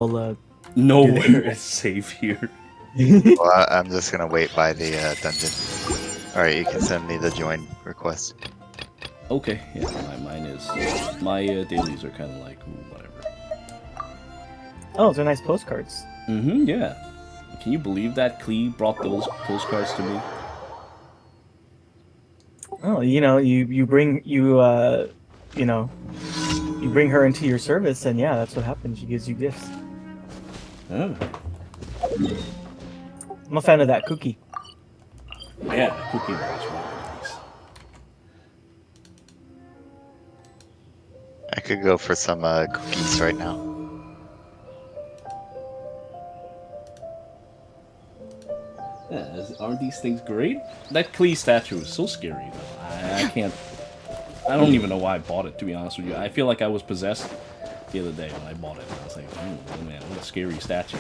I'll, Nowhere is safe here. Well, I'm just gonna wait by the dungeon. Alright, you can send me the join request. Okay, yeah, mine is. My dailies are kind of like, ooh, whatever. Oh, those are nice postcards. Yeah. Can you believe that Klee brought those postcards to me? Oh, you bring her into your service, and yeah, that's what happens. She gives you gifts. Oh. I'm a fan of that cookie. Yeah, the cookie was really nice. I could go for some cookies right now. Yeah, aren't these things great? That Klee statue is so scary, though. I can't. I don't even know why I bought it, to be honest with you. I feel like I was possessed the other day when I bought it. I was like, oh man, what a scary statue.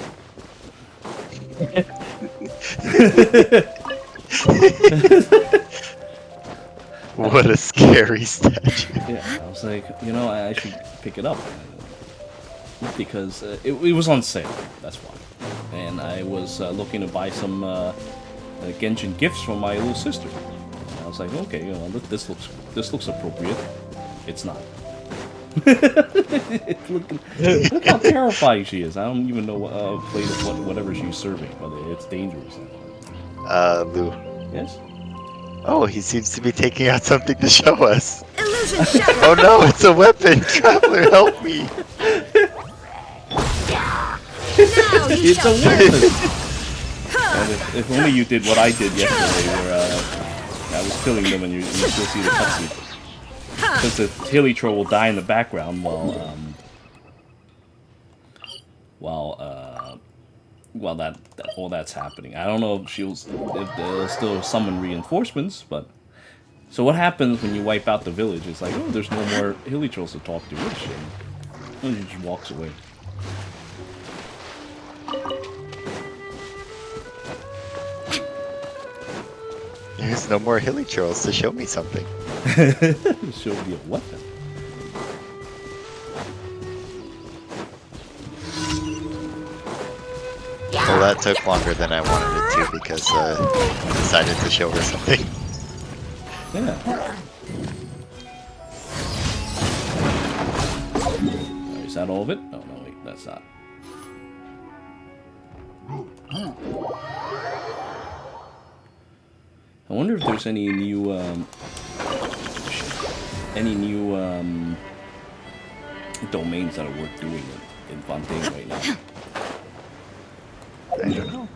What a scary statue. Yeah, I was like, I should pick it up. Because it was on sale, that's why. And I was looking to buy some Genshin gifts for my little sister. And I was like, okay, this looks appropriate. It's not. Look how terrifying she is. I don't even know whatever she's serving, whether it's dangerous. Lou. Yes. Oh, he seems to be taking out something to show us. Illusion shattered. Oh no, it's a weapon! Traveler, help me! It's a weapon! And if only you did what I did yesterday, where I was killing them and you still see the cutscene. Because the hilly troll will die in the background while all that's happening. I don't know if they'll still summon reinforcements, but so what happens when you wipe out the village? It's like, oh, there's no more hilly trolls to talk to. What a shame. And he just walks away. There's no more hilly trolls to show me something. Show me a weapon. Well, that took longer than I wanted it to because I decided to show her something. Yeah. Is that all of it? Oh, no, wait, that's not. I wonder if there's any new domains that are worth doing in Fontaine right now. I don't know.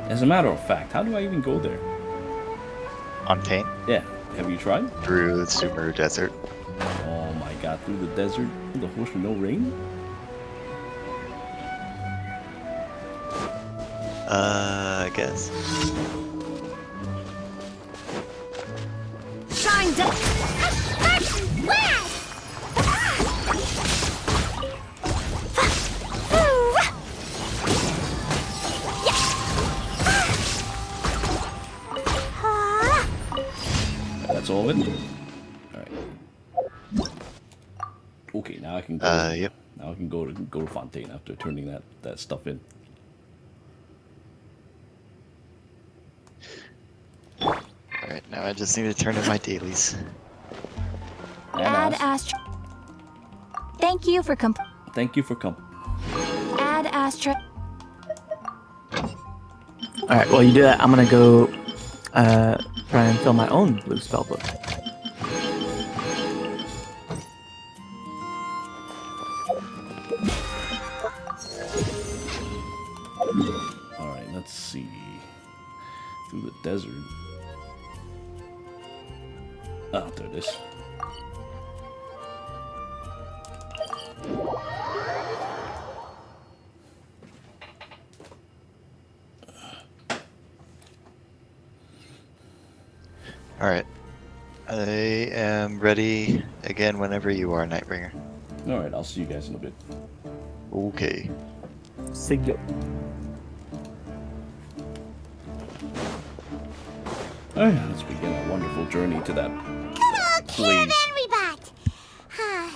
As a matter of fact, how do I even go there? Fontaine? Yeah, have you tried? Through the Sumeru Desert. Oh my god, through the desert, through the horse with no rain? I guess. Shine down. That's all of it? Alright. Okay, now I can go. Yep. Now I can go to Fontaine after turning that stuff in. Alright, now I just need to turn in my dailies. Add Astra. Thank you for Thank you for Add Astra. Alright, while you do that, I'm gonna go try and fill my own blue spellbook. Alright, let's see. Through the desert. Oh, there it is. Alright. I am ready again whenever you are, Nightbringer. Alright, I'll see you guys in a bit. Okay. See ya. Alright, let's begin our wonderful journey to that Caravan place. Rebat. Now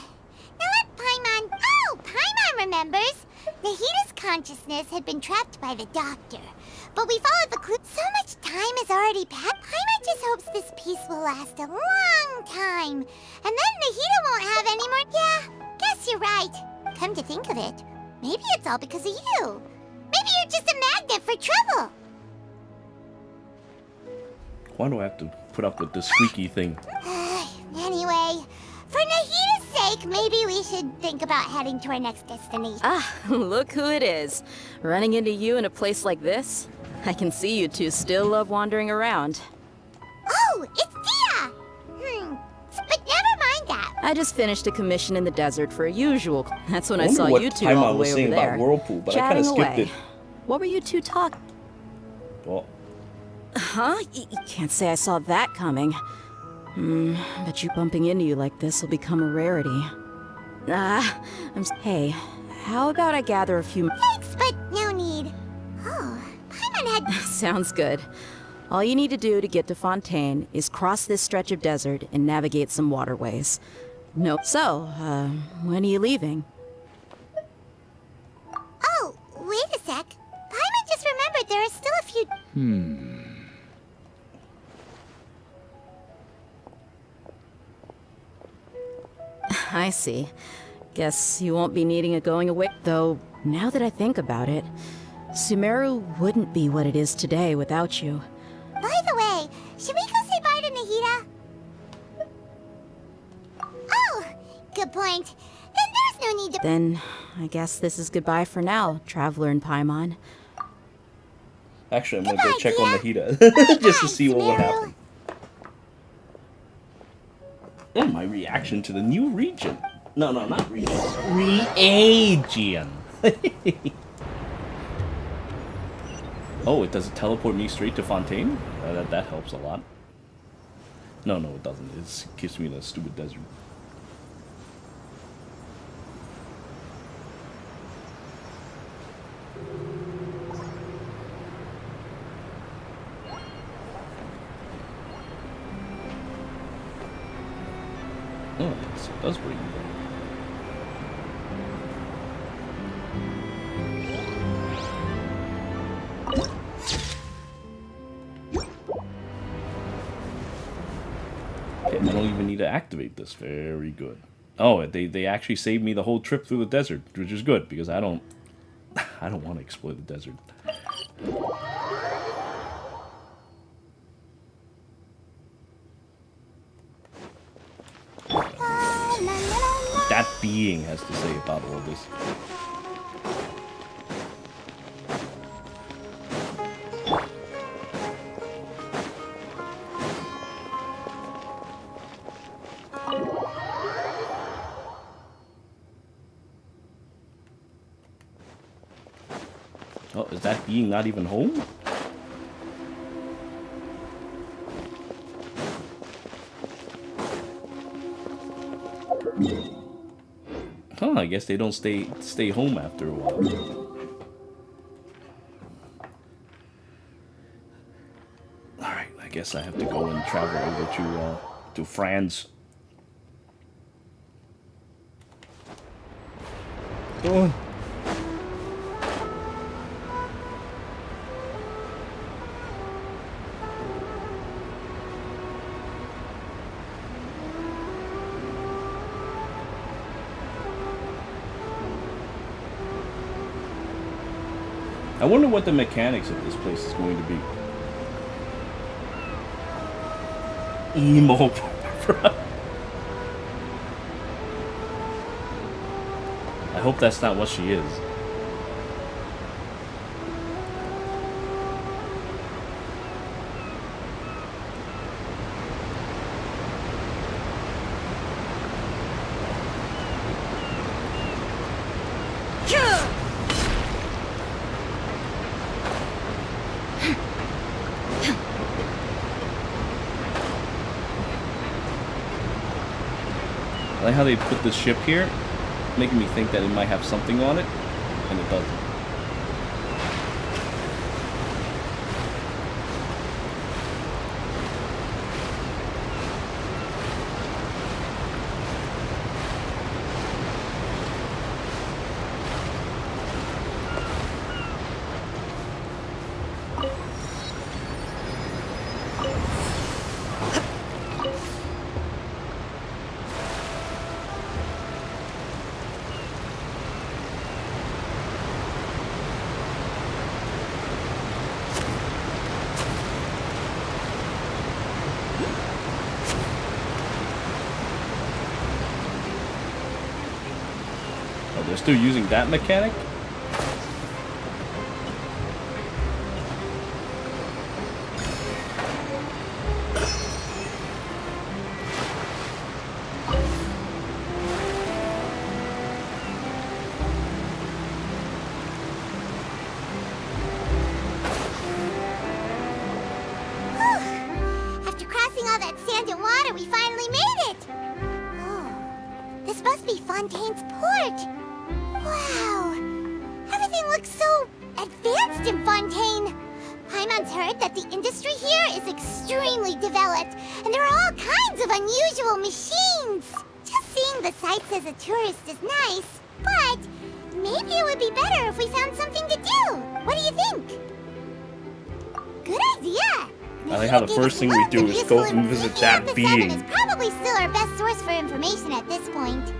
let Paimon... Oh, Paimon remembers. Nahita's consciousness had been trapped by the doctor. But we followed the clue. So much time has already passed. Paimon just hopes this peace will last a long time. And then Nahita won't have any more... Yeah, guess you're right. Come to think of it, maybe it's all because of you. Maybe you're just a magnet for trouble. Why do I have to put up with this squeaky thing? Anyway, for Nahita's sake, maybe we should think about heading to our next destination. Ah, look who it is. Running into you in a place like this? I can see you two still love wandering around. Oh, it's Dia! But never mind that. I just finished a commission in the desert for a usual... That's when I wonder saw what you two Paimon all the was way saying over about there. Whirlpool, but I chatting kinda skipped away. it. What were you two talking... Well, Huh? You can't say I saw that coming. Bet you bumping into you like this will become a rarity. Hey, how about I gather a few... Thanks, but no need. Oh, Paimon had... Sounds good. All you need to do to get to Fontaine is cross this stretch of desert and navigate some waterways. No. So, when are you leaving? Oh, wait a sec. Paimon just remembered there are still a few... I see. Guess you won't be needing a going away. Though, now that I think about it, Sumeru wouldn't be what it is today without you. By the way, should we go say bye to Nahita? Oh, good point. Then there's no need to... Then, I guess this is goodbye for now, Traveler and Paimon. actually, I'm gonna go Goodbye, check on Dia. Nahita just to see what would Sumeru. happen. And my reaction to the new region. No, not region. Reagion. Oh, it does it teleport me straight to Fontaine? That helps a lot. No, it doesn't. It gives me the stupid desert. Oh, it does bring me there. Okay, I don't even need to activate this. Very good. Oh, they actually saved me the whole trip through the desert, which is good because I don't want to explore the desert. That being has to say about all this. Oh, is that being not even home? Huh, I guess they don't stay home after a while. Alright, I guess I have to go and travel over to France. Oh. I wonder what the mechanics of this place is going to be. Emo. I hope that's not what she is. like how they put the ship here, making me think that it might have something on it, and it doesn't. Oh, they're still using that mechanic? After crossing all that sand and water, we finally made it! Oh, this must be Fontaine's port! Wow! Everything looks so advanced in Fontaine! Paimon's heard that the industry here is extremely developed, and there are all kinds of unusual machines! Just seeing the sights as a tourist is nice, but maybe it would be better if we found something to do! What do you think? Good idea! I like how the first thing we do is go and visit that being. Is probably still our best source for information at this point.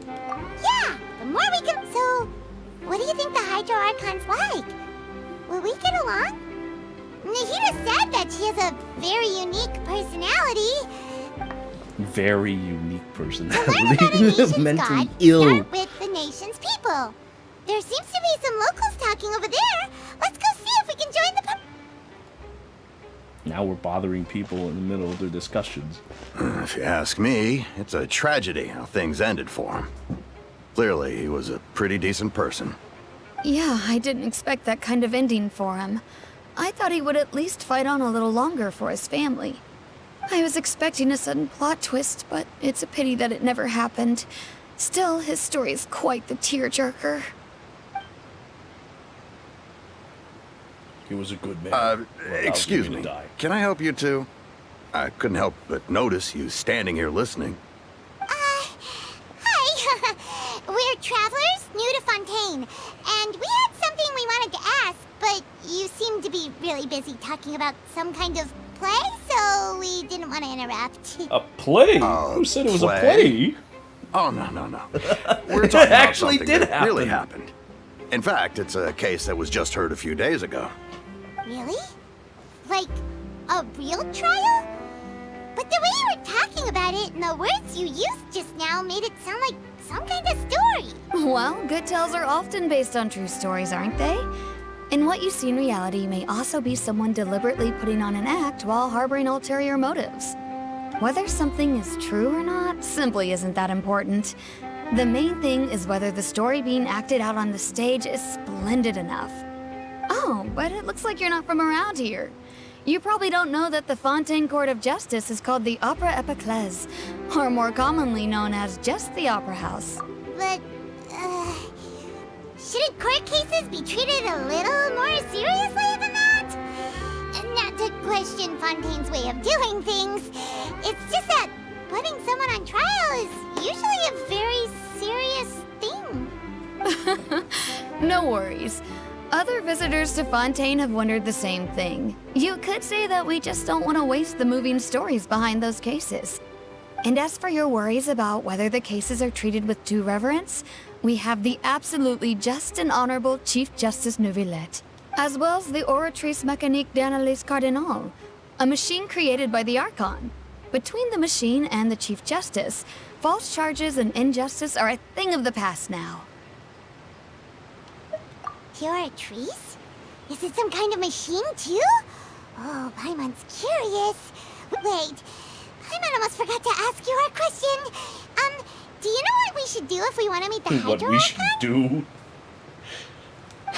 Yeah, the more we can. So, what do you think the Hydro Archon's like? Will we get along? Nahida said that she has a very unique personality. Very unique To learn about a personality. nation's Mentally god, ill. start with the nation's people. There seems to be some locals talking over there. Let's go see if we can join the. Now we're bothering people in the middle of their discussions. If you ask me, it's a tragedy how things ended for him. Clearly, he was a pretty decent person. Yeah, I didn't expect that kind of ending for him. I thought he would at least fight on a little longer for his family. I was expecting a sudden plot twist, but it's a pity that it never happened. Still, his story is quite the tearjerker. He was a good man. Well, Excuse I was me. gonna die. Can I help you too? I couldn't help but notice you standing here listening. Hi. We're travelers new to Fontaine, and we had something we wanted to ask, but you seemed to be really busy talking about some kind of play, so we didn't want to interrupt. A play? Who said it was a play? Oh, no. We're talking about actually something did that really happen. happened. In fact, it's a case that was just heard a few days ago. Really? Like, a real trial? But the way you were talking about it and the words you used just now made it sound like some kind of story. Well, good tales are often based on true stories, aren't they? And what you see in reality may also be someone deliberately putting on an act while harboring ulterior motives. Whether something is true or not simply isn't that important. The main thing is whether the story being acted out on the stage is splendid enough. Oh, but it looks like you're not from around here. You probably don't know that the Fontaine Court of Justice is called the Opera Epiclese, or more commonly known as just the Opera House. But, shouldn't court cases be treated a little more seriously than that? Not to question Fontaine's way of doing things. It's just that putting someone on trial is usually a very serious thing. No worries. Other visitors to Fontaine have wondered the same thing. You could say that we just don't want to waste the moving stories behind those cases. And as for your worries about whether the cases are treated with due reverence, we have the absolutely just and honorable Chief Justice Neuvillette, as well as the Oratrice Mécanique d'Analyse Cardinal, a machine created by the Archon. Between the machine and the Chief Justice, false charges and injustice are a thing of the past now. Oratrice? Is it some kind of machine, too? Oh, Paimon's curious. Wait, Paimon almost forgot to ask you our question. Do you know what we should do if we want to meet the Hydro What we should Archon? do?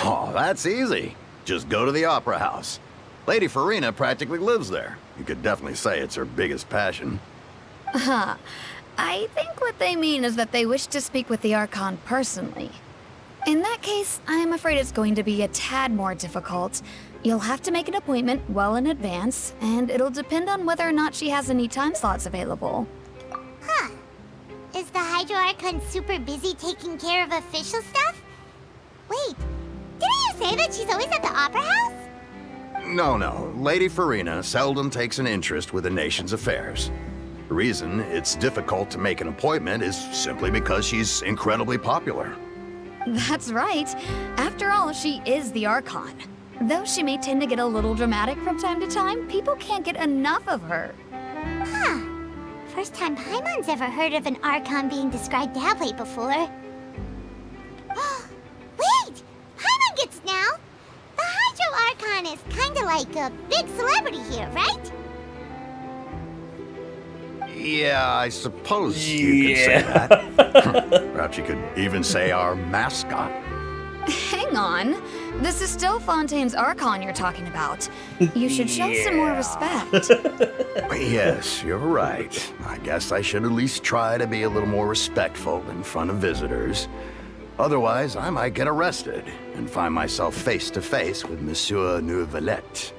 Oh, that's easy. Just go to the Opera House. Lady Furina practically lives there. You could definitely say it's her biggest passion. I think what they mean is that they wish to speak with the Archon personally. In that case, I'm afraid it's going to be a tad more difficult. You'll have to make an appointment well in advance, and it'll depend on whether or not she has any time slots available. Huh. Is the Hydro Archon super busy taking care of official stuff? Wait, didn't you say that she's always at the Opera House? No. Lady Furina seldom takes an interest with the nation's affairs. The reason it's difficult to make an appointment is simply because she's incredibly popular. That's right. After all, she is the Archon. Though she may tend to get a little dramatic from time to time, people can't get enough of her. Huh. First time Paimon's ever heard of an Archon being described that way before. Wait! Paimon gets now! The Hydro Archon is kinda like a big celebrity here, right? Yeah, I suppose you could say that. Perhaps you could even say our mascot. Hang on. This is still Fontaine's Archon you're talking about. You should show some more respect. Yes, you're right. I guess I should at least try to be a little more respectful in front of visitors. Otherwise, I might get arrested and find myself face to face with Monsieur Neuvillette.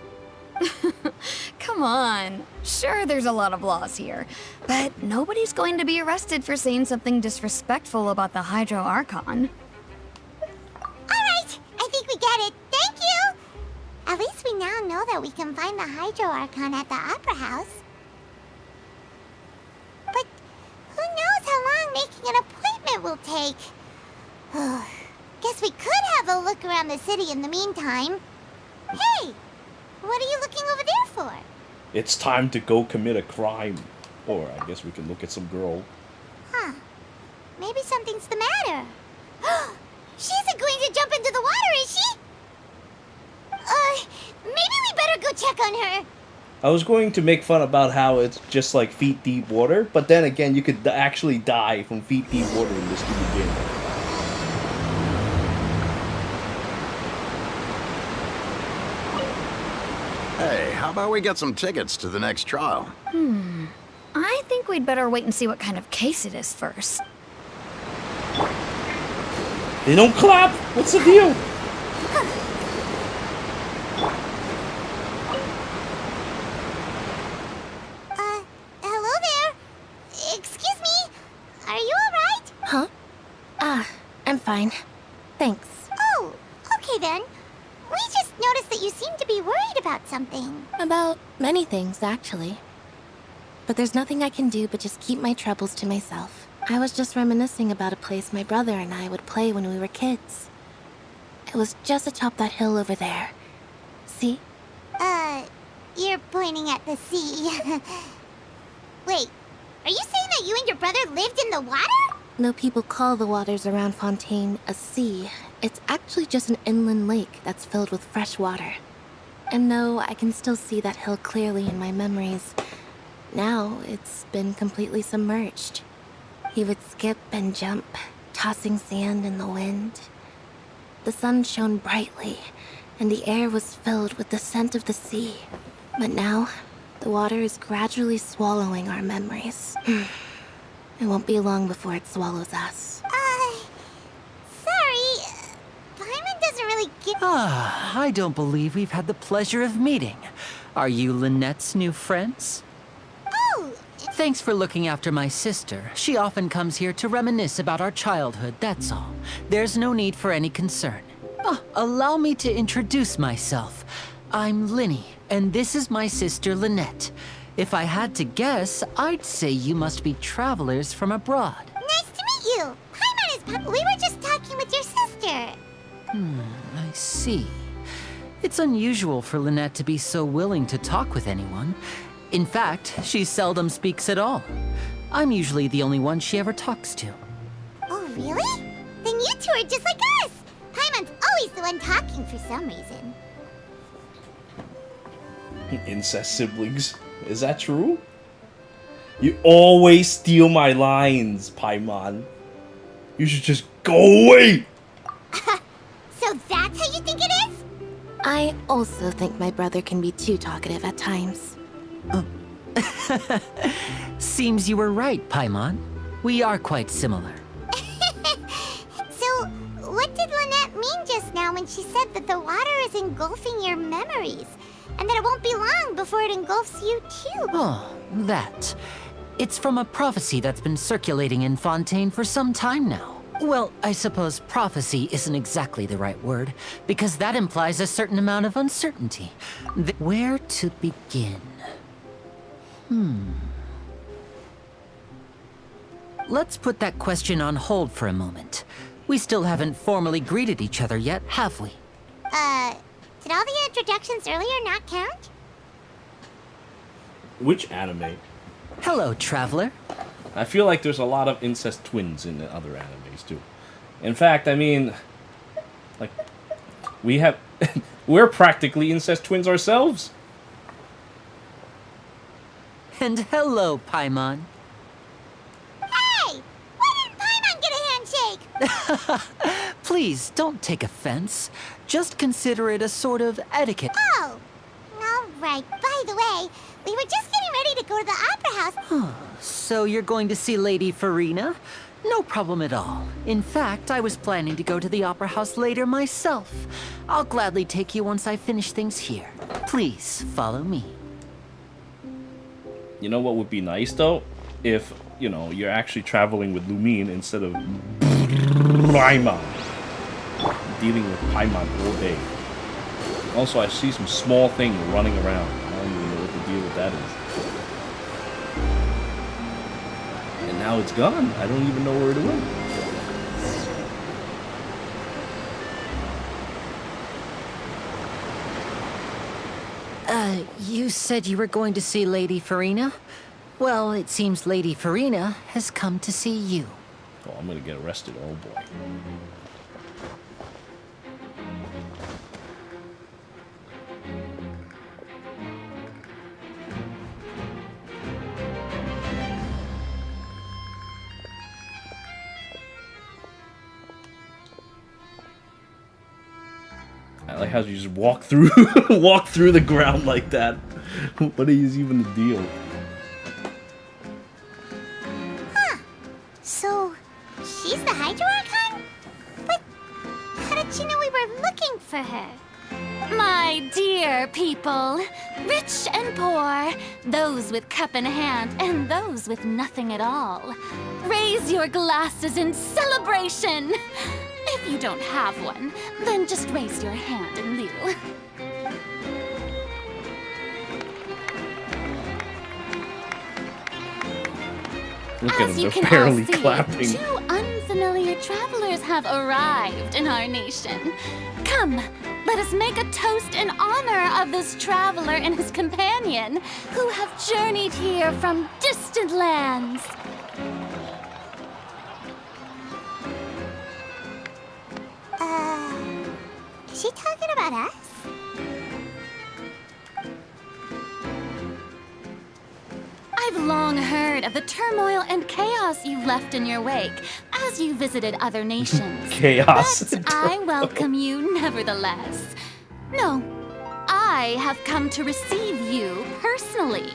Come on. Sure, there's a lot of laws here, but nobody's going to be arrested for saying something disrespectful about the Hydro Archon. Alright, I think we get it. Thank you! At least we now know that we can find the Hydro Archon at the Opera House. But who knows how long making an appointment will take? Guess we could have a look around the city in the meantime. Hey! What are you looking over there for? It's time to go commit a crime. Or I guess we can look at some girl. Huh. Maybe something's the matter. She isn't going to jump into the water, is she? Maybe we better go check on her. I was going to make fun about how it's just like feet deep water, but then again, you could actually die from feet deep water in this game. Hey, how about we get some tickets to the next trial? I think we'd better wait and see what kind of case it is first. They don't clap! What's the deal? Hello there. Excuse me. Are you alright? Huh? I'm fine. Thanks. Oh, okay then. We just noticed that you seem to be worried about something. About many things, actually. But there's nothing I can do but just keep my troubles to myself. I was just reminiscing about a place my brother and I would play when we were kids. It was just atop that hill over there. See? You're pointing at the sea. Wait, are you saying that you and your brother lived in the water? No people call the waters around Fontaine a sea. It's actually just an inland lake that's filled with fresh water. And no, I can still see that hill clearly in my memories. Now, it's been completely submerged. He would skip and jump, tossing sand in the wind. The sun shone brightly, and the air was filled with the scent of the sea. But now, the water is gradually swallowing our memories. It won't be long before it swallows us. Sorry. Paimon doesn't really get... I don't believe we've had the pleasure of meeting. Are you Lynette's new friends? Oh! Thanks for looking after my sister. She often comes here to reminisce about our childhood, that's all. There's no need for any concern. Allow me to introduce myself. I'm Linny, and this is my sister Lynette. If I had to guess, I'd say you must be travelers from abroad. Nice to meet you. Paimon is... We were just talking with your sister. I see. It's unusual for Lynette to be so willing to talk with anyone. In fact, she seldom speaks at all. I'm usually the only one she ever talks to. Oh, really? Then you two are just like us. Paimon's always the one talking for some reason. Incest siblings. Is that true? You always steal my lines, Paimon. You should just go away! So that's how you think it is? I also think my brother can be too talkative at times. Seems you were right, Paimon. We are quite similar. So, what did Lynette mean just now when she said that the water is engulfing your memories? And that it won't be long before it engulfs you too? Oh, that. It's from a prophecy that's been circulating in Fontaine for some time now. Well, I suppose prophecy isn't exactly the right word, because that implies a certain amount of uncertainty. Where to begin? Let's put that question on hold for a moment. We still haven't formally greeted each other yet, have we? Did all the introductions earlier not count? Which anime? Hello, traveler. I feel like there's a lot of incest twins in the other animes too. In fact, I mean, like, we're practically incest twins ourselves. And hello, Paimon. Hey! Why didn't Paimon get a handshake? Please, don't take offense. Just consider it a sort of etiquette. Oh! Alright, by the way, we were just getting ready to go to the opera house. So you're going to see Lady Furina? No problem at all. In fact, I was planning to go to the opera house later myself. I'll gladly take you once I finish things here. Please, follow me. You know what would be nice though? If, you know, you're actually traveling with Lumine instead of Paimon. Dealing with Paimon all day. Also, I see some small thing running around. I don't even know what the deal with that is. And now it's gone. I don't even know where it went. You said you were going to see Lady Furina? Well, it seems Lady Furina has come to see you. Oh, I'm gonna get arrested. Oh boy. I like how you just walk through the ground like that. What is even the deal? Huh. So, she's the Hydro Archon? But how did she know we were looking for her? My dear people, rich and poor, those with cup in hand and those with nothing at all, raise your glasses in celebration. If you don't have one, then just raise your hand in lieu. Look at As them, you they're can barely all see, clapping. 2 unfamiliar travelers have arrived in our nation. Come, let us make a toast in honor of this traveler and his companion, who have journeyed here from distant lands. Is she talking about us? I've long heard of the turmoil and chaos you left in your wake as you visited other nations. Chaos. But I welcome you nevertheless. No, I have come to receive you personally.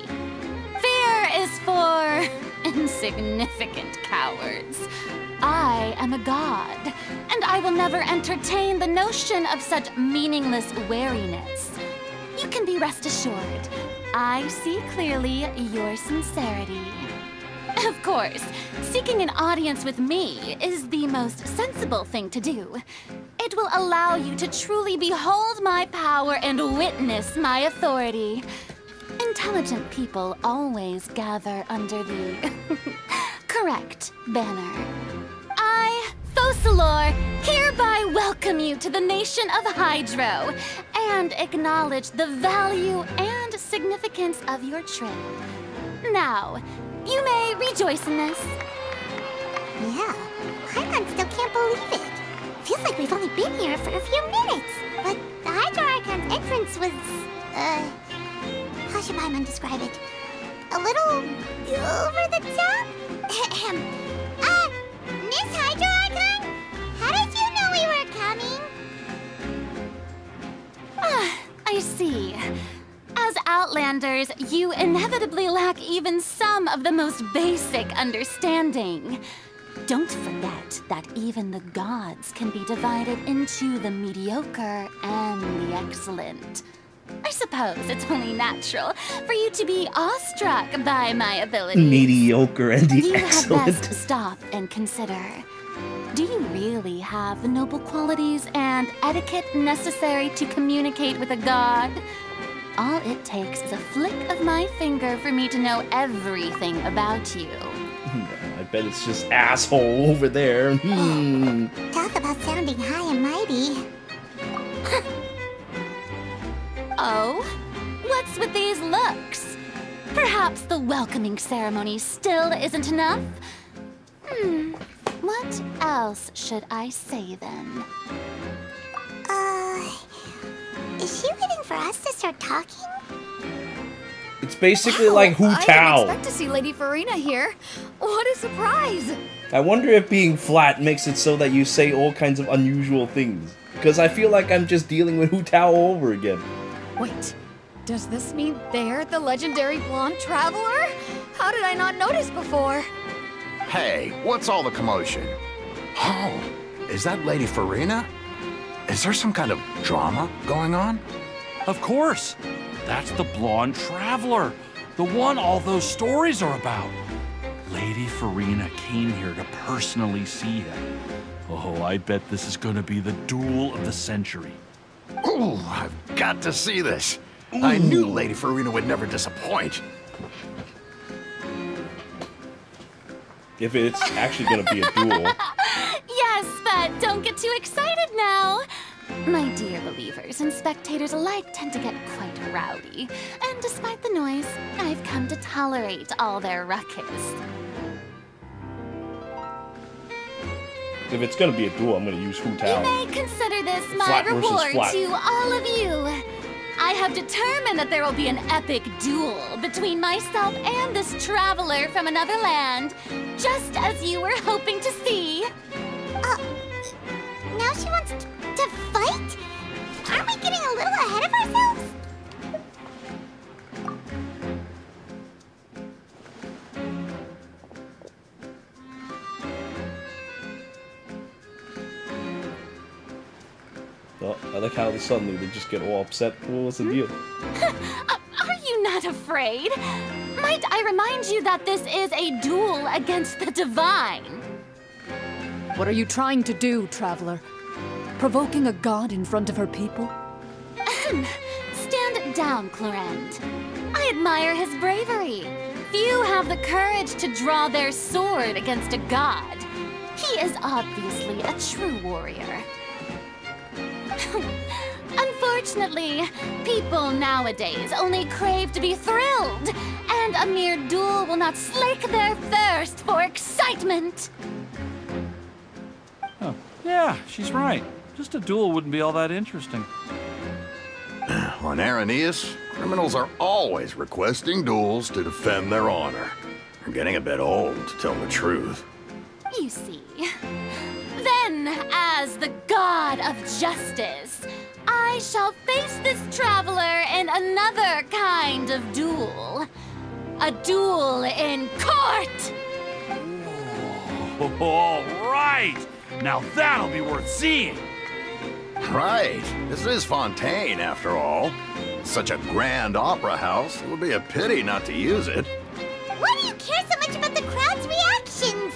Fear is for insignificant cowards. I am a god, and I will never entertain the notion of such meaningless wariness. You can be rest assured, I see clearly your sincerity. Of course, seeking an audience with me is the most sensible thing to do. It will allow you to truly behold my power and witness my authority. Intelligent people always gather under the correct banner. I, Focalors, hereby welcome you to the nation of Hydro and acknowledge the value and significance of your trip. Now, you may rejoice in this. Yeah, Paimon still can't believe it. Feels like we've only been here for a few minutes. But the Hydro Archon's entrance was, how should Paimon describe it? A little over the top? Miss Hydro Archon? How did you know we were coming? I see. As outlined Outlanders, you inevitably lack even some of the most basic understanding. Don't forget that even the gods can be divided into the mediocre and the excellent. I suppose it's only natural for you to be awestruck by my abilities. Mediocre and the You had excellent. best stop and consider. Do you really have the noble qualities and etiquette necessary to communicate with a god? All it takes is a flick of my finger for me to know everything about you. I bet it's just asshole over there. Talk about sounding high and mighty. Oh? What's with these looks? Perhaps the welcoming ceremony still isn't enough? What else should I say then? Is she waiting for us to start talking? It's basically like Hu I didn't Tao. expect to see Lady Furina here. What a surprise! I wonder if being flat makes it so that you say all kinds of unusual things. Because I feel like I'm just dealing with Hu Tao all over again. Wait, does this mean they're the legendary blonde traveler? How did I not notice before? Hey, what's all the commotion? Oh, is that Lady Furina? Is there some kind of drama going on? Of course. That's the blonde traveler. The one all those stories are about. Lady Furina came here to personally see him. Oh, I bet this is gonna be the duel of the century. Ooh, I've got to see this. I knew Lady Furina would never disappoint. If it's actually gonna be a duel. Yes, but don't get too excited now. My dear believers and spectators alike tend to get quite rowdy, and despite the noise, I've come to tolerate all their ruckus. If it's gonna be a duel, I'm gonna use Hu You Tao. may consider this my Flat versus reward flat. to all of you. I have determined that there will be an epic duel between myself and this traveler from another land, just as you were hoping to see. Now she wants to fight? Aren't we getting a little ahead of ourselves? Oh, I like how suddenly they just get all upset. Well, what's the deal? Are you not afraid? Might I remind you that this is a duel against the divine? What are you trying to do, traveler? Provoking a god in front of her people? Stand down, Clorend. I admire his bravery. Few have the courage to draw their sword against a god. He is obviously a true warrior. Unfortunately, people nowadays only crave to be thrilled, and a mere duel will not slake their thirst for excitement. Oh, yeah, she's right. Just a duel wouldn't be all that interesting. On Araneus, criminals are always requesting duels to defend their honor. I'm getting a bit old, to tell the truth. You see. Then, as the god of justice, I shall face this traveler in another kind of duel. A duel in court! All right! Now that'll be worth seeing! Right. This is Fontaine, after all. Such a grand opera house, it would be a pity not to use it. Why do you care so much about the crowd's reactions?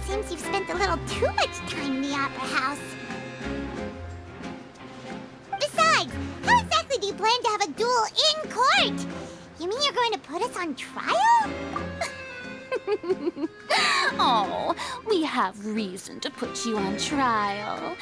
Seems you've spent a little too much time in the opera house. Besides, how exactly do you plan to have a duel in court? You mean you're going to put us on trial? Oh, we have reason to put you on trial.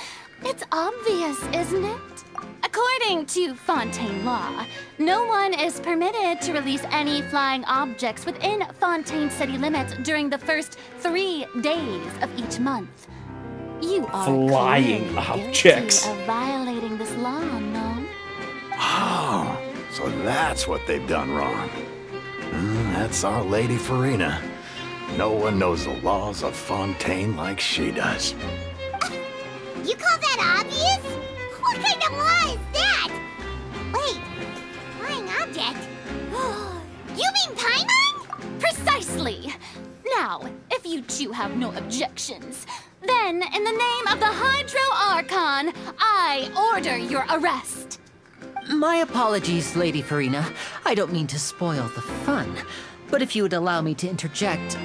It's obvious, isn't it? According to Fontaine law, no one is permitted to release any flying objects within Fontaine city limits during the first 3 days of each month. You are Flying clearly objects. guilty of violating this law, no? Oh, so that's what they've done wrong. That's our Lady Furina. No one knows the laws of Fontaine like she does. You call that obvious? What kind of law is that? Wait, flying object? You mean Paimon? Precisely! Now, if you two have no objections, then in the name of the Hydro Archon, I order your arrest. My apologies, Lady Furina. I don't mean to spoil the fun, but if you would allow me to interject,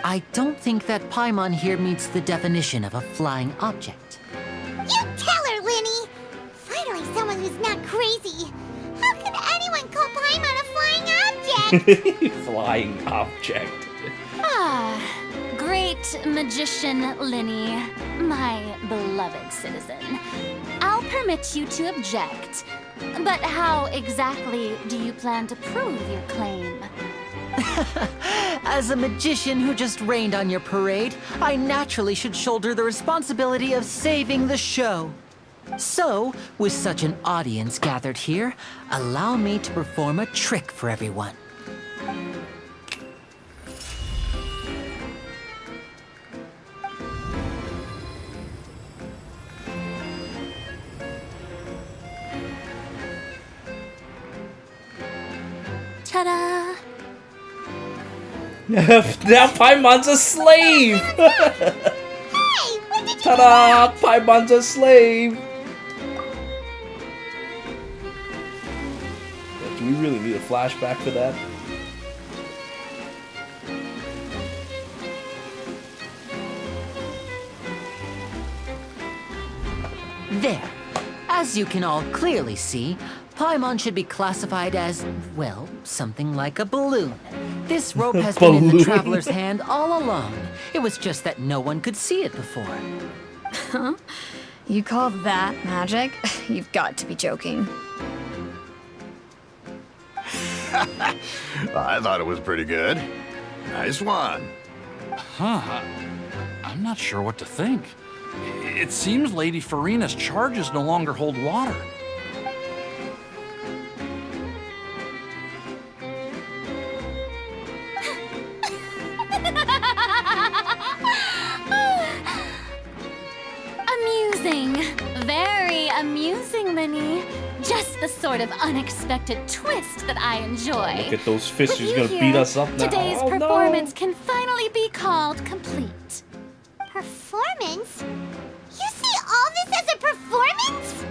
I don't think that Paimon here meets the definition of a flying object. You tell her, Linny! Finally someone who's not crazy. How could anyone call Paimon a flying object? Flying object. Ah, great magician Linny, my beloved citizen. I'll permit you to object, but how exactly do you plan to prove your claim? As a magician who just rained on your parade, I naturally should shoulder the responsibility of saving the show. So, with such an audience gathered here, allow me to perform a trick for everyone. Ta-da! Now Paimon's a slave! Hey, what did you Ta-da! Paimon's a slave! Do we really need a flashback for that? There. As you can all clearly see, Paimon should be classified as, well, something like a balloon. This rope has been in the Balloon. traveler's hand all along. It was just that no one could see it before. Huh? You call that magic? You've got to be joking. I thought it was pretty good. Nice one. Huh. I'm not sure what to think. It seems Lady Furina's charges no longer hold water. Amusing. Very amusing, Linny. Just the sort of unexpected twist that I enjoy. Look at those fists, With she's you gonna here, beat us up now. Today's Oh, no. performance can finally be called complete. Performance? You see all this as a performance?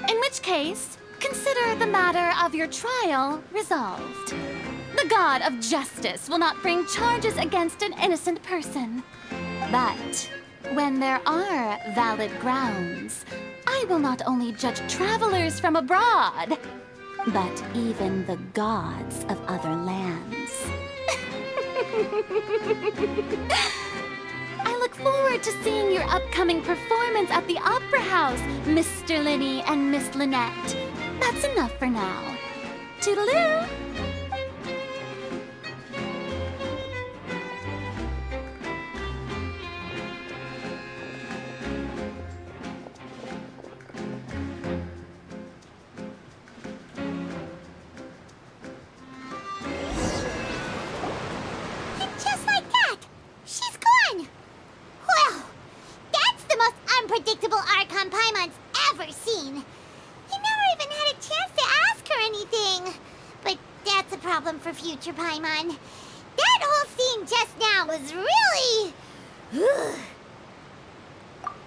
In which case, consider the matter of your trial resolved. The god of justice will not bring charges against an innocent person. But when there are valid grounds, I will not only judge travelers from abroad, but even the gods of other lands. I look forward to seeing your upcoming performance at the Opera House, Mr. Linny and Miss Lynette. That's enough for now. Toodaloo! Just like that, she's gone. Well, that's the most unpredictable Archon Paimon's ever seen. He never even had a chance to ask her anything. But that's a problem for future Paimon. That whole scene just now was really...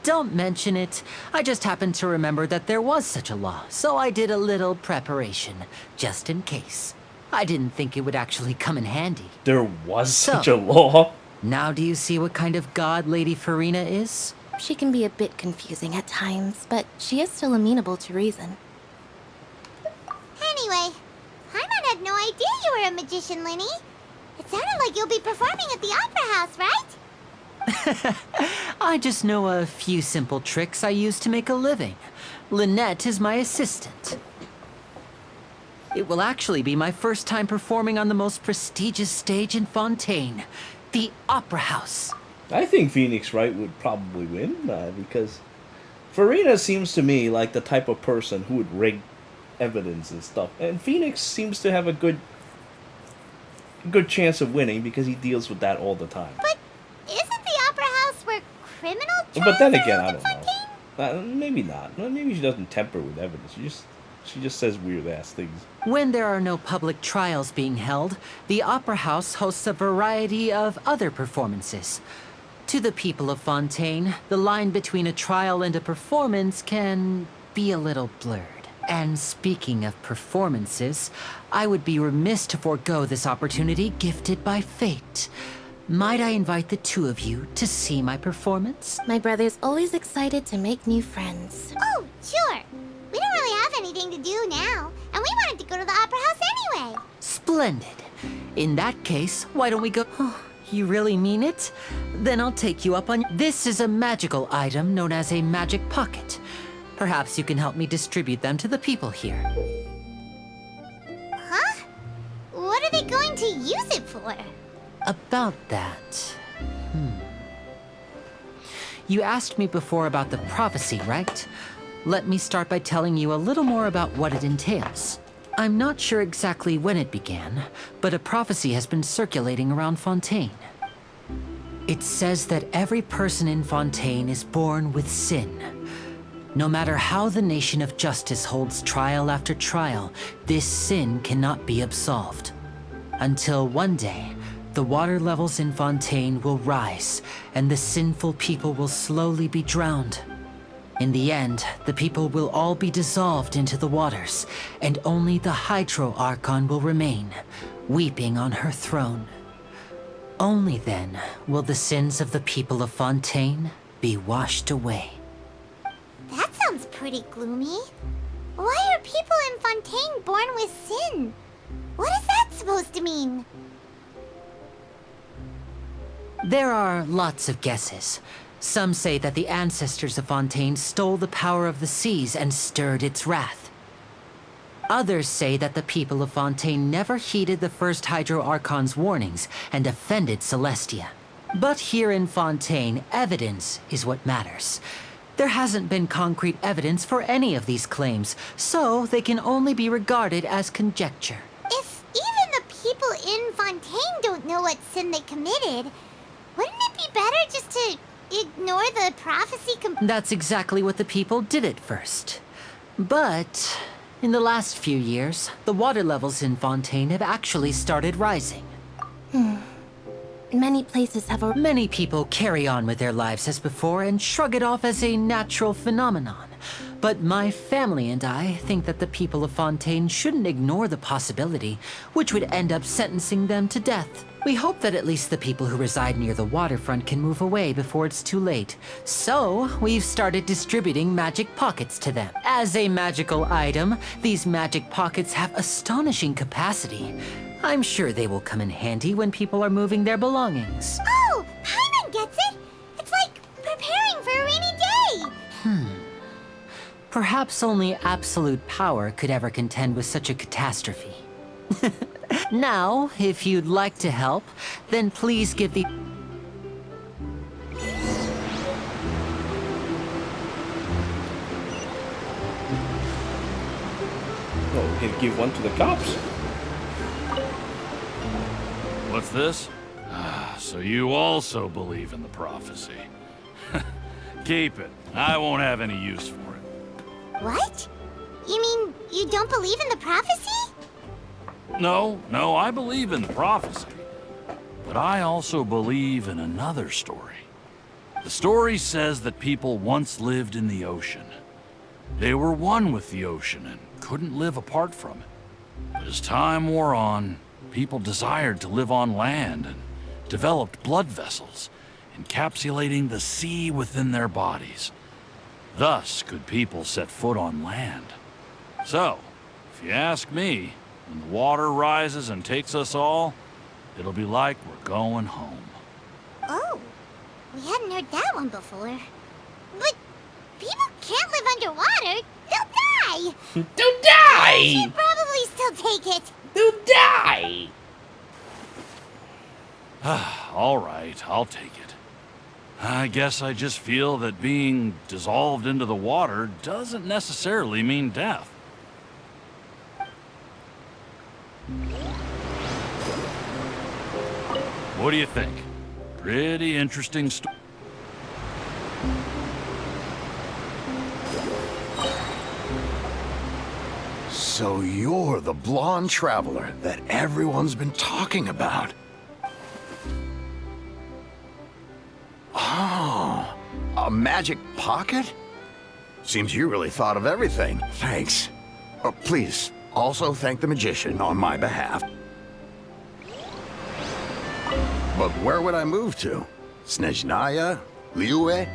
Don't mention it. I just happened to remember that there was such a law, so I did a little preparation, just in case. I didn't think it would actually come in handy. There was So- such a law. Now do you see what kind of god Lady Furina is? She can be a bit confusing at times, but she is still amenable to reason. Anyway, Paimon had no idea you were a magician, Linny. It sounded like you'll be performing at the Opera House, right? I just know a few simple tricks I use to make a living. Lynette is my assistant. It will actually be my first time performing on the most prestigious stage in Fontaine, the Opera House. I think Phoenix Wright would probably win because Furina seems to me like the type of person who would rig evidence and stuff, and Phoenix seems to have a good chance of winning because he deals with that all the time. But isn't the Opera House where criminal trials But then are again, I held in don't know. Fontaine? Maybe not. Maybe she doesn't temper with evidence. She just says weird ass things. When there are no public trials being held, the Opera House hosts a variety of other performances. To the people of Fontaine, the line between a trial and a performance can be a little blurred. And speaking of performances, I would be remiss to forego this opportunity gifted by fate. Might I invite the two of you to see my performance? My brother's always excited to make new friends. Oh, sure. We don't really have anything to do now, and we wanted to go to the Opera House anyway. Splendid. In that case, why don't we go... Oh, you really mean it? Then I'll take you up on... This is a magical item known as a magic pocket. Perhaps you can help me distribute them to the people here. Huh? What are they going to use it for? About that... You asked me before about the prophecy, right? Let me start by telling you a little more about what it entails. I'm not sure exactly when it began, but a prophecy has been circulating around Fontaine. It says that every person in Fontaine is born with sin. No matter how the nation of justice holds trial after trial, this sin cannot be absolved. Until one day, the water levels in Fontaine will rise, and the sinful people will slowly be drowned. In the end, the people will all be dissolved into the waters, and only the Hydro Archon will remain, weeping on her throne. Only then will the sins of the people of Fontaine be washed away. That sounds pretty gloomy. Why are people in Fontaine born with sin? What is that supposed to mean? There are lots of guesses. Some say that the ancestors of Fontaine stole the power of the seas and stirred its wrath. Others say that the people of Fontaine never heeded the first Hydro Archon's warnings and offended Celestia. But here in Fontaine, evidence is what matters. There hasn't been concrete evidence for any of these claims, so they can only be regarded as conjecture. If even the people in Fontaine don't know what sin they committed, wouldn't it be better just to ignore the prophecy That's exactly what the people did at first. But in the last few years, the water levels in Fontaine have actually started rising. Many places have a... Many people carry on with their lives as before and shrug it off as a natural phenomenon. But my family and I think that the people of Fontaine shouldn't ignore the possibility, which would end up sentencing them to death. We hope that at least the people who reside near the waterfront can move away before it's too late. So, we've started distributing magic pockets to them. As a magical item, these magic pockets have astonishing capacity. I'm sure they will come in handy when people are moving their belongings. Oh, Paimon gets it! It's like preparing for a rainy day! Perhaps only absolute power could ever contend with such a catastrophe. Now, if you'd like to help, then please give the... Oh, we can give one to the cops. What's this? So you also believe in the prophecy. Keep it. I won't have any use for it. What? You mean you don't believe in the prophecy? No, I believe in the prophecy. But I also believe in another story. The story says that people once lived in the ocean. They were one with the ocean and couldn't live apart from it. But as time wore on, people desired to live on land and developed blood vessels, encapsulating the sea within their bodies. Thus could people set foot on land. So, if you ask me, when the water rises and takes us all, it'll be like we're going home. Oh, we hadn't heard that one before. But people can't live underwater. They'll die. Don't die! You should probably still take it. They'll die! All right, I'll take it. I guess I just feel that being dissolved into the water doesn't necessarily mean death. What do you think? Pretty interesting story. So you're the blonde traveler that everyone's been talking about. Oh, a magic pocket? Seems you really thought of everything. Thanks. Please, also thank the magician on my behalf. But where would I move to? Snezhnaya? Liyue?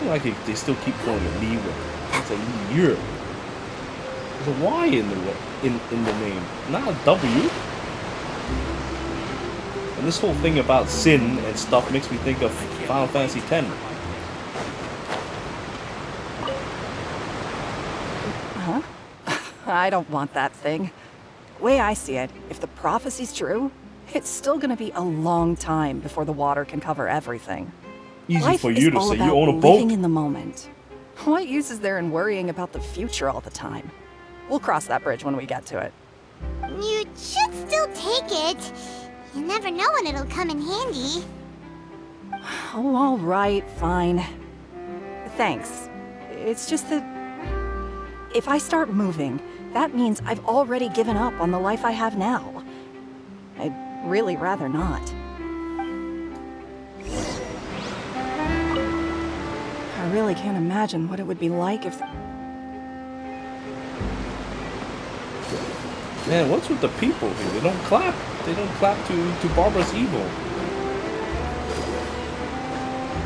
Like they still keep calling it Liyue. It's a Liyue. There's a Y in the name, not a W. And this whole thing about sin and stuff makes me think of Final Fantasy X. Huh? I don't want that thing. Way I see it, if the prophecy's true, it's still gonna be a long time before the water can cover everything. Easy Life for you to is all say. about You own a boat. living in the moment. What use is there in worrying about the future all the time? We'll cross that bridge when we get to it. You should still take it. You never know when it'll come in handy. Oh, all right, fine. Thanks. It's just that if I start moving, that means I've already given up on the life I have now. I'd really rather not. I really can't imagine what it would be like if... Man, what's with the people here? They don't clap. They don't clap to Barbara's evil.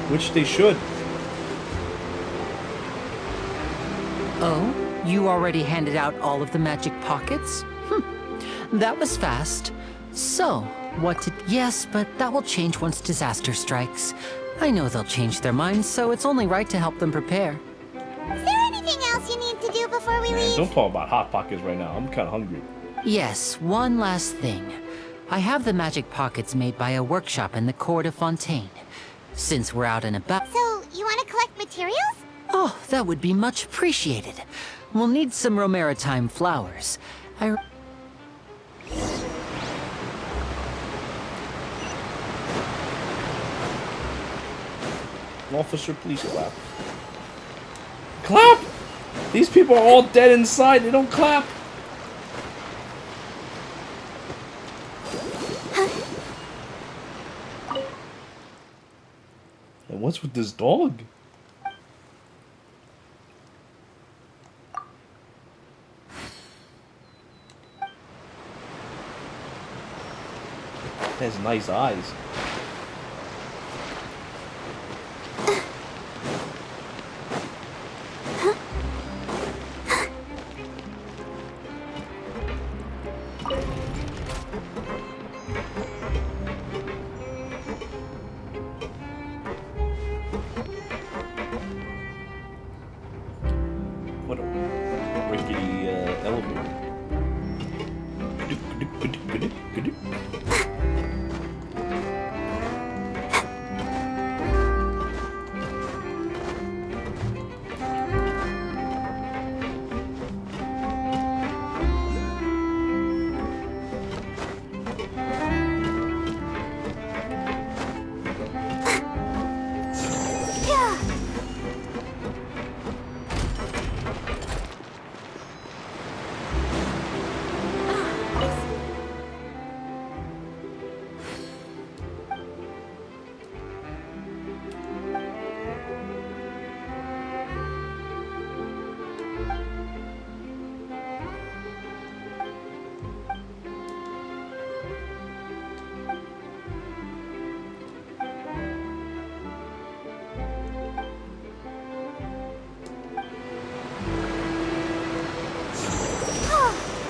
Which they should. Oh? You already handed out all of the magic pockets? That was fast. So, what did... Yes, but that will change once disaster strikes. I know they'll change their minds, so it's only right to help them prepare. Is there anything else you need to do before we leave? Don't talk about Hot Pockets right now. I'm kind of hungry. Yes, one last thing. I have the magic pockets made by a workshop in the court of Fontaine. Since we're out and about... So, you want to collect materials? Oh, that would be much appreciated. We'll need some Romaritime flowers. Officer, please clap. Clap! These people are all dead inside. They don't clap. And what's with this dog? It has nice eyes. What a rickety elevator.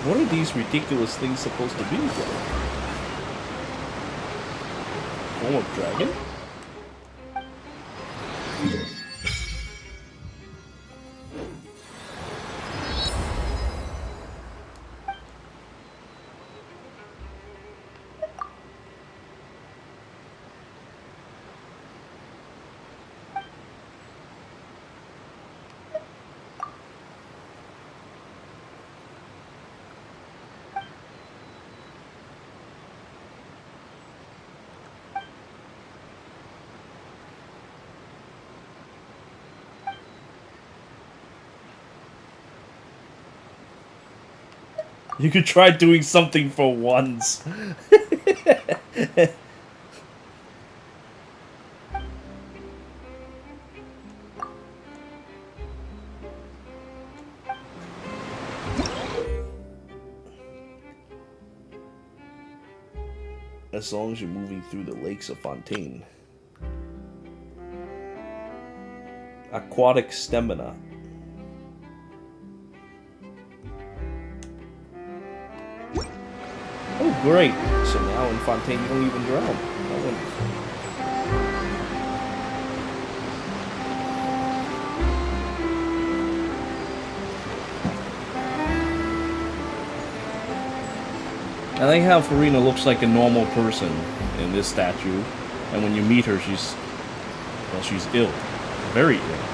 What are these ridiculous things supposed to be? Form of dragon? You could try doing something for once. As long as you're moving through the lakes of Fontaine. Aquatic stamina. Oh, great. So now in Fontaine you don't even drown. How wonderful. I like how Furina looks like a normal person in this statue, and when you meet her, she's ill, very ill.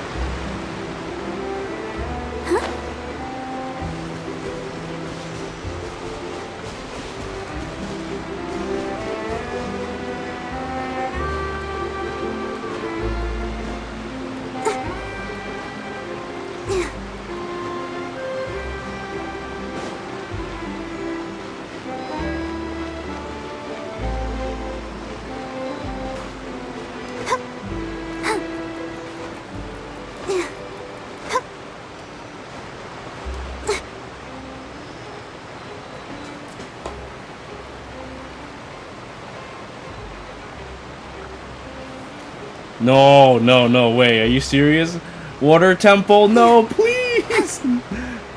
No way. Are you serious? Water temple? No, please!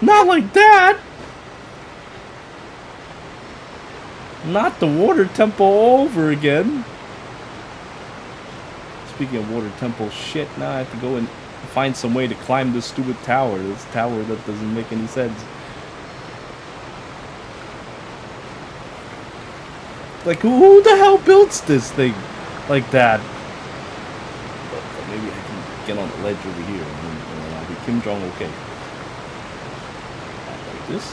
Not like that! Not the water temple over again. Speaking of water temple shit, now I have to go and find some way to climb this stupid tower. This tower that doesn't make any sense. Like, who the hell builds this thing like that? Maybe I can get on the ledge over here and I'll be Kim Jong okay. Like this.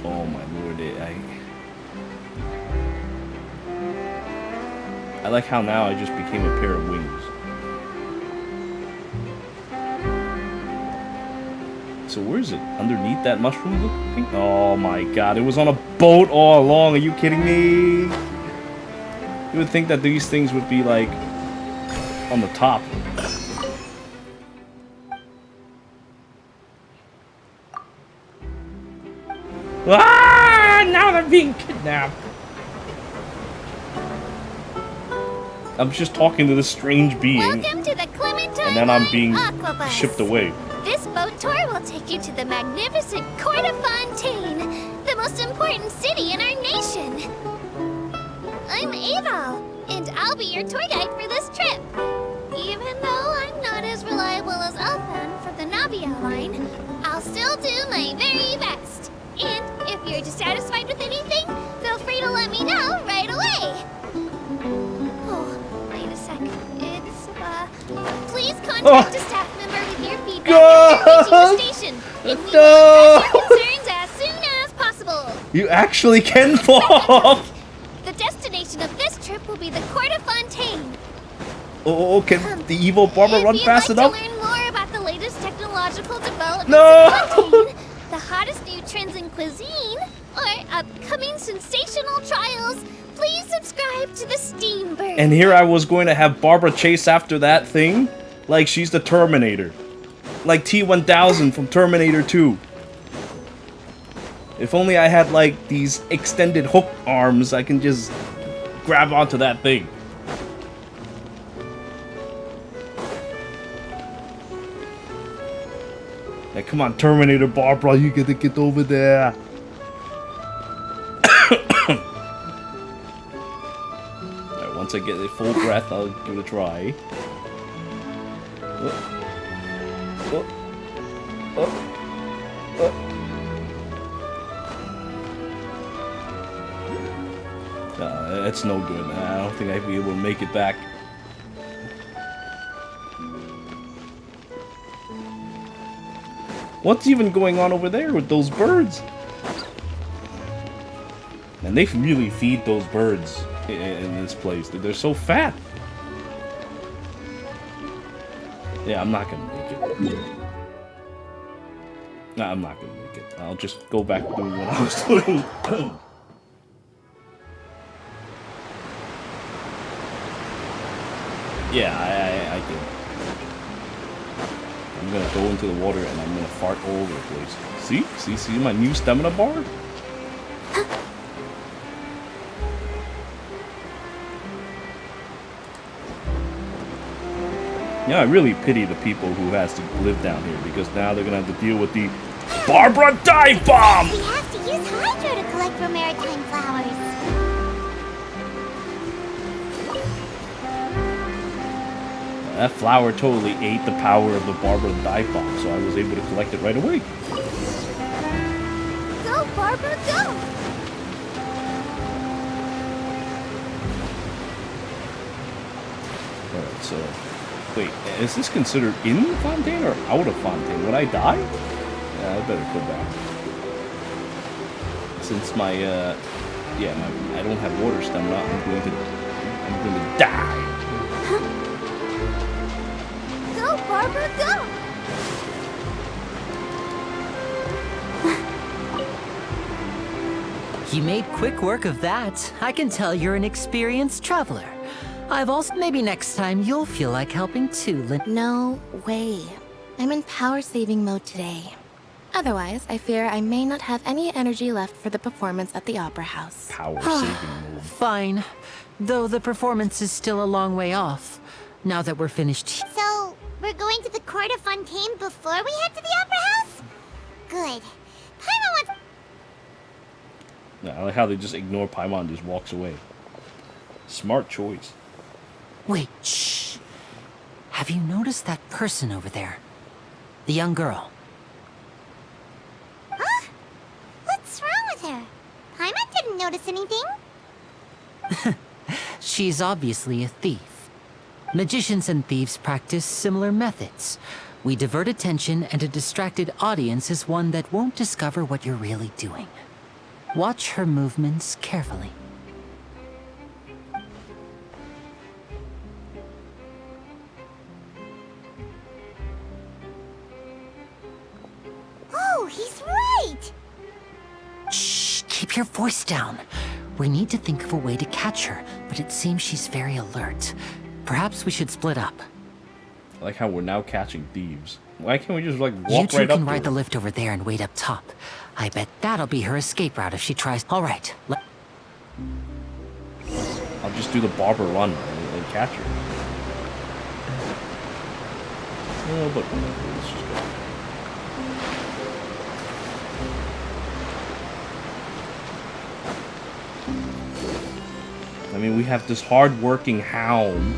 Oh my lord, I like how now I just became a pair of wings. So where is it? Underneath that mushroom looking thing? Oh my god, it was on a boat all along. Are you kidding me? You would think that these things would be like on the top. Ah! Now they're being kidnapped. I'm just talking to this strange being, Welcome to the Clementine and then I'm being Aquabus. shipped away. This boat tour will take you to the magnificent Court of Fontaine, the most important city in our nation. I'm Aval, and I'll be your tour guide for this trip. Even though I'm not as reliable as Elfan from the Nabia line, I'll still do my very best. And if you're dissatisfied with anything, feel free to let me know right away. Oh, wait a sec. It's, please contact a staff member with your feedback after reaching the station. And we will address your concerns as soon as possible. You actually can fall! The destination of this trip will be the Court of Fontaine. Oh, can the evil barber run fast enough? If you'd like to learn more about the latest technological developments No! in Fontaine, the hottest new trends in cuisine, or upcoming sensational trials, please subscribe to the Steambird. And here I was going to have Barbara chase after that thing like she's the Terminator. Like T-1000 from Terminator 2. If only I had like these extended hook arms, I can just grab onto that thing. Yeah, come on, Terminator Barbara, you gotta get over there. Alright, once I get a full breath, I'll give it a try. It's no good. I don't think I'd be able to make it back. What's even going on over there with those birds? And they really feed those birds in this place. They're so fat. Yeah, I'm not gonna make it. No, I'm not gonna make it. I'll just go back to doing what I was doing. Yeah, I did. I'm gonna go into the water and I'm gonna fart all over the place. See my new stamina bar? Yeah, I really pity the people who has to live down here because now they're gonna have to deal with the Barbara Dive Bomb! We have to use Hydro to collect for maritime flowers. That flower totally ate the power of the Barbara Dive Bomb, so I was able to collect it right away. Go, Barbara, go! Alright, so... Wait, is this considered in Fontaine or out of Fontaine? Would I die? Yeah, I better go back. Since my, I don't have water stamina, I'm going to die. Go, Barbara, go! You made quick work of that. I can tell you're an experienced traveler. I've also... Maybe next time you'll feel like helping too, Lynn. No way. I'm in power-saving mode today. Otherwise, I fear I may not have any energy left for the performance at the Opera House. Power-saving mode. Fine. Though the performance is still a long way off. Now that we're finished... So, we're going to the court of Fontaine before we head to the Opera House? Good. Paimon wants... Yeah, I like how they just ignore Paimon and just walks away. Smart choice. Wait, shh. Have you noticed that person over there? The young girl. Huh? What's wrong with her? Paimon didn't notice anything. She's obviously a thief. Magicians and thieves practice similar methods. We divert attention, and a distracted audience is one that won't discover what you're really doing. Watch her movements carefully. Oh, he's right! Shh, keep your voice down. We need to think of a way to catch her, but it seems she's very alert. Perhaps we should split up. I like how we're now catching thieves. Why can't we just, like, walk You two right up can to ride the her? lift over there and wait up top. I bet that'll be her escape route if she tries. All right. I'll just do the Barber run and catch her. Oh, but whatever, let's just go. I mean, we have this hard-working hound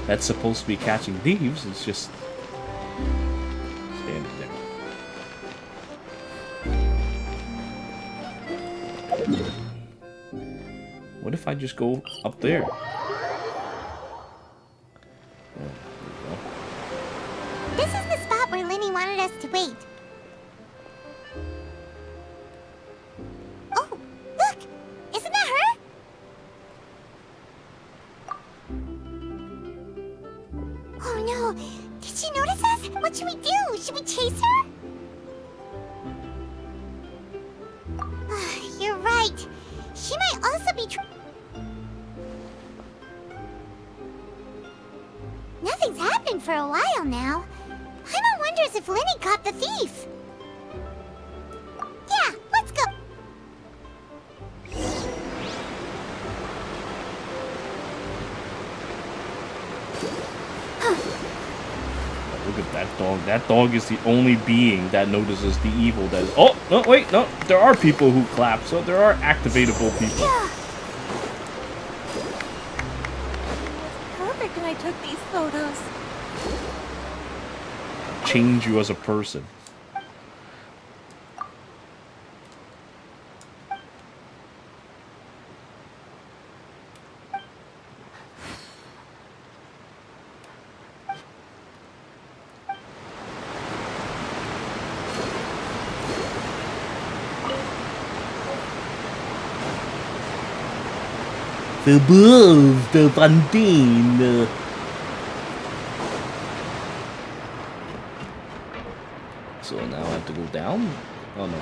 that's supposed to be catching thieves. It's just standing there. What if I just go up there? This is the spot where Linny wanted us to wait. Oh, look! Isn't that her? Oh no! Did she notice us? What should we do? Should we chase her? You're right. She might also be Nothing's happened for a while now. Paimon wonders if Linny caught the thief. Yeah, let's go. Look at that dog. That dog is the only being that notices the evil that is... Oh, no, wait, no. There are people who clap, so there are activatable people. Yeah. Perfect when I took these photos. Change you as a person. The balls, the Fontaine. So now I have to go down? Oh no.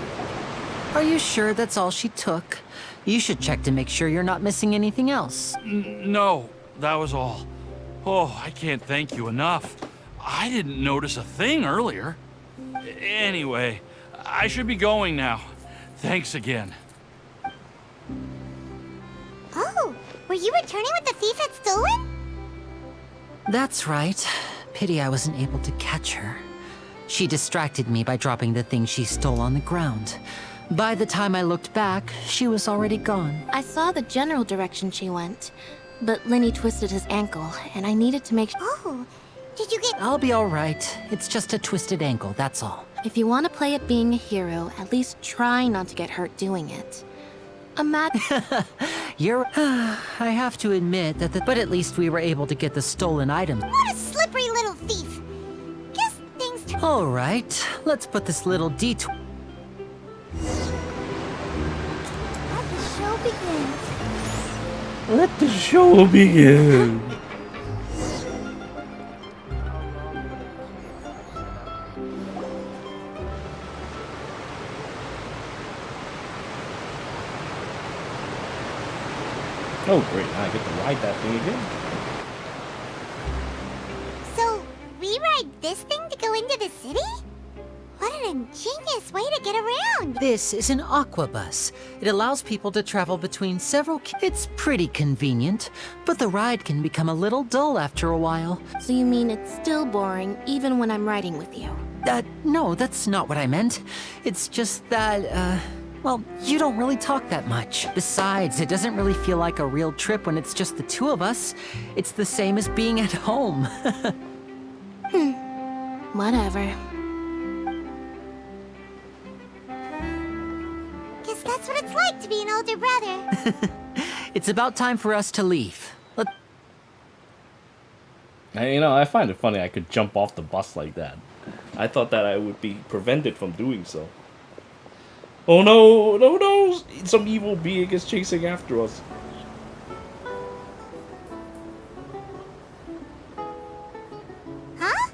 Are you sure that's all she took? You should check to make sure you're not missing anything else. No, that was all. Oh, I can't thank you enough. I didn't notice a thing earlier. Anyway, I should be going now. Thanks again. Oh, were you returning what the thief had stolen? That's right. Pity I wasn't able to catch her. She distracted me by dropping the thing she stole on the ground. By the time I looked back, she was already gone. I saw the general direction she went, but Lenny twisted his ankle, and I needed to make sure. Oh, did you get... I'll be all right. It's just a twisted ankle, that's all. If you want to play at being a hero, at least try not to get hurt doing it. Imagine... You're... I have to admit that but at least we were able to get the stolen items. What a slippery little thief! Guess things... All right, let's put this little detour... Let the show begin. Let the show begin. Oh great, now I get to ride that thing again. So, we ride this thing to go into the city? What an ingenious way to get around! This is an aquabus. It allows people to travel between several... It's pretty convenient, but the ride can become a little dull after a while. So you mean it's still boring, even when I'm riding with you? No, that's not what I meant. It's just that, well, you don't really talk that much. Besides, it doesn't really feel like a real trip when it's just the two of us. It's the same as being at home. Whatever. Guess that's what it's like to be an older brother. It's about time for us to leave. You know, I find it funny I could jump off the bus like that. I thought that I would be prevented from doing so. Oh no, no, no! Some evil being is chasing after us. Huh?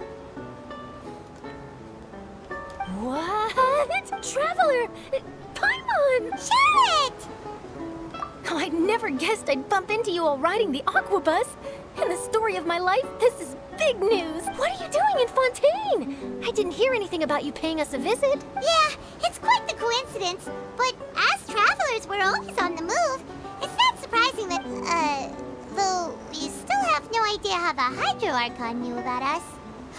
What? Traveler! Paimon! Charlotte! Oh, I never guessed I'd bump into you while riding the aquabus. In the story of my life, this is big news. What are you doing in Fontaine? I didn't hear anything about you paying us a visit. Yeah, it's quite the coincidence. But as travelers, we're always on the move. It's not surprising that, though we still have no idea how the Hydro Archon knew about us.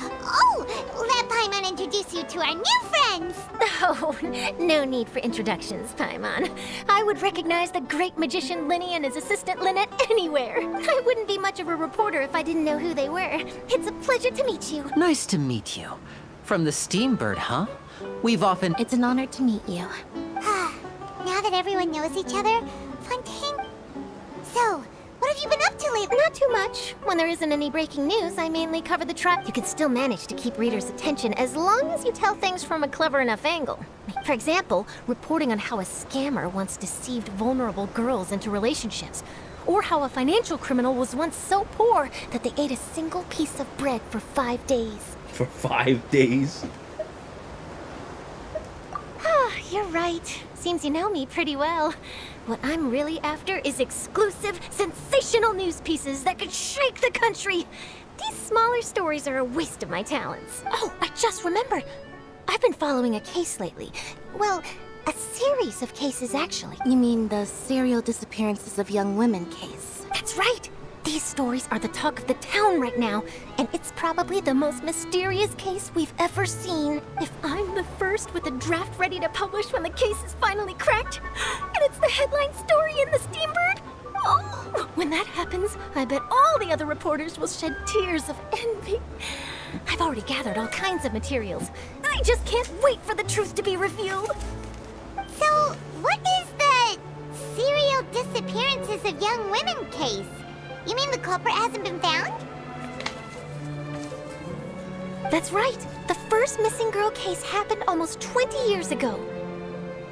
Oh, let Paimon introduce you to our new friends! Oh, no need for introductions, Paimon. I would recognize the great magician Lenny and his assistant Lynette anywhere. I wouldn't be much of a reporter if I didn't know who they were. It's a pleasure to meet you. Nice to meet you. From the Steambird, huh? We've often... It's an honor to meet you. Now that everyone knows each other, Fontaine... So, what have you been up to lately? Not too much. When there isn't any breaking news, I mainly cover the trap. You can still manage to keep readers' attention as long as you tell things from a clever enough angle. For example, reporting on how a scammer once deceived vulnerable girls into relationships. Or how a financial criminal was once so poor that they ate a single piece of bread for 5 days. For 5 days? Ah, you're right. Seems you know me pretty well. What I'm really after is exclusive, sensational news pieces that could shake the country. These smaller stories are a waste of my talents. Oh, I just remembered. I've been following a case lately. Well, a series of cases, actually. You mean the serial disappearances of young women case? That's right. These stories are the talk of the town right now, and it's probably the most mysterious case we've ever seen. If I'm the first with a draft ready to publish when the case is finally cracked, and it's the headline story in the Steambird, oh, when that happens, I bet all the other reporters will shed tears of envy. I've already gathered all kinds of materials. I just can't wait for the truth to be revealed. So, what is the serial disappearances of young women case? You mean the culprit hasn't been found? That's right. The first missing girl case happened almost 20 years ago.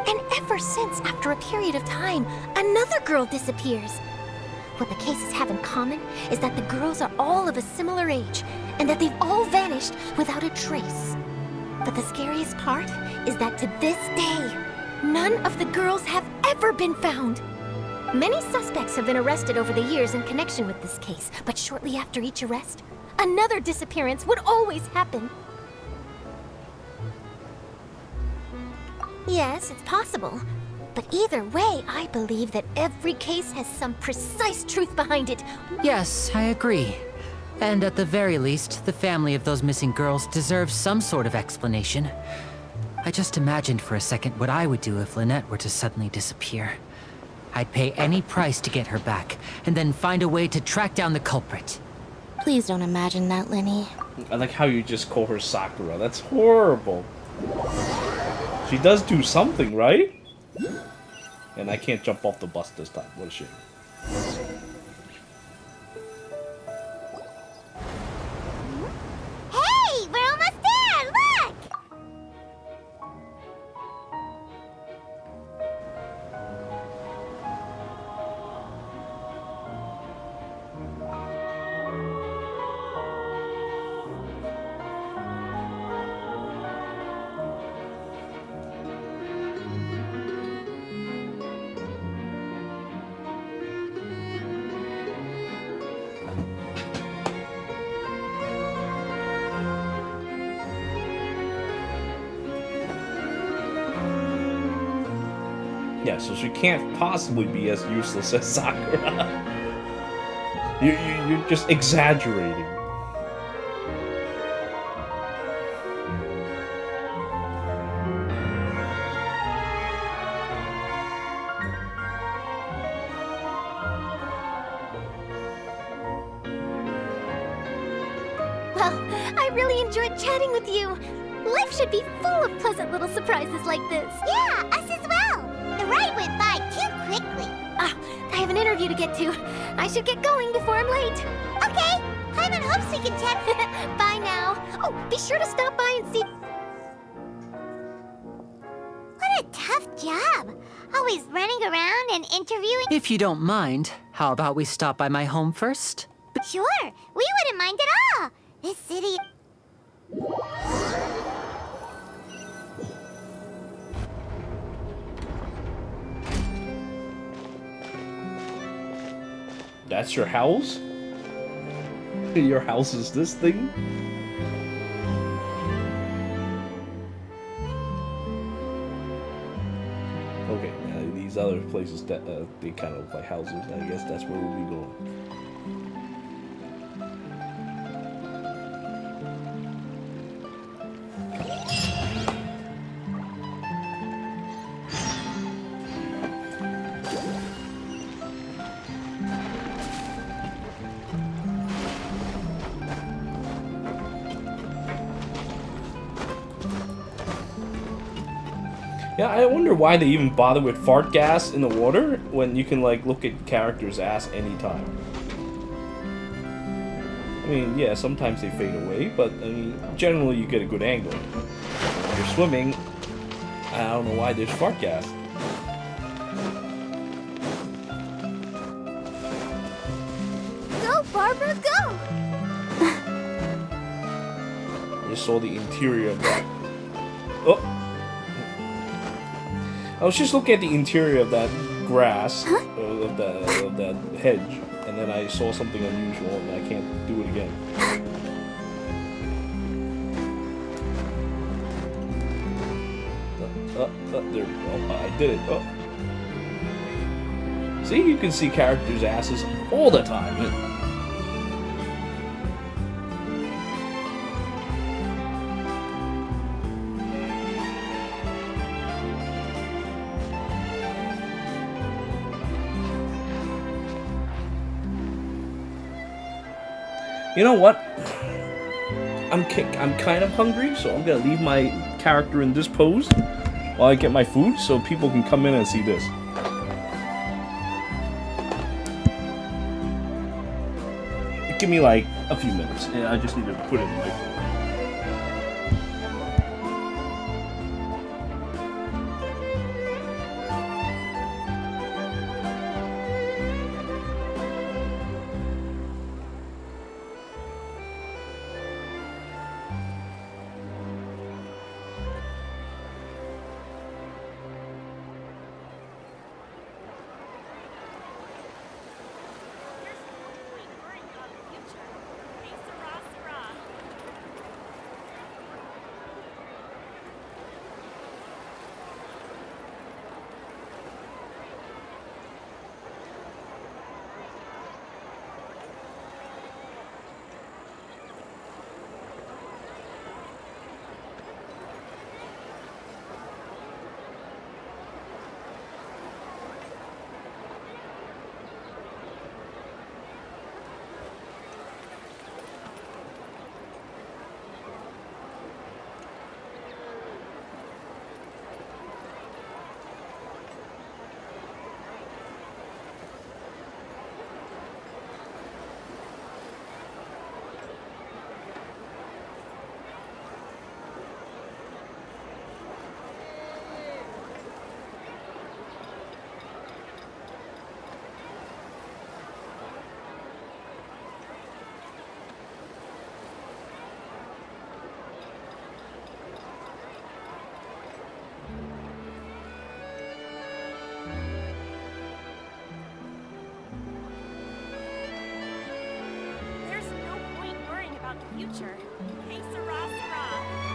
And ever since, after a period of time, another girl disappears. What the cases have in common is that the girls are all of a similar age, and that they've all vanished without a trace. But the scariest part is that to this day, none of the girls have ever been found. Many suspects have been arrested over the years in connection with this case, but shortly after each arrest, another disappearance would always happen. Yes, it's possible. But either way, I believe that every case has some precise truth behind it. Yes, I agree. And at the very least, the family of those missing girls deserves some sort of explanation. I just imagined for a second what I would do if Lynette were to suddenly disappear. I'd pay any price to get her back, and then find a way to track down the culprit. Please don't imagine that, Lenny. I like how you just call her Sakura. That's horrible. She does do something, right? And I can't jump off the bus this time. What a shame. Hey, we're almost there! Look! Yeah, so she can't possibly be as useless as Sakura. You're just exaggerating. Well, I really enjoyed chatting with you. Life should be full of pleasant little surprises like this. Yeah, us as well. The ride went by too quickly. Ah, I have an interview to get to. I should get going before I'm late. Okay, Paimon hopes we can chat. Bye now. Oh, be sure to stop by and see... What a tough job. Always running around and interviewing. If you don't mind, how about we stop by my home first? Sure, we wouldn't mind at all. This city... That's your house? Your house is this thing? Okay, these other places that they kind of look like houses. I guess that's where we'll be going. Yeah, I wonder why they even bother with fart gas in the water when you can, like, look at characters' ass anytime. I mean, yeah, sometimes they fade away, but, I mean, generally you get a good angle. If you're swimming, I don't know why there's fart gas. Go, Barbara, go! I just saw the interior of that. Oh! I was just looking at the interior of that grass, of that hedge, and then I saw something unusual, and I can't do it again. There we go. I did it. Oh. See, you can see characters' asses all the time. You know what? I'm kind of hungry, so I'm gonna leave my character in this pose while I get my food, so people can come in and see this. Give me like a few minutes. Yeah, I just need to put it in my food. future. Hey, Sarah, Sarah.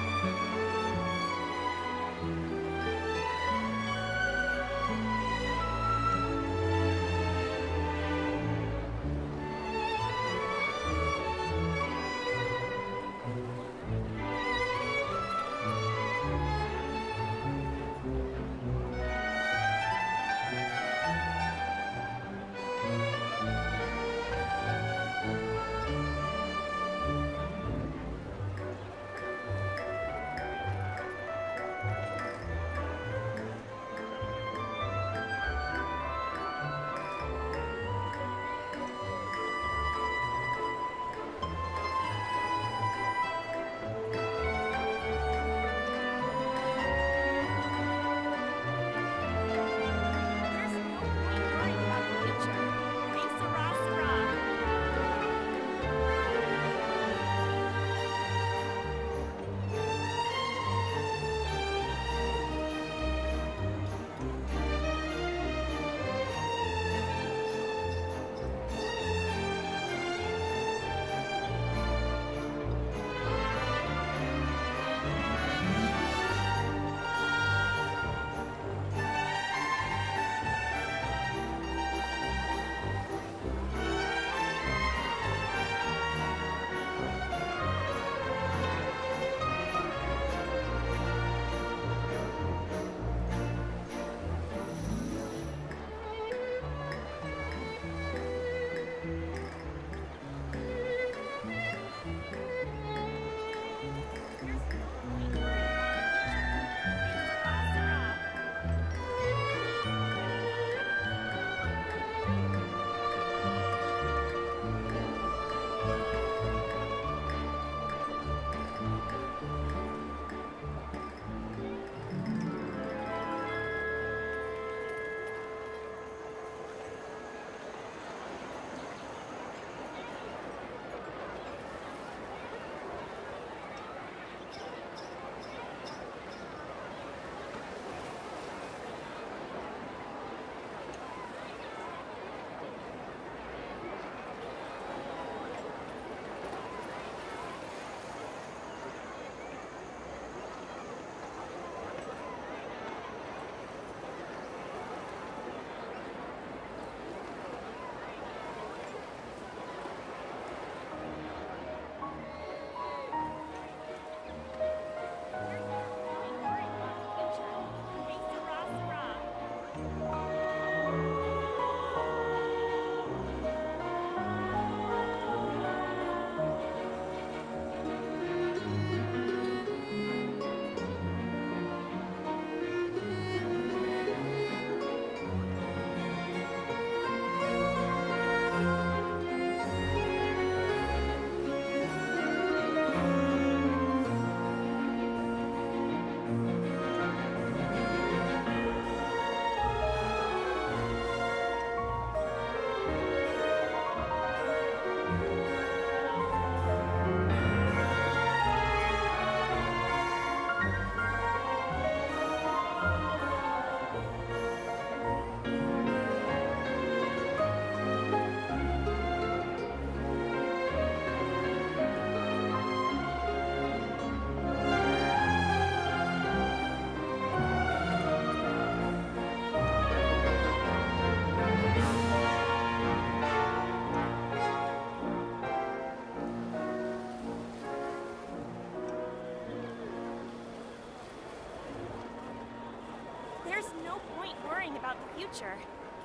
about the future.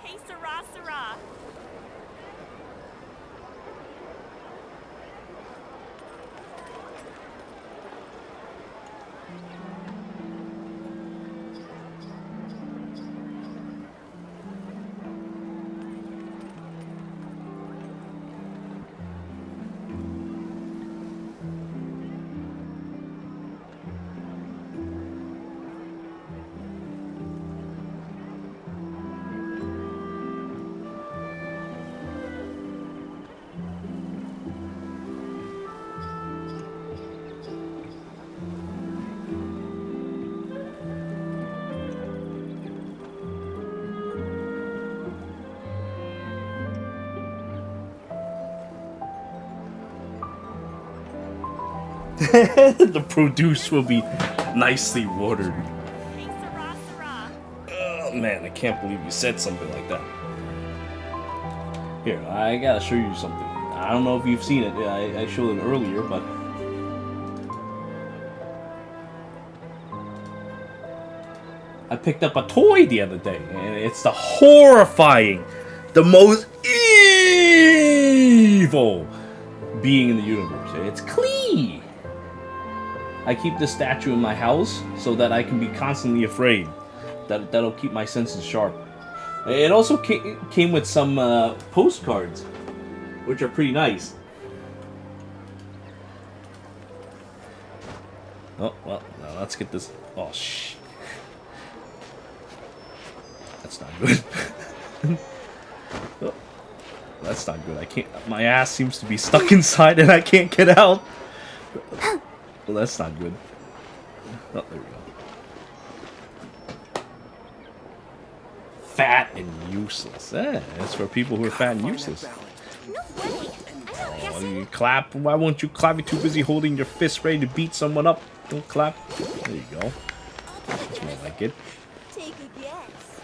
Que sera, sera. The produce will be nicely watered. Oh man, I can't believe you said something like that. Here, I gotta show you something. I don't know if you've seen it. I showed it earlier, but I picked up a toy the other day, and it's the most evil being in the universe. It's Klee. I keep this statue in my house so that I can be constantly afraid. That'll keep my senses sharp. It also came with some postcards, which are pretty nice. Oh, well, now let's get this. Oh, shh. That's not good. Oh, that's not good. I can't. My ass seems to be stuck inside and I can't get out. Well, that's not good. Oh, there we go. Fat and useless. That's for people who are fat and useless. Oh, you clap. Why won't you clap? You're too busy holding your fist ready to beat someone up. Don't clap. There you go. That's more like it. Take a guess.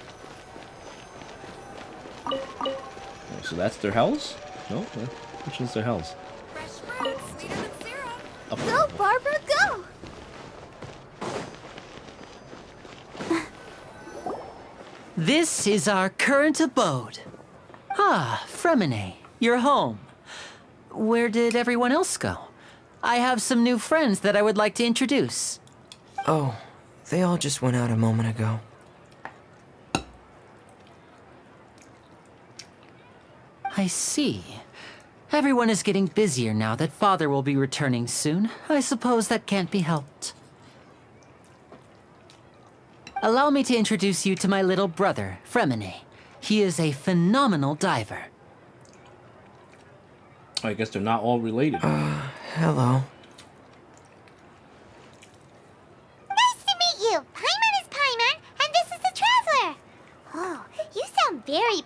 Oh, so that's their house? No? Which one's their house? Fresh fruit, sweeter than syrup. Up. Go, Barbara, go! This is our current abode. Ah, Fremine, you're home. Where did everyone else go? I have some new friends that I would like to introduce. Oh, they all just went out a moment ago. I see. Everyone is getting busier now that Father will be returning soon. I suppose that can't be helped. Allow me to introduce you to my little brother, Fremine. He is a phenomenal diver. I guess they're not all related. Hello. Nice to meet you! Paimon is Paimon, and this is the Traveler! Oh, you sound very...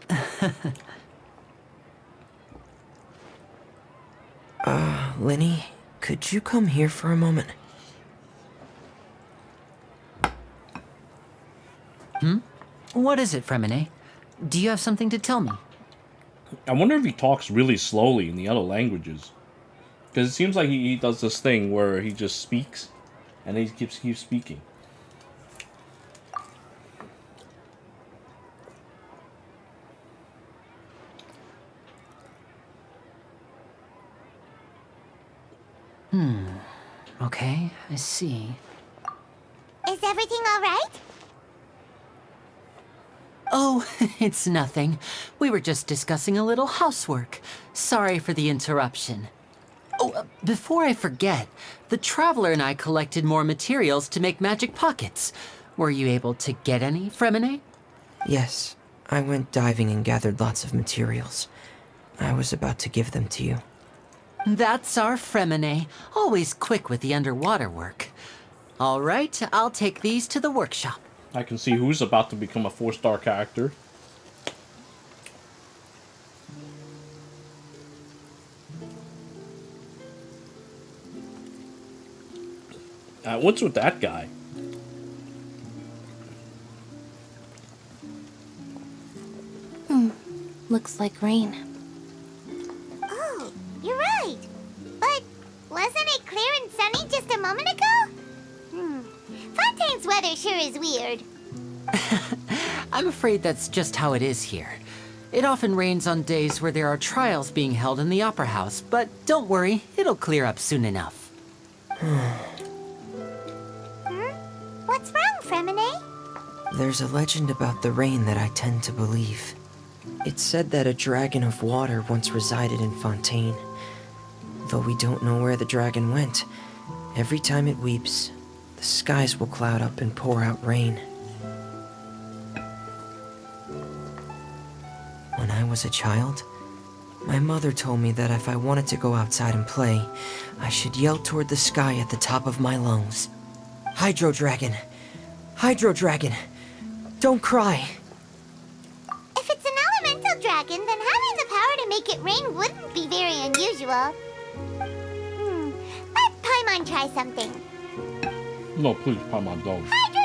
Lenny, could you come here for a moment? What is it, Fremine? Do you have something to tell me? I wonder if he talks really slowly in the other languages. Because it seems like he does this thing where he just speaks, and he keeps speaking. Okay, I see. Is everything all right? Oh, it's nothing. We were just discussing a little housework. Sorry for the interruption. Oh, before I forget, the Traveler and I collected more materials to make magic pockets. Were you able to get any, Fremine? Yes, I went diving and gathered lots of materials. I was about to give them to you. That's our Fremine, always quick with the underwater work. All right, I'll take these to the workshop. I can see who's about to become a 4-star character. What's with that guy? Looks like rain. Oh, you're right. But wasn't it clear and sunny just a moment ago? Fontaine's weather sure is weird. I'm afraid that's just how it is here. It often rains on days where there are trials being held in the Opera House, but don't worry, it'll clear up soon enough. What's wrong, Fremine? There's a legend about the rain that I tend to believe. It's said that a dragon of water once resided in Fontaine. Though we don't know where the dragon went, every time it weeps, the skies will cloud up and pour out rain. When I was a child, my mother told me that if I wanted to go outside and play, I should yell toward the sky at the top of my lungs. Hydro Dragon! Hydro Dragon! Don't cry! If it's an elemental dragon, then having the power to make it rain wouldn't be very unusual. Let Paimon Paimon try something. No, please, Paimon, don't. Hydro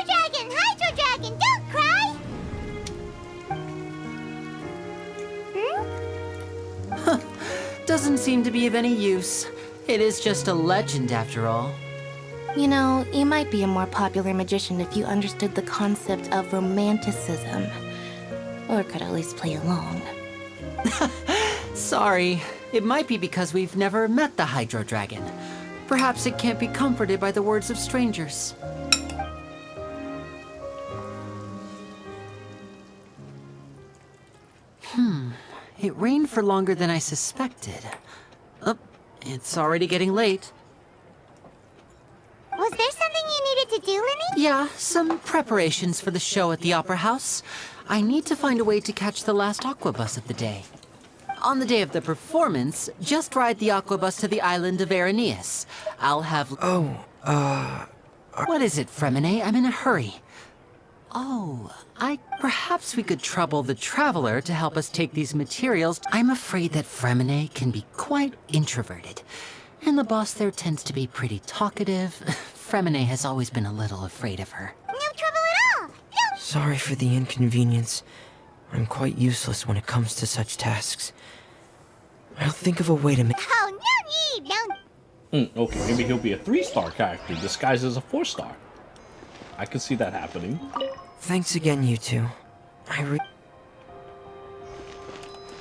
Dragon, don't cry! Doesn't seem to be of any use. It is just a legend after all. You know, you might be a more popular magician if you understood the concept of romanticism. Or could at least play along. Sorry. It might be because we've never met the Hydro Dragon. Perhaps it can't be comforted by the words of strangers. It rained for longer than I suspected. Oh, it's already getting late. Was there something you needed to do, Linny? Yeah, some preparations for the show at the Opera House. I need to find a way to catch the last aqua bus of the day. On the day of the performance, just ride the aqua bus to the island of Aeneas. I'll have... What is it, Fremine? I'm in a hurry. Oh, perhaps we could trouble the Traveler to help us take these materials. I'm afraid that Fremine can be quite introverted. And the boss there tends to be pretty talkative. Fremine has always been a little afraid of her. No trouble at all! No! Sorry for the inconvenience. I'm quite useless when it comes to such tasks. I'll think of a way to make... Oh, no need! No... Okay, maybe he'll be a 3-star character disguised as a 4-star. I can see that happening. Thanks again, you two. You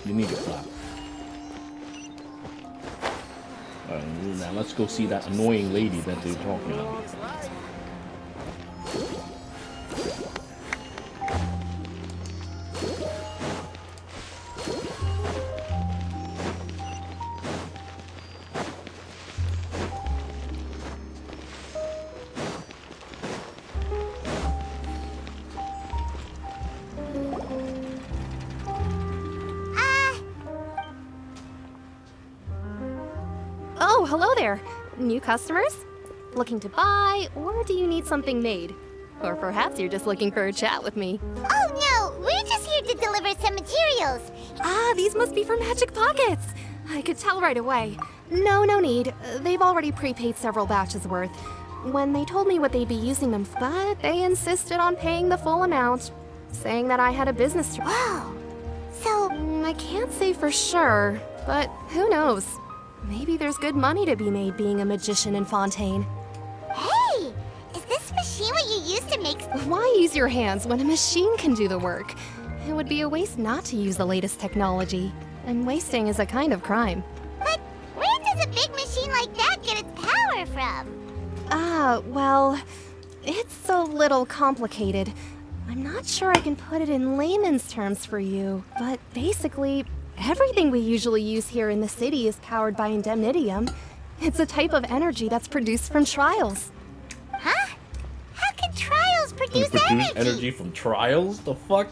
need a clap. Alright, now let's go see that annoying lady that they're talking about. Oh, hello there. New customers? Looking to buy, or do you need something made? Or perhaps you're just looking for a chat with me. Oh no, we're just here to deliver some materials. Ah, these must be for Magic Pockets. I could tell right away. No need. They've already prepaid several batches worth. When they told me what they'd be using them for, but they insisted on paying the full amount, saying that I had a business trip. Wow. So... I can't say for sure, but who knows? Maybe there's good money to be made being a magician in Fontaine. Hey! Is this machine what you use to make... Why use your hands when a machine can do the work? It would be a waste not to use the latest technology. And wasting is a kind of crime. But where does a big machine like that get its power from? Well... It's a little complicated. I'm not sure I can put it in layman's terms for you, but basically... Everything we usually use here in the city is powered by indemnitium. It's a type of energy that's produced from trials. Huh? How can trials produce energy from trials? The fuck?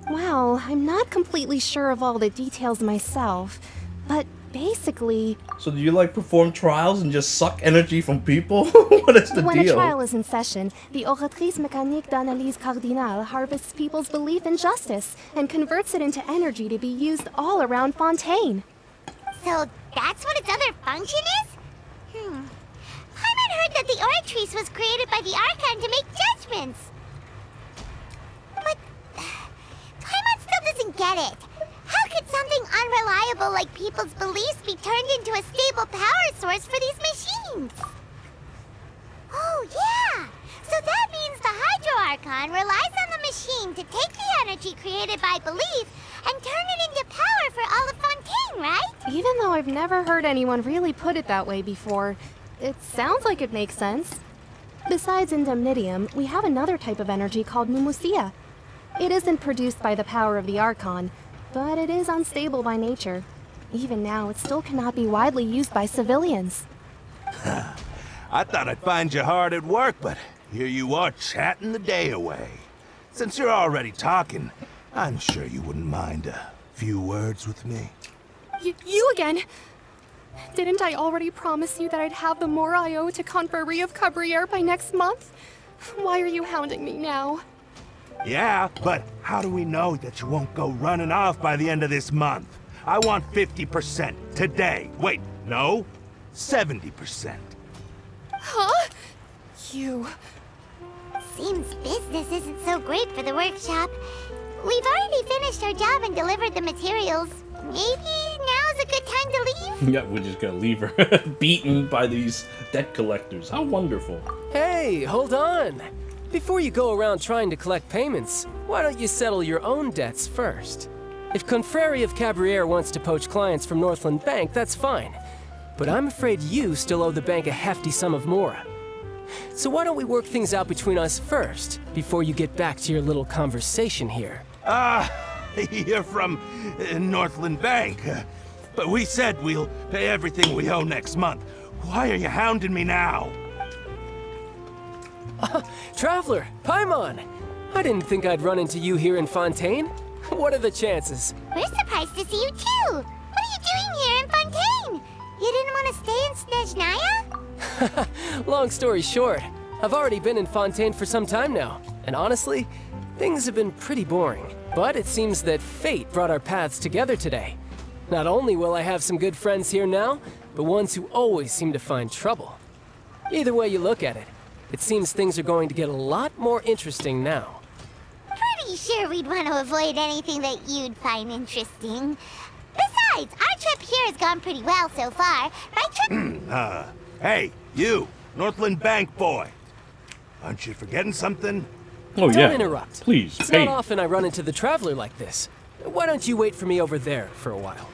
Well, I'm not completely sure of all the details myself, but basically... So do you like perform trials and just suck energy from people? What is the when deal? A trial is in session, the Oratrice Mécanique d'Analyse Cardinale harvests people's belief in justice and converts it into energy to be used all around Fontaine. So that's what its other function is? Paimon heard that the Oratrice was created by the Archon to make judgments. But Paimon still doesn't get it. How could something unreliable like people's beliefs be turned into a stable power source for these machines? Oh, yeah! So that means the Hydro Archon relies on the machine to take the energy created by belief and turn it into power for all of Fontaine, right? Even though I've never heard anyone really put it that way before, it sounds like it makes sense. Besides indemnitium, we have another type of energy called Mumusia. It isn't produced by the power of the Archon, but it is unstable by nature. Even now, it still cannot be widely used by civilians. I thought I'd find you hard at work, but here you are chatting the day away. Since you're already talking, I'm sure you wouldn't mind a few words with me. You again? Didn't I already promise you that I'd have the more I owe to Confrérie of Cabriere by next month? Why are you hounding me now? Yeah, but how do we know that you won't go running off by the end of this month? I want 50% today. Wait, no? 70%. Huh? You... Seems business isn't so great for the workshop. We've already finished our job and delivered the materials. Maybe now's a good time to leave? Yeah, we're just gonna leave her beaten by these debt collectors. How wonderful. Hey, hold on. Before you go around trying to collect payments, why don't you settle your own debts first? If Confrere of Cabriere wants to poach clients from Northland Bank, that's fine. But I'm afraid you still owe the bank a hefty sum of mora. So why don't we work things out between us first, before you get back to your little conversation here? You're from Northland Bank. But we said we'll pay everything we owe next month. Why are you hounding me now? Traveler, Paimon! I didn't think I'd run into you here in Fontaine. What are the chances? We're surprised to see you too. What are you doing here in Fontaine? You didn't want to stay in Snezhnaya? Long story short, I've already been in Fontaine for some time now, and honestly, things have been pretty boring. But it seems that fate brought our paths together today. Not only will I have some good friends here now, but ones who always seem to find trouble. Either way you look at it, it seems things are going to get a lot more interesting now. Pretty sure we'd want to avoid anything that you'd find interesting. Besides, our trip here has gone pretty well so far. Right, Hey, you, Northland Bank boy. Aren't you forgetting something? Oh, Don't interrupt. Please, It's pay. not often I run into the Traveler like this. Why don't you wait for me over there for a while?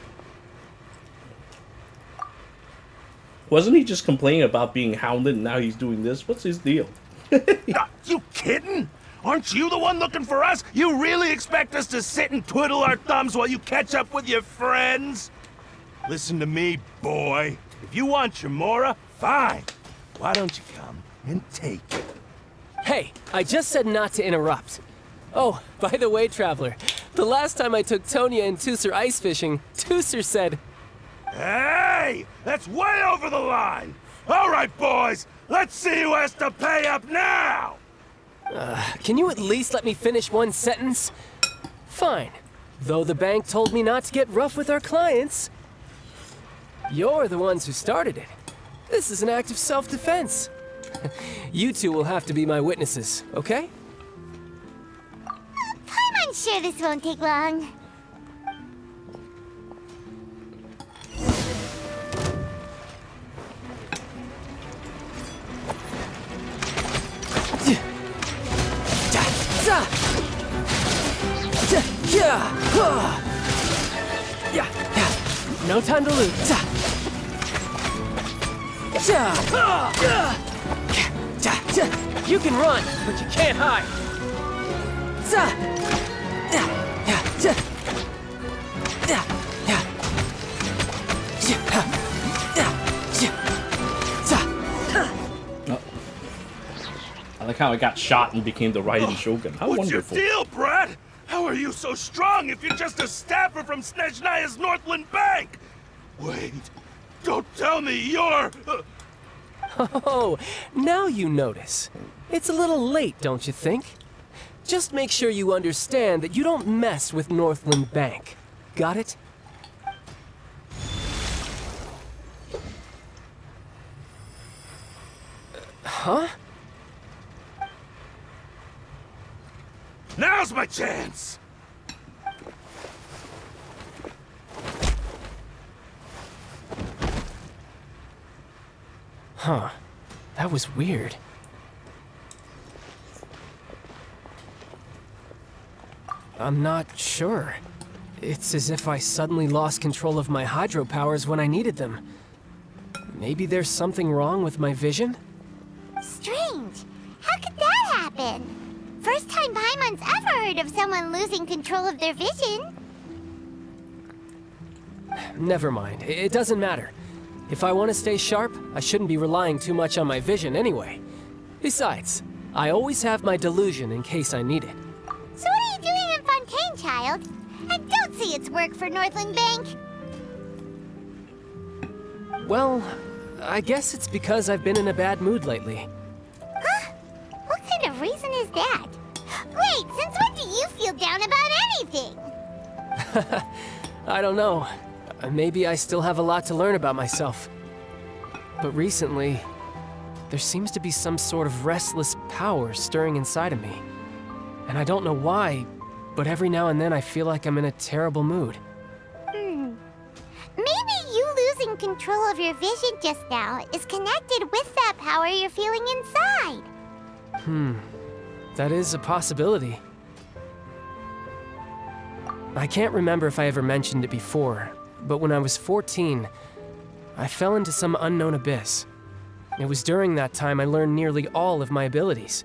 Wasn't he just complaining about being hounded and now he's doing this? What's his deal? You kidding? Aren't you the one looking for us? You really expect us to sit and twiddle our thumbs while you catch up with your friends? Listen to me, boy. If you want your mora, fine. Why don't you come and take it? Hey, I just said not to interrupt. Oh, by the way, Traveler, the last time I took Tonya and Tusser ice fishing, Tusser said... Hey! That's way over the line! All right, boys, let's see who has to pay up now! Can you at least let me finish one sentence? Fine. Though the bank told me not to get rough with our clients. You're the ones who started it. This is an act of self-defense. You two will have to be my witnesses, okay? I'm sure this won't take long. No time to lose. You can run, but you can't hide. I like how I got shot and became the Raiden Shogun. How What's wonderful. your deal, Brad? How are you so strong if you're just a staffer from Snezhnaya's Northland Bank? Wait, don't tell me you're... Oh, now you notice. It's a little late, don't you think? Just make sure you understand that you don't mess with Northland Bank. Got it? Huh? Now's my chance! Huh. That was weird. I'm not sure. It's as if I suddenly lost control of my hydro powers when I needed them. Maybe there's something wrong with my vision? Strange. How could that happen? First time Paimon's ever heard of someone losing control of their vision. Never mind. It doesn't matter. If I want to stay sharp, I shouldn't be relying too much on my vision anyway. Besides, I always have my delusion in case I need it. So what are you doing in Fontaine, child? And don't say it's work for Northland Bank. Well, I guess it's because I've been in a bad mood lately. Huh? What kind of reason is that? Wait, since when do you feel down about anything? I don't know. Maybe I still have a lot to learn about myself. But recently, there seems to be some sort of restless power stirring inside of me. And I don't know why, but every now and then I feel like I'm in a terrible mood. Maybe you losing control of your vision just now is connected with that power you're feeling inside. That is a possibility. I can't remember if I ever mentioned it before, but when I was 14, I fell into some unknown abyss. It was during that time I learned nearly all of my abilities.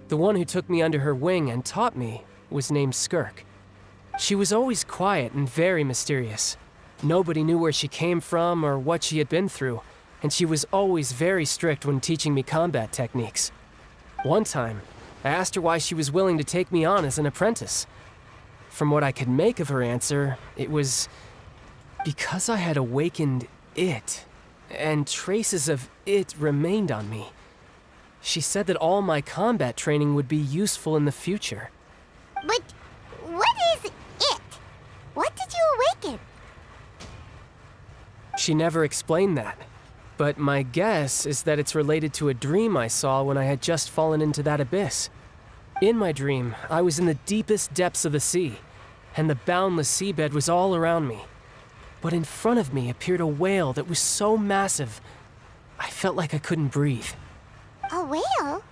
The one who took me under her wing and taught me was named Skirk. She was always quiet and very mysterious. Nobody knew where she came from or what she had been through, and she was always very strict when teaching me combat techniques. One time, I asked her why she was willing to take me on as an apprentice. From what I could make of her answer, it was because I had awakened it, and traces of it remained on me. She said that all my combat training would be useful in the future. But what is it? What did you awaken? She never explained that, but my guess is that it's related to a dream I saw when I had just fallen into that abyss. In my dream, I was in the deepest depths of the sea, and the boundless seabed was all around me. But in front of me appeared a whale that was so massive, I felt like I couldn't breathe. A whale?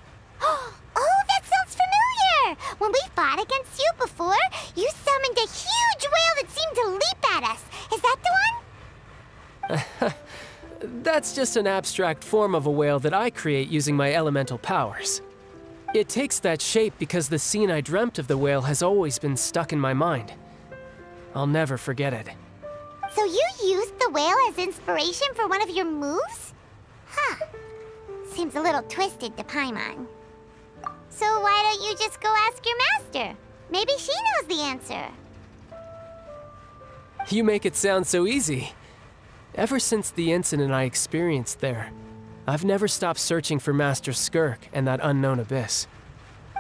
Oh, that sounds familiar! When we fought against you before, you summoned a huge whale that seemed to leap at us. Is that the one? That's just an abstract form of a whale that I create using my elemental powers. It takes that shape because the scene I dreamt of the whale has always been stuck in my mind. I'll never forget it. So you used the whale as inspiration for one of your moves? Huh. Seems a little twisted to Paimon. So why don't you just go ask your master? Maybe she knows the answer. You make it sound so easy. Ever since the incident I experienced there, I've never stopped searching for Master Skirk and that unknown abyss.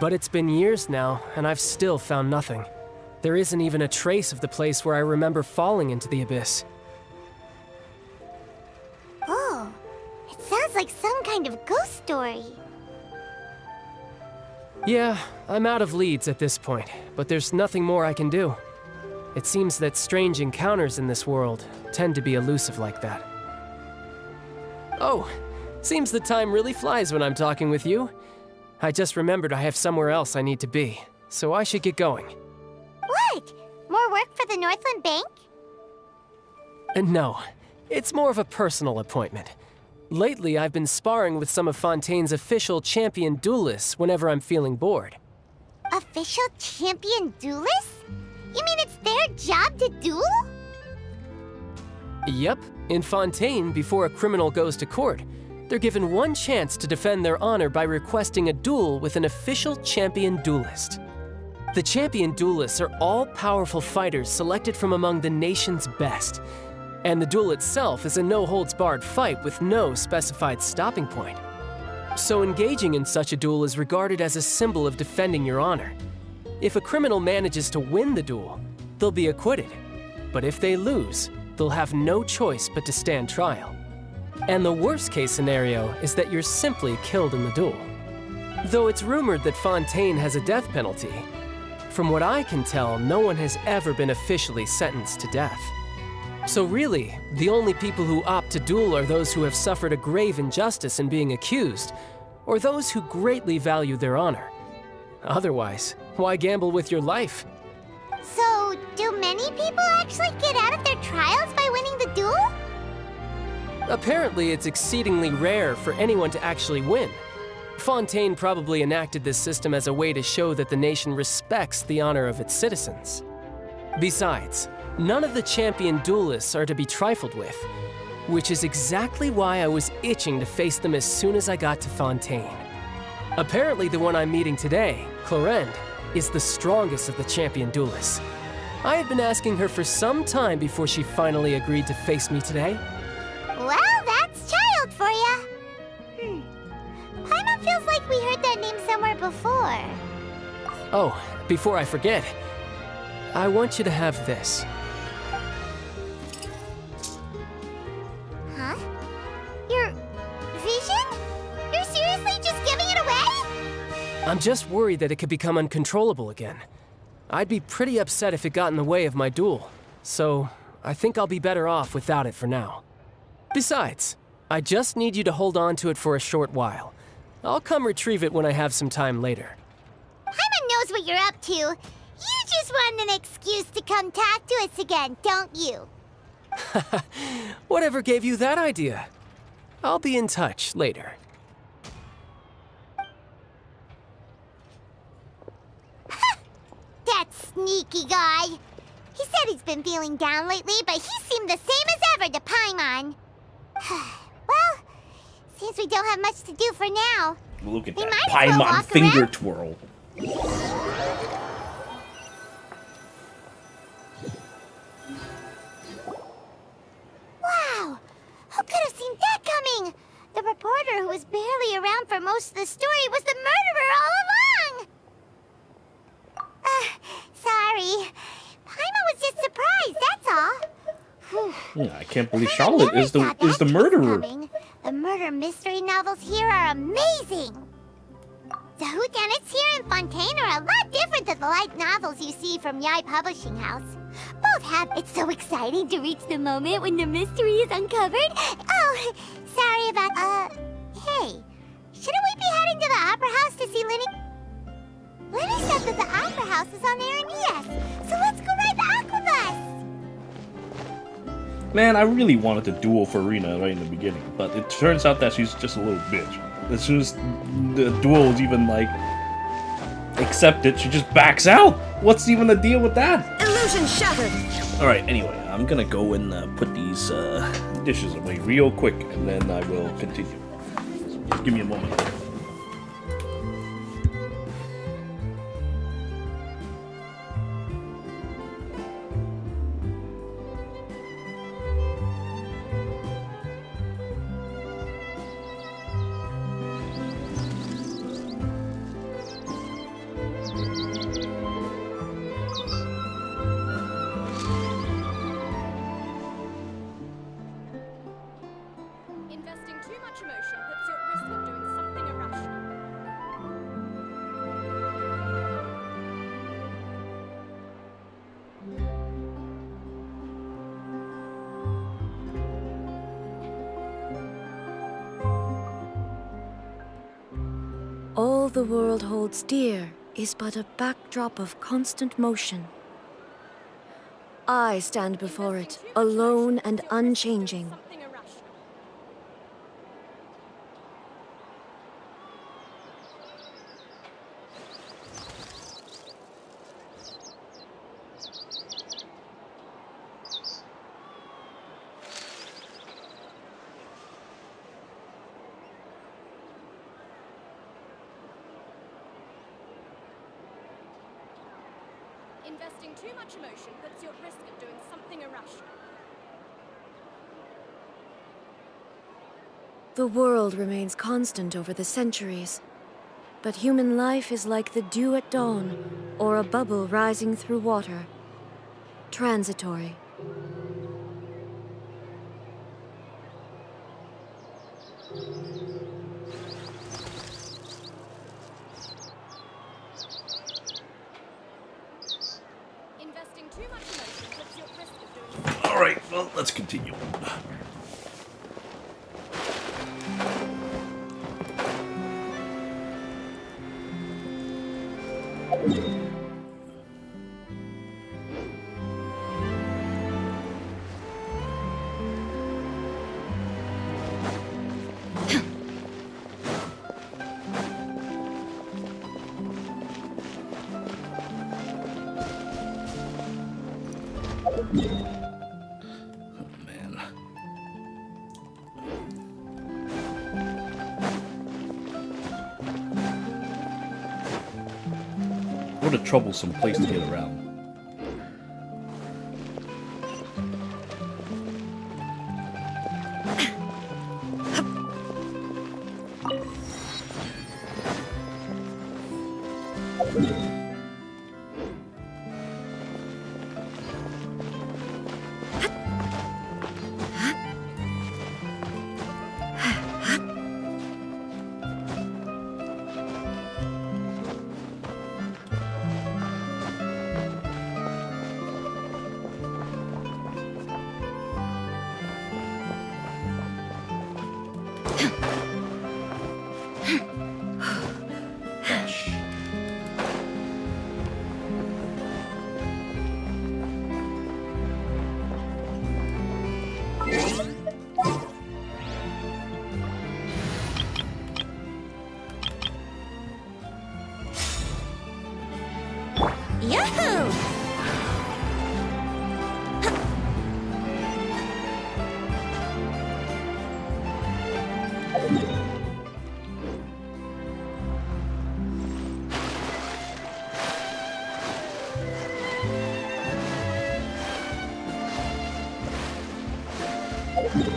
But it's been years now, and I've still found nothing. There isn't even a trace of the place where I remember falling into the abyss. Oh, it sounds like some kind of ghost story. Yeah, I'm out of leads at this point, but there's nothing more I can do. It seems that strange encounters in this world tend to be elusive like that. Oh, seems the time really flies when I'm talking with you. I just remembered I have somewhere else I need to be, so I should get going. What? More work for the Northland Bank? No, it's more of a personal appointment. Lately, I've been sparring with some of Fontaine's official champion duelists whenever I'm feeling bored. Official champion duelists? You mean it's their job to duel? Yep, in Fontaine, before a criminal goes to court, they're given one chance to defend their honor by requesting a duel with an official champion duelist. The champion duelists are all-powerful fighters selected from among the nation's best, and the duel itself is a no-holds-barred fight with no specified stopping point. So engaging in such a duel is regarded as a symbol of defending your honor. If a criminal manages to win the duel, they'll be acquitted. But if they lose, they'll have no choice but to stand trial. And the worst-case scenario is that you're simply killed in the duel. Though it's rumored that Fontaine has a death penalty, from what I can tell, no one has ever been officially sentenced to death. So really, the only people who opt to duel are those who have suffered a grave injustice in being accused, or those who greatly value their honor. Otherwise, why gamble with your life? So, do many people actually get out of their trials by winning the duel? Apparently, it's exceedingly rare for anyone to actually win. Fontaine probably enacted this system as a way to show that the nation respects the honor of its citizens. Besides, none of the champion duelists are to be trifled with, which is exactly why I was itching to face them as soon as I got to Fontaine. Apparently, the one I'm meeting today, Clorinde, is the strongest of the champion duelists. I had been asking her for some time before she finally agreed to face me today. Well, that's child for ya. Paimon feels like we heard that name somewhere before. Oh, before I forget, I want you to have this. Huh? You're I'm just worried that it could become uncontrollable again. I'd be pretty upset if it got in the way of my duel, so I think I'll be better off without it for now. Besides, I just need you to hold on to it for a short while. I'll come retrieve it when I have some time later. Paimon knows what you're up to. You just want an excuse to come talk to us again, don't you? Whatever gave you that idea? I'll be in touch later. That sneaky guy. He said he's been feeling down lately, but he seemed the same as ever to Paimon. Well, seems we don't have much to do for now. Look at We that might as well Paimon walk finger around. twirl. Wow! Who could have seen that coming? The reporter who was barely around for most of the story was the murderer all along! Sorry. Paimon was just surprised, that's all. Yeah, I can't believe Charlotte is the murderer. The murder mystery novels here are amazing! The whodunits here in Fontaine are a lot different than the light novels you see from Yai Publishing House. Both have "It's so exciting to reach the moment when the mystery is uncovered." Oh, sorry about, hey, shouldn't we be heading to the Opera House to see Linny? Linny said that the Opera House is on Aranias, so let's go ride the Aquabus! Man, I really wanted to duel Furina right in the beginning, but it turns out that she's just a little bitch. As soon as the duel is even, like, accepted, she just backs out! What's even the deal with that? Illusion shattered! Alright, anyway, I'm gonna go and put these dishes away real quick, and then I will continue. Just give me a moment. Investing too much emotion puts you at risk of doing something irrational. All the world holds dear is but a backdrop of constant motion. I stand before it, alone and unchanging. Investing too much emotion puts you at risk of doing something irrational. The world remains constant over the centuries, but human life is like the dew at dawn, or a bubble rising through water. Transitory. Investing too much emotion puts you at risk of doing Alright, well, let's continue. What a troublesome place to get around.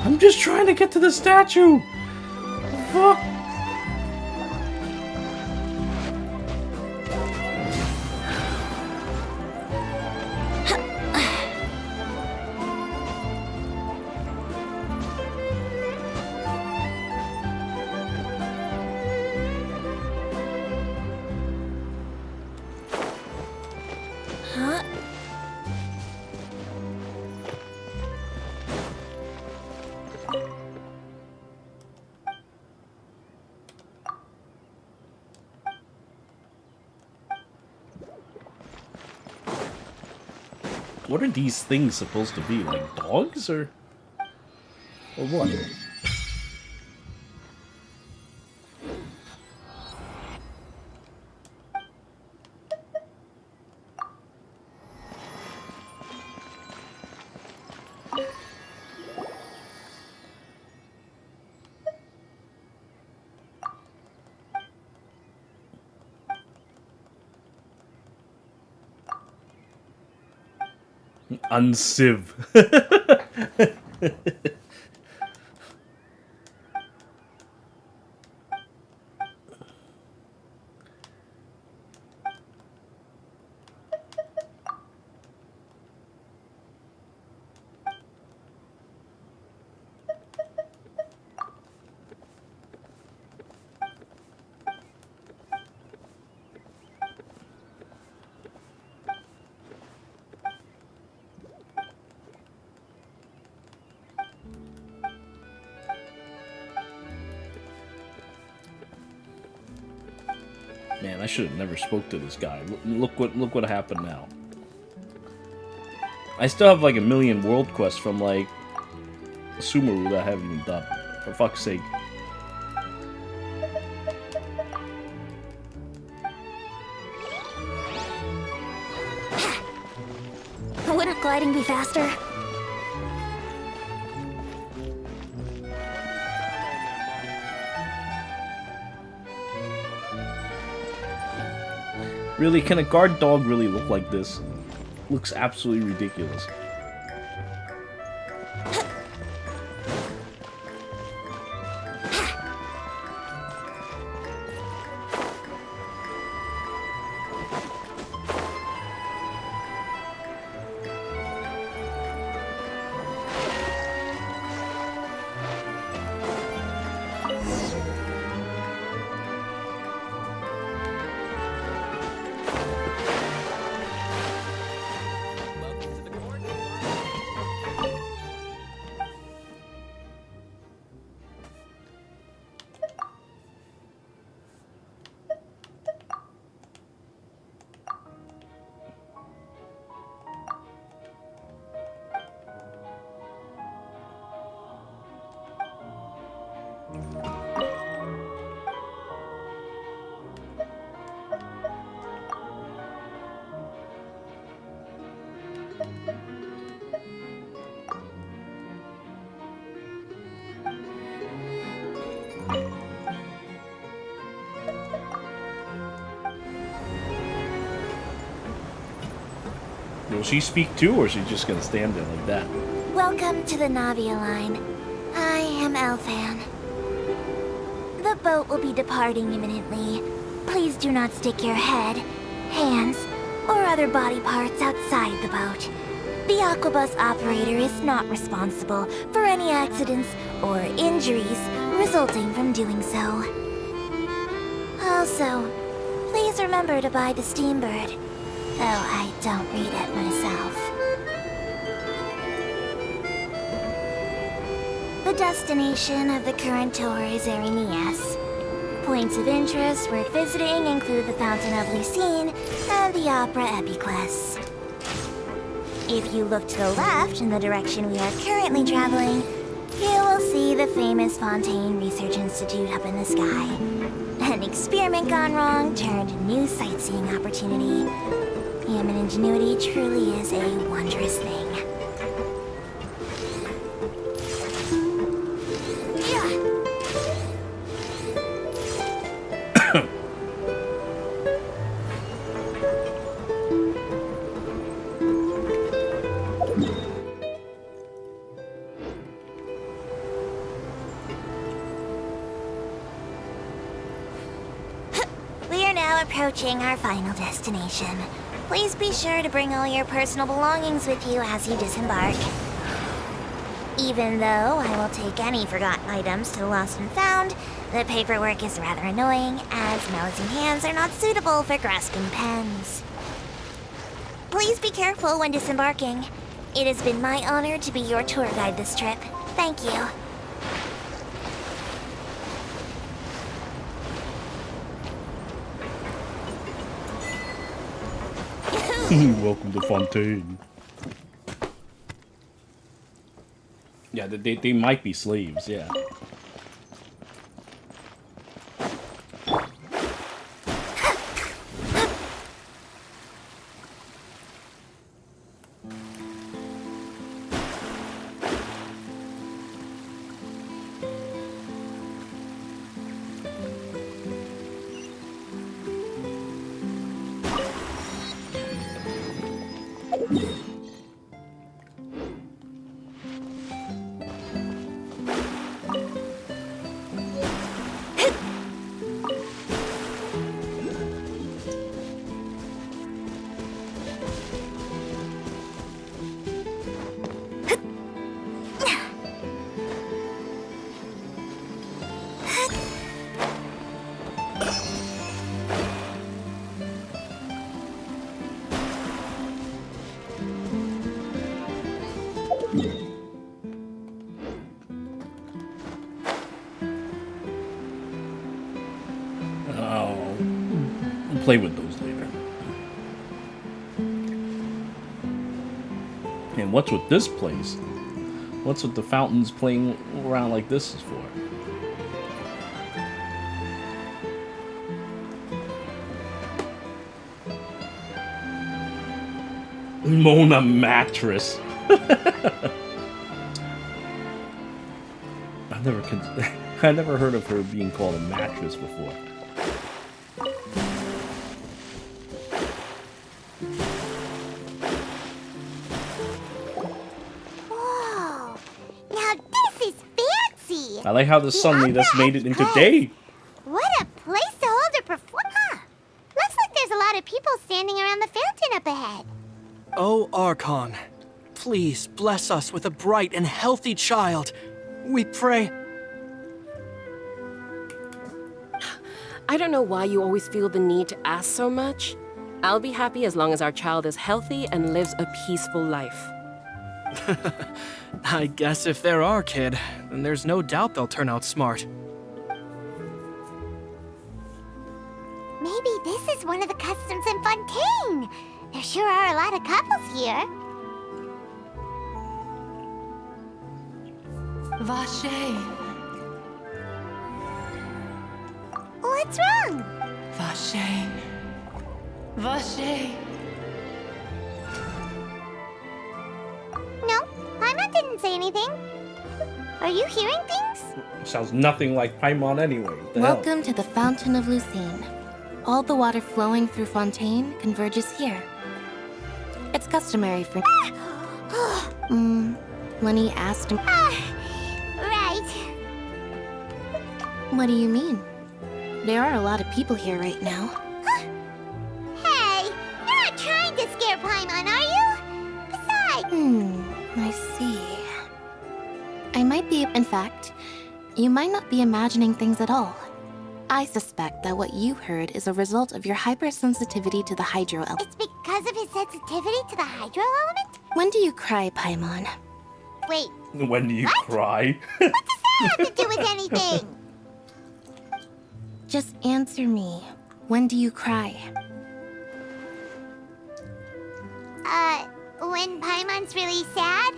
I'm just trying to get to the statue! Fuck! Huh? What are these things supposed to be? Like dogs or what? Unsiv. Man, I should have never spoke to this guy. Look what happened now. I still have like a million world quests from like Sumeru that I haven't even done. For fuck's sake. Wouldn't gliding be faster? Really, can a guard dog really look like this? Looks absolutely ridiculous. Will she speak too, or is she just gonna stand there like that? Welcome to the Navia line. I am Elfan. The boat will be departing imminently. Please do not stick your head, hands, or other body parts outside the boat. The Aquabus operator is not responsible for any accidents or injuries resulting from doing so. Also, please remember to buy the Steambird, though I don't read it myself. The destination of the current tour is Erinias. Points of interest worth visiting include the Fountain of Lucine and the Opera Epiclese. If you look to the left in the direction we are currently traveling, you will see the famous Fontaine Research Institute up in the sky. An experiment gone wrong turned new sightseeing opportunity. Human ingenuity truly is a wondrous thing. approaching our final destination. Please be sure to bring all your personal belongings with you as you disembark. Even though I will take any forgotten items to the lost and found, the paperwork is rather annoying, as nosy hands are not suitable for grasping pens. Please be careful when disembarking. It has been my honor to be your tour guide this trip. Thank you. Welcome to Fontaine. Yeah, they might be slaves, yeah. Play with those later. And what's with this place? What's with the fountains playing around like this is for? Mona mattress. I never heard of her being called a mattress before. I like how the sunlight just made it into day. What a place to hold a performance! Looks like there's a lot of people standing around the fountain up ahead. Oh, Archon, please bless us with a bright and healthy child. We pray. I don't know why you always feel the need to ask so much. I'll be happy as long as our child is healthy and lives a peaceful life. I guess if they're our kid, then there's no doubt they'll turn out smart. Maybe this is one of the customs in Fontaine. There sure are a lot of couples here. Vache. What's wrong? Vache. Vache. No, Paimon didn't say anything. Are you hearing things? Sounds nothing like Paimon anyway. What the hell? Welcome to the Fountain of Lucine. All the water flowing through Fontaine converges here. It's customary for... Lenny asked him... Right. What do you mean? There are a lot of people here right now. Hey, you're not trying to scare Paimon, are you? Besides... I see. I might be... In fact, you might not be imagining things at all. I suspect that what you heard is a result of your hypersensitivity to the hydro element. It's because of his sensitivity to the hydro element? When do you cry, Paimon? Wait. When do you cry? What does that have to do with anything? Just answer me. When do you cry? When Paimon's really sad?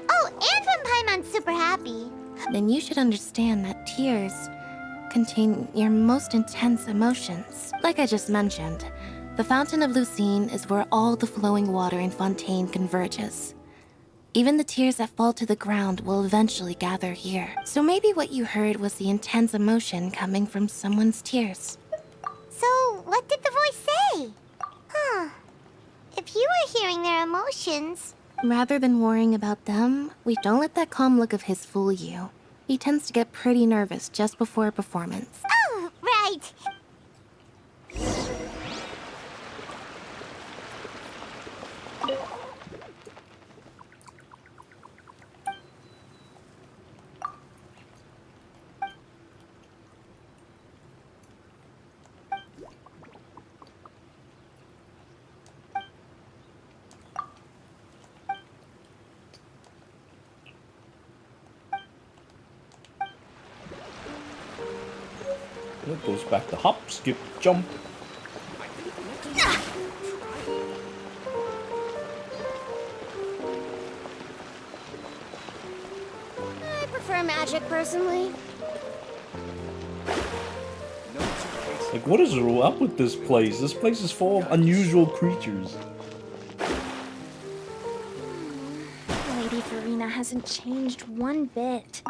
Oh, and when Paimon's super happy. Then you should understand that tears contain your most intense emotions. Like I just mentioned, the Fountain of Lucine is where all the flowing water in Fontaine converges. Even the tears that fall to the ground will eventually gather here. So maybe what you heard was the intense emotion coming from someone's tears. So, what did the voice say? Huh. If you were hearing their emotions... Rather than worrying about them, we don't let that calm look of his fool you. He tends to get pretty nervous just before a performance. Oh, right. It goes back to hop, skip, jump. I prefer magic, personally. Like, what is up with this place? This place is full of unusual creatures. Lady Furina hasn't changed one bit.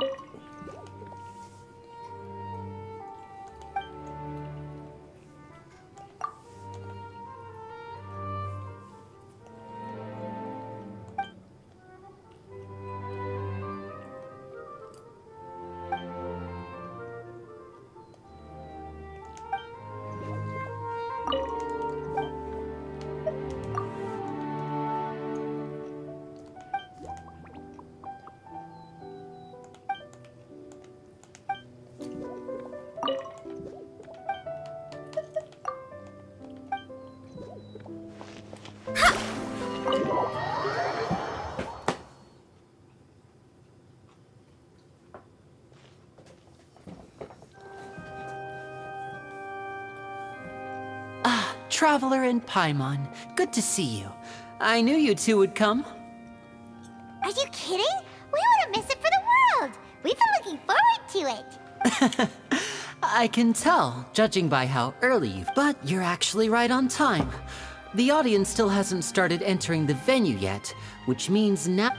Traveler and Paimon, good to see you. I knew you two would come. Are you kidding? We wouldn't miss it for the world. We've been looking forward to it. I can tell, judging by how early you've... But you're actually right on time. The audience still hasn't started entering the venue yet, which means now...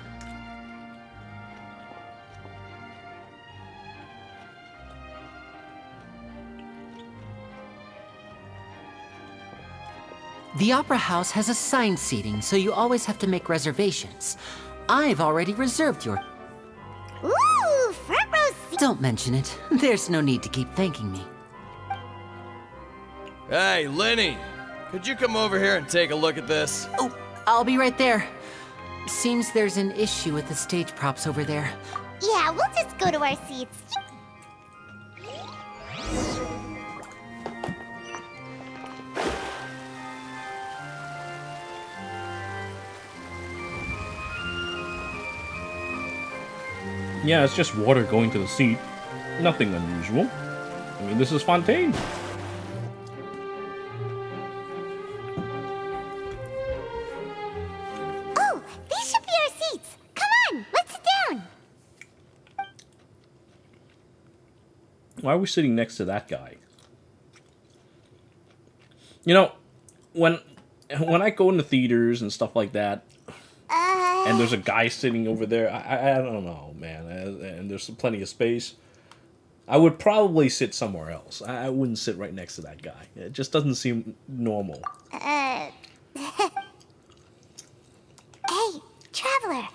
The Opera House has assigned seating, so you always have to make reservations. I've already reserved your... Ooh, front row seat. Don't mention it. There's no need to keep thanking me. Hey, Lenny! Could you come over here and take a look at this? Oh, I'll be right there. Seems there's an issue with the stage props over there. Yeah, we'll just go to our seats. Yeah, it's just water going to the seat. Nothing unusual. I mean, this is Fontaine. Oh, these should be our seats. Come on, let's sit down. Why are we sitting next to that guy? You know, when I go into theaters and stuff like that, and there's a guy sitting over there, I don't know, man, and there's plenty of space, I would probably sit somewhere else. I wouldn't sit right next to that guy. It just doesn't seem normal. Hey, Traveler,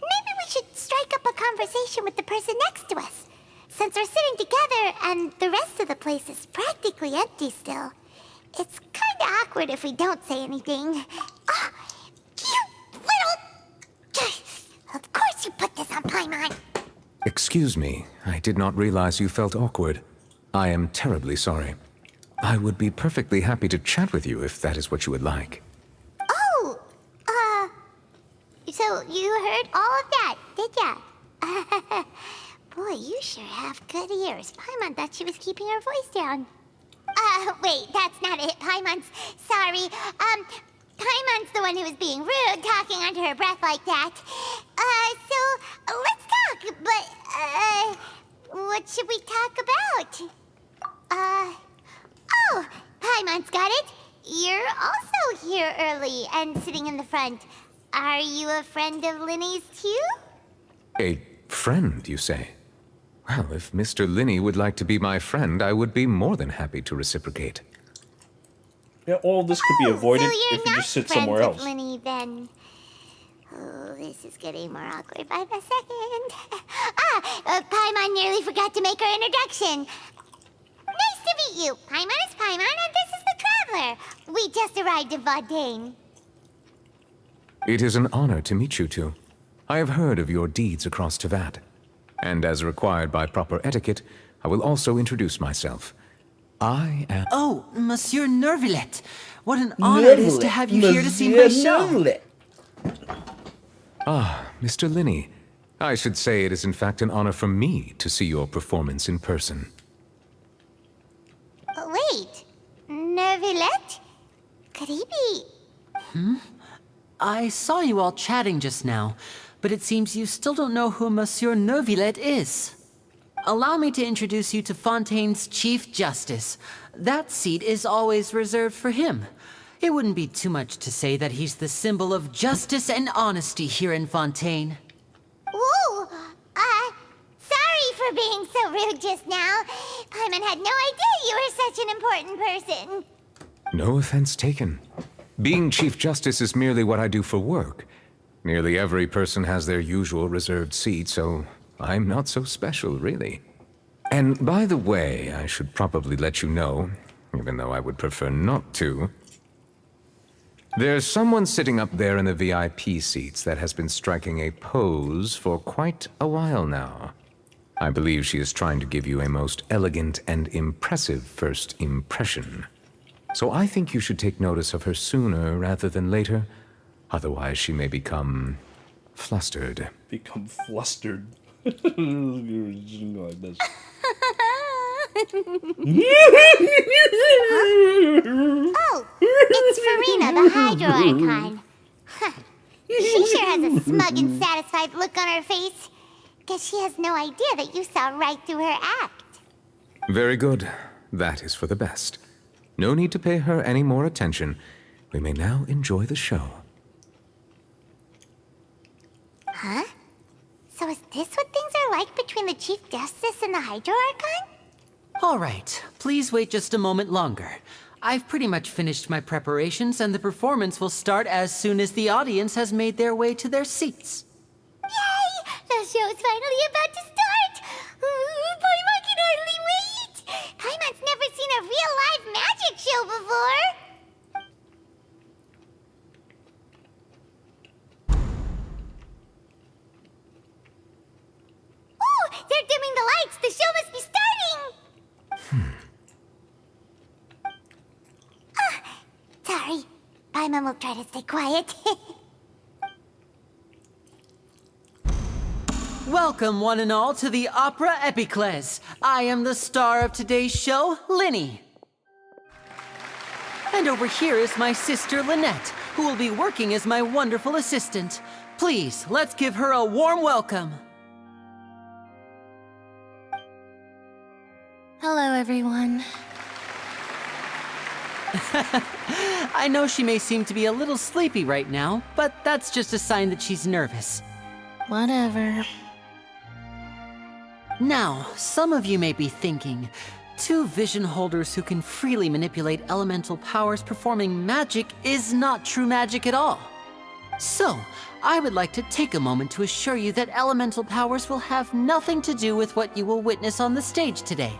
maybe we should strike up a conversation with the person next to us. Since we're sitting together and the rest of the place is practically empty still, it's kind of awkward if we don't say anything. Oh, you little... Of course you put this on Paimon. Excuse me, I did not realize you felt awkward. I am terribly sorry. I would be perfectly happy to chat with you if that is what you would like. Oh, so you heard all of that, did ya? Boy, you sure have good ears. Paimon thought she was keeping her voice down. Wait, that's not it. Paimon's... Sorry. Paimon's the one who was being rude, talking under her breath like that. So, let's talk, but, what should we talk about? Oh, Paimon's got it. You're also here early and sitting in the front. Are you a friend of Linny's, too? A friend, you say? Well, if Mr. Linney would like to be my friend, I would be more than happy to reciprocate. Yeah, all this could be avoided if you just sit somewhere else. Linny, then. Oh, this is getting more awkward by the second. Paimon nearly forgot to make her introduction. Nice to meet you. Paimon is Paimon, and this is the Traveler. We just arrived in Fontaine. It is an honor to meet you two. I have heard of your deeds across Tevat. And as required by proper etiquette, I will also introduce myself. I am... Oh, Monsieur Nervillet. What an honor it is to have you here to see my show. Ah, Mr. Linney. I should say it is in fact an honor for me to see your performance in person. Could he be... I saw you all chatting just now, but it seems you still don't know who Monsieur Neuvillette is. Allow me to introduce you to Fontaine's Chief Justice. That seat is always reserved for him. It wouldn't be too much to say that he's the symbol of justice and honesty here in Fontaine. Ooh, sorry for being so rude just now. Paimon had no idea you were such an important person. No offense taken. Being Chief Justice is merely what I do for work. Nearly every person has their usual reserved seat, so I'm not so special, really. And by the way, I should probably let you know, even though I would prefer not to. There's someone sitting up there in the VIP seats that has been striking a pose for quite a while now. I believe she is trying to give you a most elegant and impressive first impression. So I think you should take notice of her sooner rather than later. Otherwise, she may become flustered. Become flustered. Like this. Oh, it's Furina, the Hydro Archon. Huh. She sure has a smug and satisfied look on her face. Guess she has no idea that you saw right through her act. Very good. That is for the best. No need to pay her any more attention. We may now enjoy the show. Huh? So is this what things are like between the Chief Justice and the Hydro Archon? All right, please wait just a moment longer. I've pretty much finished my preparations, and the performance will start as soon as the audience has made their way to their seats. Yay! The show's finally about to start! Paimon can hardly wait! Paimon's never seen a real live magic show before! Ooh! They're dimming the lights! The show must be starting! Sorry. Paimon will try to stay quiet. Welcome, one and all, to the Opera Epiclese. I am the star of today's show, Linny. And over here is my sister, Lynette, who will be working as my wonderful assistant. Please, let's give her a warm welcome. Hello, everyone. I know she may seem to be a little sleepy right now, but that's just a sign that she's nervous. Whatever. Now, some of you may be thinking, two vision holders who can freely manipulate elemental powers performing magic is not true magic at all. So, I would like to take a moment to assure you that elemental powers will have nothing to do with what you will witness on the stage today.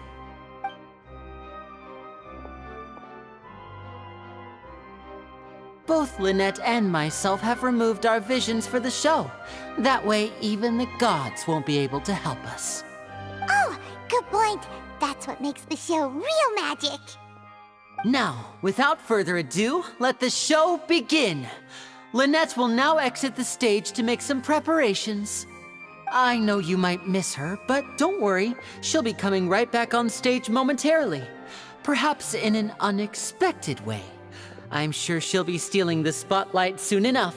Both Lynette and myself have removed our visions for the show. That way, even the gods won't be able to help us. Oh, good point. That's what makes the show real magic. Now, without further ado, let the show begin. Lynette will now exit the stage to make some preparations. I know you might miss her, but don't worry. She'll be coming right back on stage momentarily. Perhaps in an unexpected way. I'm sure she'll be stealing the spotlight soon enough.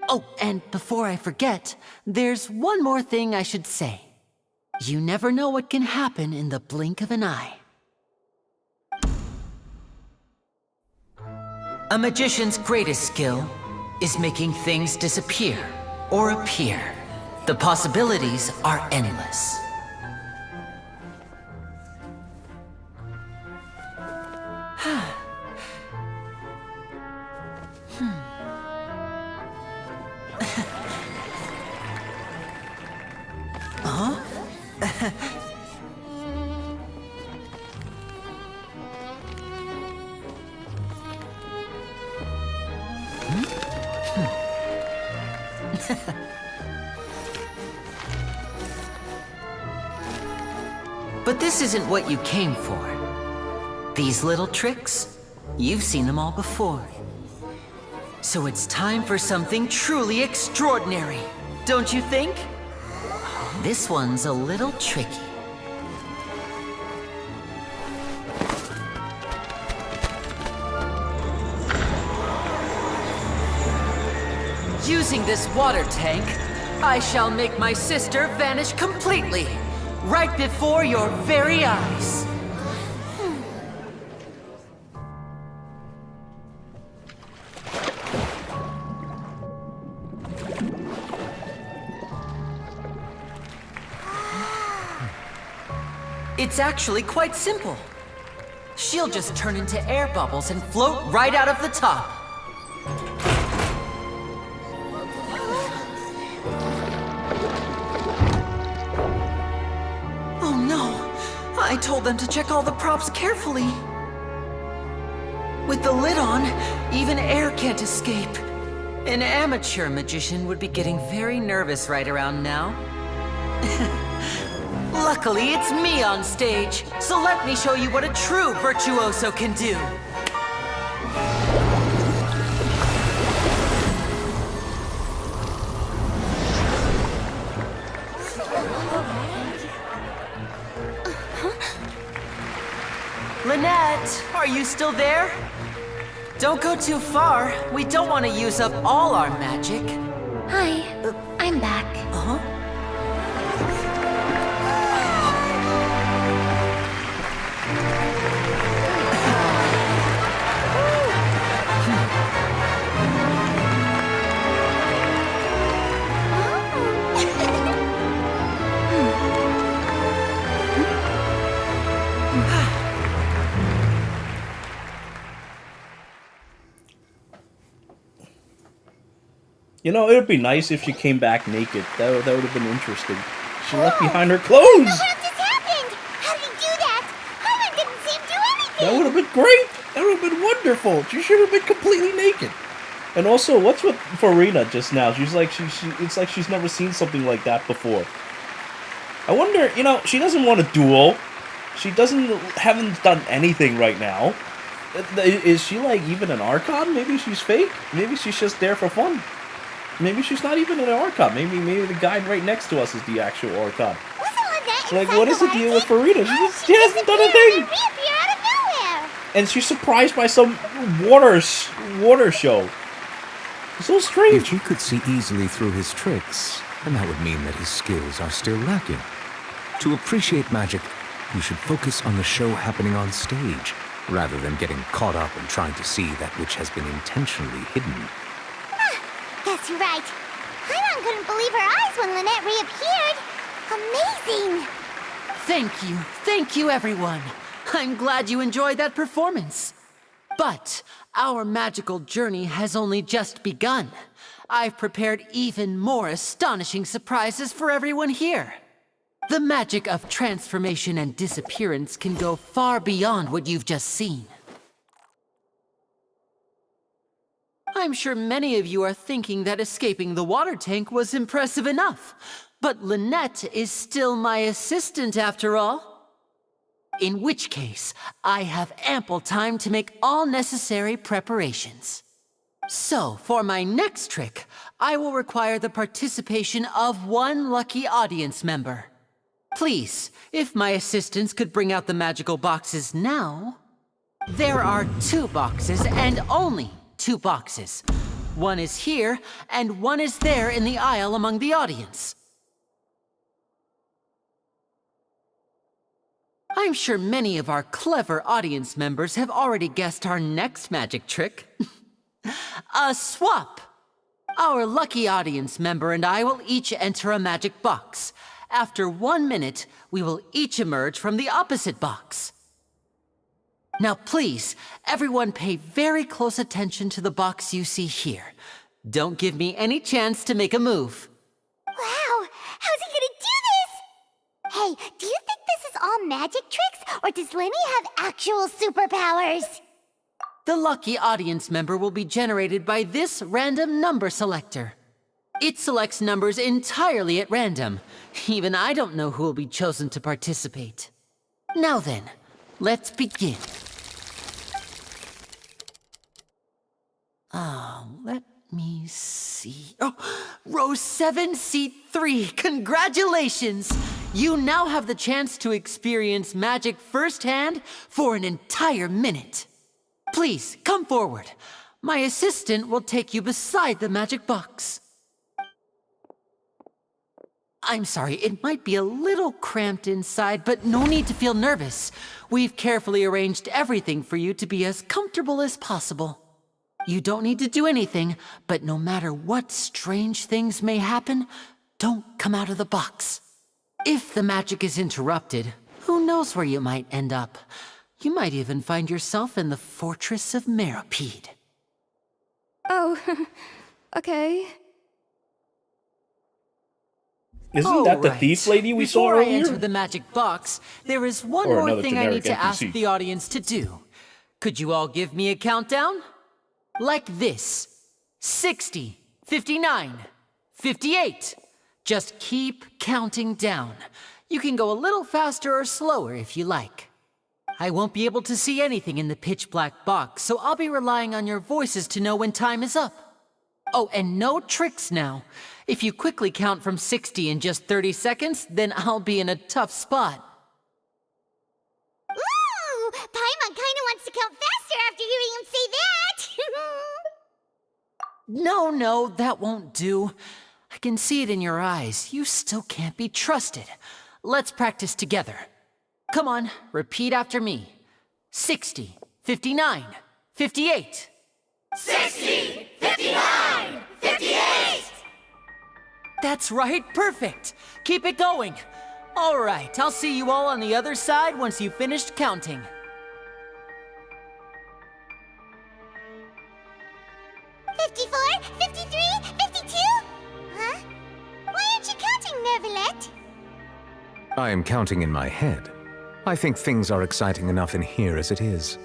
Oh, and before I forget, there's one more thing I should say. You never know what can happen in the blink of an eye. A magician's greatest skill is making things disappear or appear. The possibilities are endless. Huh? But this isn't what you came for. These little tricks, you've seen them all before. So it's time for something truly extraordinary, don't you think? This one's a little tricky. Using this water tank, I shall make my sister vanish completely, right before your very eyes. It's actually quite simple. She'll just turn into air bubbles and float right out of the top. Oh no! I told them to check all the props carefully. With the lid on, even air can't escape. An amateur magician would be getting very nervous right around now. Luckily, it's me on stage, so let me show you what a true virtuoso can do. Lynette, are you still there? Don't go too far. We don't want to use up all our magic. Hi, I'm back. Uh-huh. You know, it would be nice if she came back naked. That would have been interesting. She left behind her clothes! What just happened? How did he do that? Herman didn't see him do anything! That would have been great! That would have been wonderful! She should have been completely naked! And also, what's with Furina just now? She's like, it's like she's never seen something like that before. I wonder, you know, she doesn't want a duel. She haven't done anything right now. Is she like even an Archon? Maybe she's fake? Maybe she's just there for fun. Maybe she's not even an Archon. Maybe the guy right next to us is the actual Archon. Like, what is the deal with Furina? She hasn't done a thing! And she's surprised by some water show. It's so strange. If you could see easily through his tricks, then that would mean that his skills are still lacking. To appreciate magic, you should focus on the show happening on stage, rather than getting caught up in trying to see that which has been intentionally hidden. Guess you're right. Paimon couldn't believe her eyes when Lynette reappeared. Amazing! Thank you everyone. I'm glad you enjoyed that performance. But our magical journey has only just begun. I've prepared even more astonishing surprises for everyone here. The magic of transformation and disappearance can go far beyond what you've just seen. I'm sure many of you are thinking that escaping the water tank was impressive enough, but Lynette is still my assistant after all. In which case, I have ample time to make all necessary preparations. So, for my next trick, I will require the participation of one lucky audience member. Please, if my assistants could bring out the magical boxes now. There are 2 boxes and only 2 boxes. One is here, and one is there in the aisle among the audience. I'm sure many of our clever audience members have already guessed our next magic trick. A swap! Our lucky audience member and I will each enter a magic box. After 1 minute, we will each emerge from the opposite box. Now please, everyone pay very close attention to the box you see here. Don't give me any chance to make a move. Wow! How's he gonna do this? Hey, do you think this is all magic tricks, or does Lenny have actual superpowers? The lucky audience member will be generated by this random number selector. It selects numbers entirely at random. Even I don't know who will be chosen to participate. Now then, let's begin. Let me see. Oh, row 7, seat 3. Congratulations! You now have the chance to experience magic firsthand for an entire minute. Please, come forward. My assistant will take you beside the magic box. I'm sorry, it might be a little cramped inside, but no need to feel nervous. We've carefully arranged everything for you to be as comfortable as possible. You don't need to do anything, but no matter what strange things may happen, don't come out of the box. If the magic is interrupted, who knows where you might end up? You might even find yourself in the Fortress of Meropide. Oh, okay. Isn't that the Alright. thief lady we saw Before I earlier? enter the magic box, there is one Or more another thing I generic need to ask NPC. the audience to do. Could you all give me a countdown? Like this. 60, 59, 58. Just keep counting down. You can go a little faster or slower if you like. I won't be able to see anything in the pitch black box, so I'll be relying on your voices to know when time is up. Oh, and no tricks now. If you quickly count from 60 in just 30 seconds, then I'll be in a tough spot. Ooh! Paimon kinda wants to count faster after hearing him say that! No, that won't do. I can see it in your eyes. You still can't be trusted. Let's practice together. Come on, repeat after me. 60, 59, 58. 60! 59! 58! That's right, perfect. Keep it going. All right, I'll see you all on the other side once you've finished counting. $54, $53, $52? Huh? Why aren't you counting, Nervalet? I am counting in my head. I think things are exciting enough in here as it is.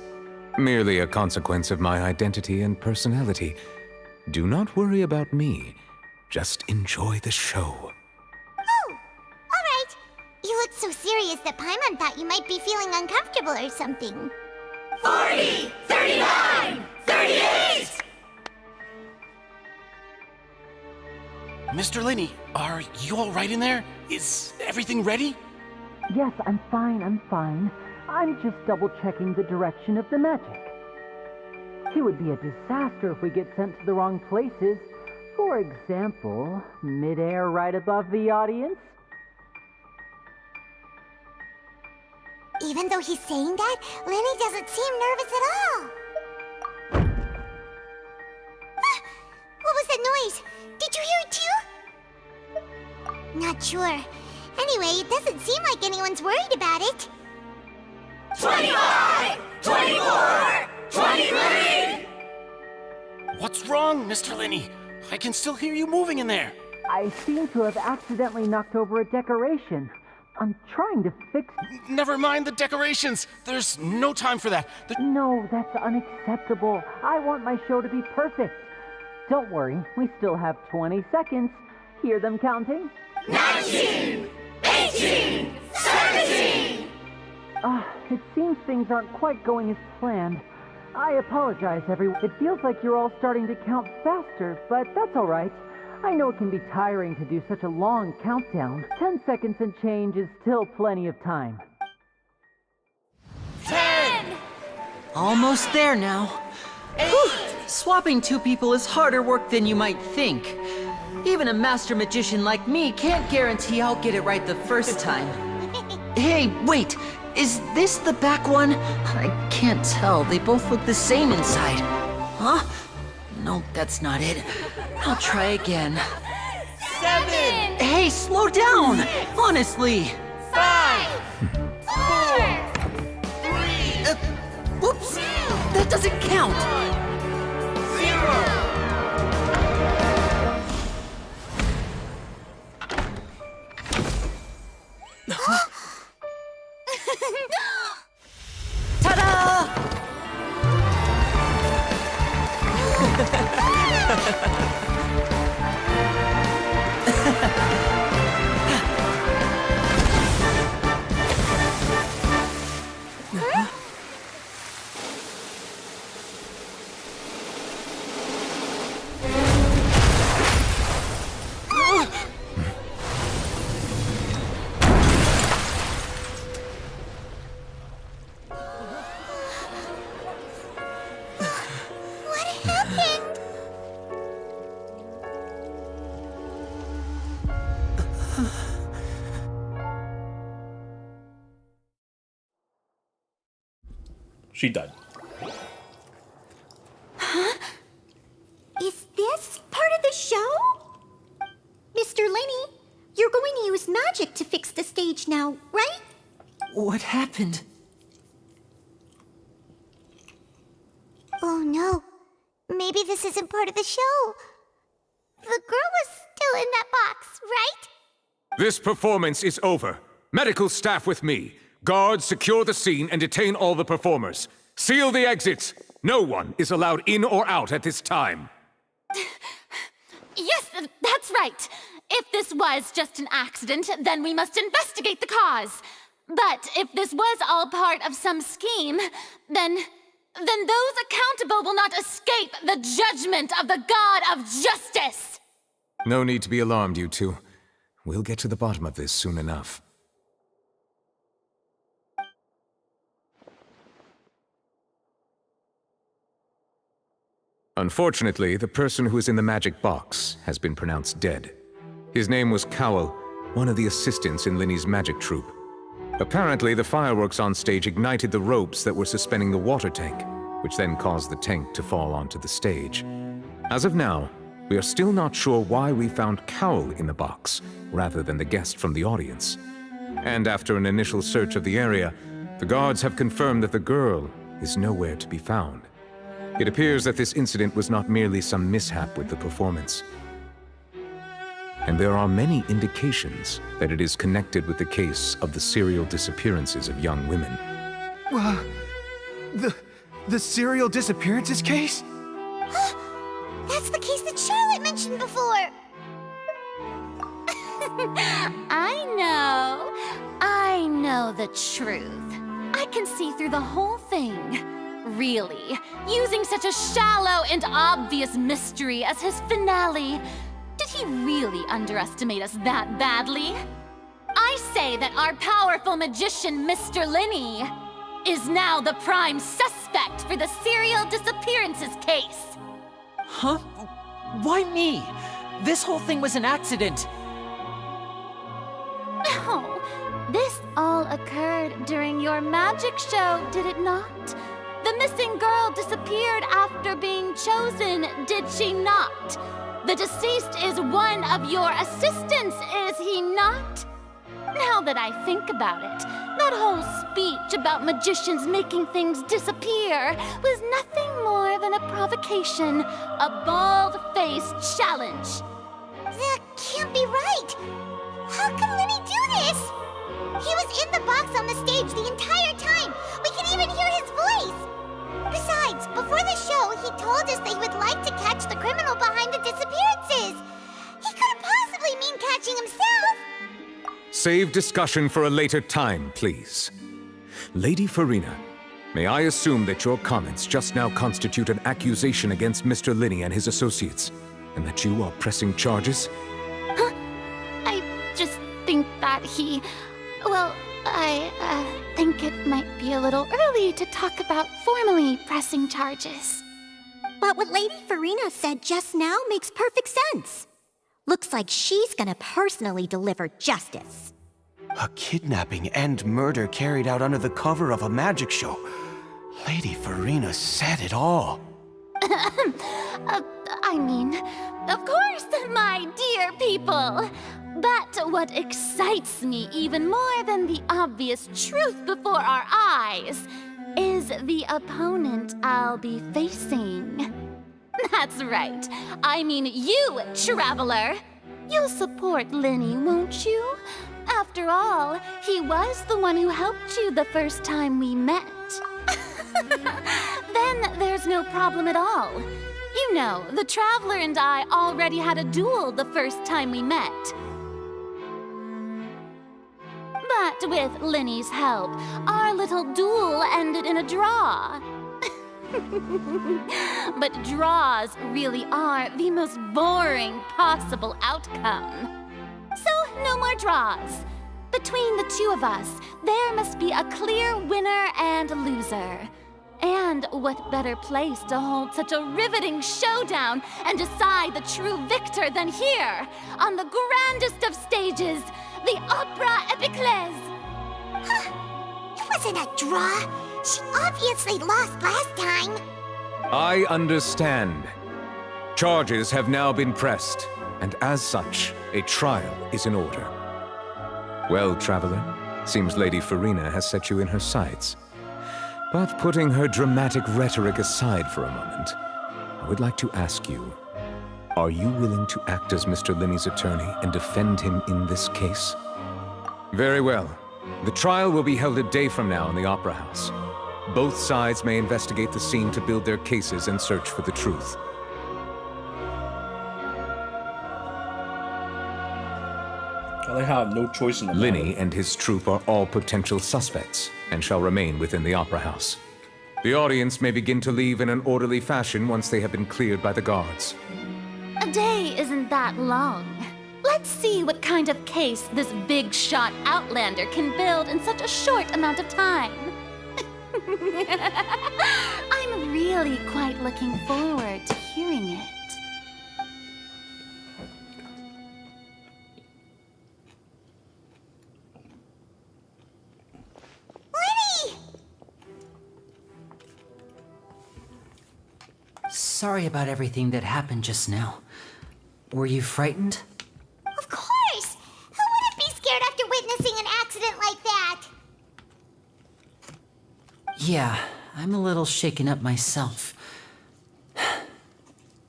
Merely a consequence of my identity and personality. Do not worry about me. Just enjoy the show. Oh, alright. You looked so serious that Paimon thought you might be feeling uncomfortable or something. 40! 39! 38! Mr. Linney, are you all right in there? Is everything ready? Yes, I'm fine. I'm just double-checking the direction of the magic. It would be a disaster if we get sent to the wrong places. For example, mid-air right above the audience. Even though he's saying that, Lenny doesn't seem nervous at all. Ah, what was that noise? Did you hear it too? Not sure. Anyway, it doesn't seem like anyone's worried about it. 25! 24! 23! What's wrong, Mr. Linney? I can still hear you moving in there. I seem to have accidentally knocked over a decoration. I'm trying to fix... Never mind the decorations. There's no time for that. No, that's unacceptable. I want my show to be perfect. Don't worry, we still have 20 seconds. Hear them counting? 19! 18! 17! It seems things aren't quite going as planned. I apologize, everyone. It feels like you're all starting to count faster, but that's all right. I know it can be tiring to do such a long countdown. 10 seconds and change is still plenty of time. 10! Almost there now. 8! Whew. Swapping two people is harder work than you might think. Even a master magician like me can't guarantee I'll get it right the first time. Hey, wait! Is this the back one? I can't tell. They both look the same inside. Huh? No, that's not it. I'll try again. 7! Hey, slow down! Honestly! 5! 4! 3! Whoops! That doesn't count! 0! Ta-da! She died. Huh? Is this part of the show? Mr. Lenny, you're going to use magic to fix the stage now, right? What happened? Oh no. Maybe this isn't part of the show. The girl was still in that box, right? This performance is over. Medical staff with me. Guards, secure the scene and detain all the performers. Seal the exits. No one is allowed in or out at this time. Yes, that's right. If this was just an accident, then we must investigate the cause. But if this was all part of some scheme, then those accountable will not escape the judgment of the God of Justice! No need to be alarmed, you two. We'll get to the bottom of this soon enough. Unfortunately, the person who is in the magic box has been pronounced dead. His name was Cowell, one of the assistants in Linny's magic troupe. Apparently, the fireworks on stage ignited the ropes that were suspending the water tank, which then caused the tank to fall onto the stage. As of now, we are still not sure why we found Cowell in the box, rather than the guest from the audience. And after an initial search of the area, the guards have confirmed that the girl is nowhere to be found. It appears that this incident was not merely some mishap with the performance. And there are many indications that it is connected with the case of the serial disappearances of young women. The serial disappearances case? That's the case that Charlotte mentioned before! I know the truth. I can see through the whole thing. Really, using such a shallow and obvious mystery as his finale. Did he really underestimate us that badly? I say that our powerful magician, Mr. Linny, is now the prime suspect for the serial disappearances case. Huh? Why me? This whole thing was an accident. No, this all occurred during your magic show, did it not? The missing girl disappeared after being chosen, did she not? The deceased is one of your assistants, is he not? Now that I think about it, that whole speech about magicians making things disappear was nothing more than a provocation, a bald-faced challenge. That can't be right! How can Linny do this? He was in the box on the stage the entire time! We can even hear his voice! Besides, before the show, he told us that he would like to catch the criminal behind the disappearances! He couldn't possibly mean catching himself! Save discussion for a later time, please. Lady Furina, may I assume that your comments just now constitute an accusation against Mr. Linny and his associates, and that you are pressing charges? Huh? I just think that he... Well, I think it might be a little early to talk about formally pressing charges. But what Lady Furina said just now makes perfect sense. Looks like she's gonna personally deliver justice. A kidnapping and murder carried out under the cover of a magic show. Lady Furina said it all. I mean, of course, my dear people. But what excites me even more than the obvious truth before our eyes is the opponent I'll be facing. That's right. I mean you, Traveler. You'll support Linny, won't you? After all, he was the one who helped you the first time we met. Then there's no problem at all. You know, the Traveler and I already had a duel the first time we met. But with Linny's help, our little duel ended in a draw. But draws really are the most boring possible outcome. So, no more draws. Between the two of us, there must be a clear winner and loser. And what better place to hold such a riveting showdown and decide the true victor than here, on the grandest of stages, the Opera Epiclese. It wasn't a draw. She obviously lost last time. I understand. Charges have now been pressed, and as such, a trial is in order. Well, traveler, seems Lady Furina has set you in her sights. But putting her dramatic rhetoric aside for a moment, I would like to ask you, are you willing to act as Mr. Linney's attorney and defend him in this case? Very well. The trial will be held a day from now in the Opera House. Both sides may investigate the scene to build their cases and search for the truth. They have no choice in the matter. Linney and his troupe are all potential suspects and shall remain within the Opera House. The audience may begin to leave in an orderly fashion once they have been cleared by the guards. A day isn't that long. Let's see what kind of case this big shot outlander can build in such a short amount of time. I'm really quite looking forward to hearing it. Sorry about everything that happened just now. Were you frightened? Of course! Who wouldn't be scared after witnessing an accident like that? Yeah, I'm a little shaken up myself.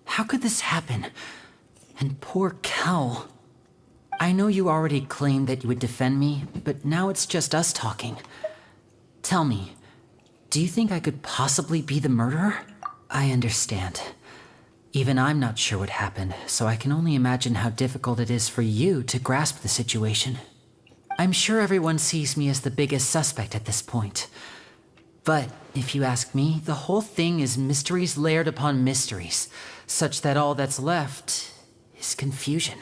How could this happen? And poor Cal. I know you already claimed that you would defend me, but now it's just us talking. Tell me, do you think I could possibly be the murderer? I understand. Even I'm not sure what happened, so I can only imagine how difficult it is for you to grasp the situation. I'm sure everyone sees me as the biggest suspect at this point. But if you ask me, the whole thing is mysteries layered upon mysteries, such that all that's left is confusion.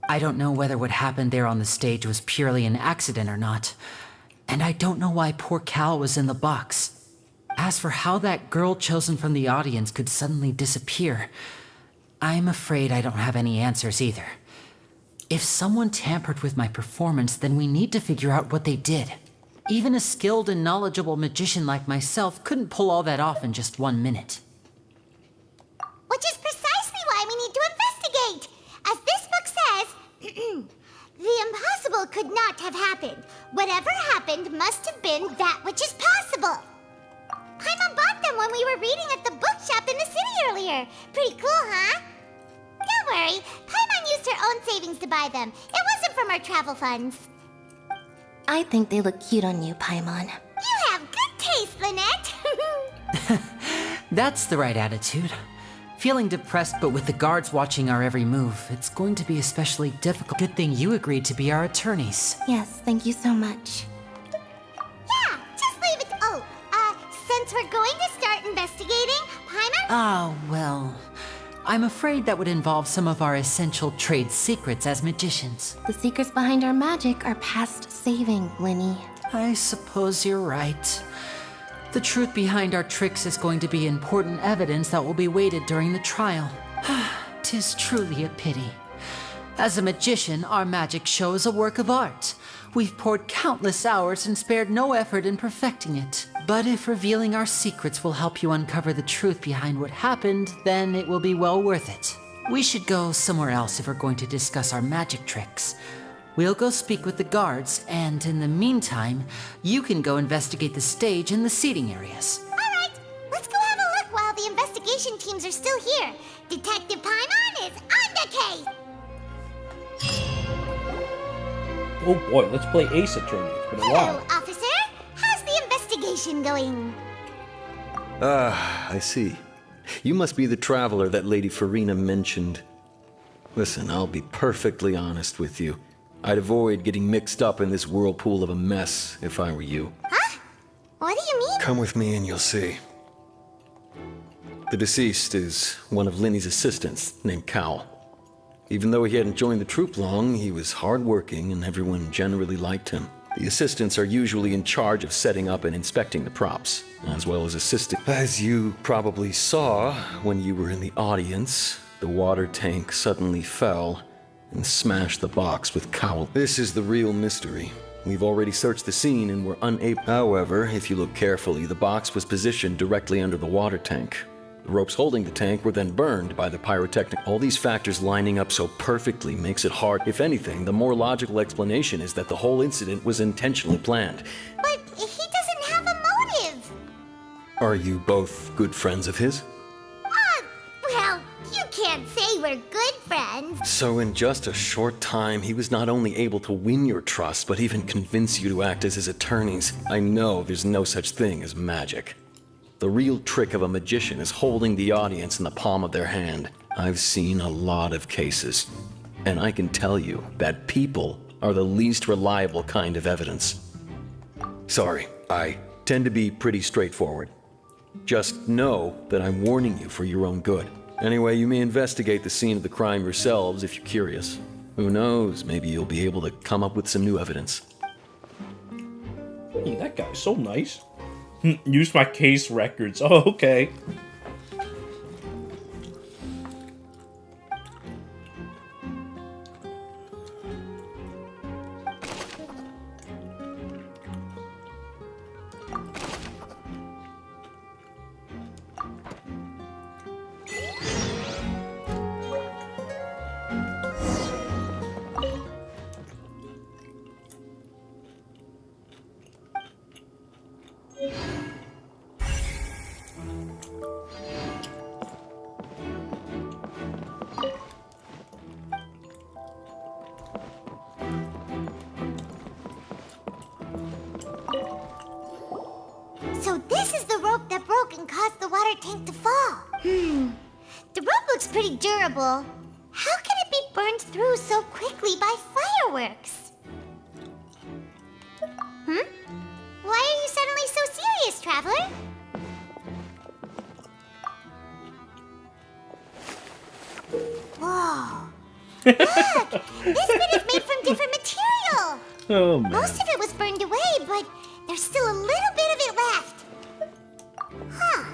I don't know whether what happened there on the stage was purely an accident or not, and I don't know why poor Cal was in the box. As for how that girl chosen from the audience could suddenly disappear, I'm afraid I don't have any answers either. If someone tampered with my performance, then we need to figure out what they did. Even a skilled and knowledgeable magician like myself couldn't pull all that off in just 1 minute. Which is precisely why we need to investigate! As this book says, the impossible could not have happened. Whatever happened must have been that which is possible. Paimon bought them when we were reading at the bookshop in the city earlier. Pretty cool, huh? Don't worry, Paimon used her own savings to buy them. It wasn't from our travel funds. I think they look cute on you, Paimon. You have good taste, Lynette. That's the right attitude. Feeling depressed, but with the guards watching our every move, it's going to be especially difficult. Good thing you agreed to be our attorneys. Yes, thank you so much. Yeah, just leave it. Oh, since we're going to start investigating, Paimon? Oh, well, I'm afraid that would involve some of our essential trade secrets as magicians. The secrets behind our magic are past saving, Linny. I suppose you're right. The truth behind our tricks is going to be important evidence that will be weighted during the trial. 'Tis truly a pity. As a magician, our magic show is a work of art. We've poured countless hours and spared no effort in perfecting it. But if revealing our secrets will help you uncover the truth behind what happened, then it will be well worth it. We should go somewhere else if we're going to discuss our magic tricks. We'll go speak with the guards, and in the meantime, you can go investigate the stage and the seating areas. All right, let's go have a look while the investigation teams are still here. Detective Paimon is on the case! Oh boy, let's play Ace Attorney. It's been a while. Hello, officer. How's the investigation going? I see. You must be the traveler that Lady Furina mentioned. Listen, I'll be perfectly honest with you. I'd avoid getting mixed up in this whirlpool of a mess if I were you. Huh? What do you mean? Come with me and you'll see. The deceased is one of Linny's assistants named Cal. Even though he hadn't joined the troupe long, he was hardworking and everyone generally liked him. The assistants are usually in charge of setting up and inspecting the props, as well as assisting. As you probably saw when you were in the audience, the water tank suddenly fell and smashed the box with Cal. This is the real mystery. We've already searched the scene and were unable. However, if you look carefully, the box was positioned directly under the water tank. The ropes holding the tank were then burned by the pyrotechnic. All these factors lining up so perfectly makes it hard. If anything, the more logical explanation is that the whole incident was intentionally planned. But he doesn't have a motive. Are you both good friends of his? Well, you can't say we're good friends. So in just a short time, he was not only able to win your trust, but even convince you to act as his attorneys. I know there's no such thing as magic. The real trick of a magician is holding the audience in the palm of their hand. I've seen a lot of cases, and I can tell you that people are the least reliable kind of evidence. Sorry, I tend to be pretty straightforward. Just know that I'm warning you for your own good. Anyway, you may investigate the scene of the crime yourselves if you're curious. Who knows, maybe you'll be able to come up with some new evidence. That guy's so nice. Use my case records. Oh, okay. So this is the rope that broke and caused the water tank to fall. The rope looks pretty durable. How can it be burned through so quickly by fireworks? Why are you suddenly so serious, Traveler? Whoa. Look! This bit is made from different material! Oh, man. Most of it was burned away, but there's still a little bit of it left. Huh.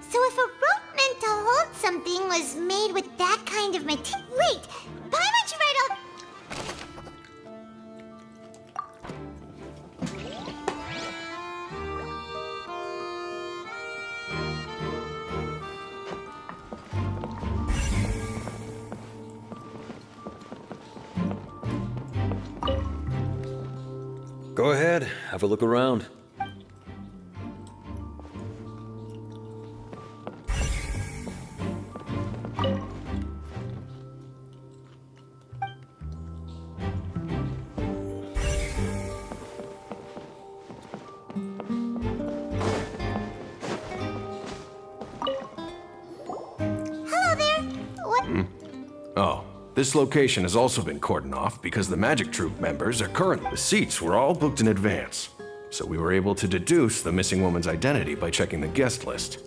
So if a rope meant to hold something was made with that kind of material... Wait! Paimon right up... Go ahead, have a look around. Hello there. What? Oh, this location has also been cordoned off because the Magic Troupe members are currently. The seats were all booked in advance, so we were able to deduce the missing woman's identity by checking the guest list.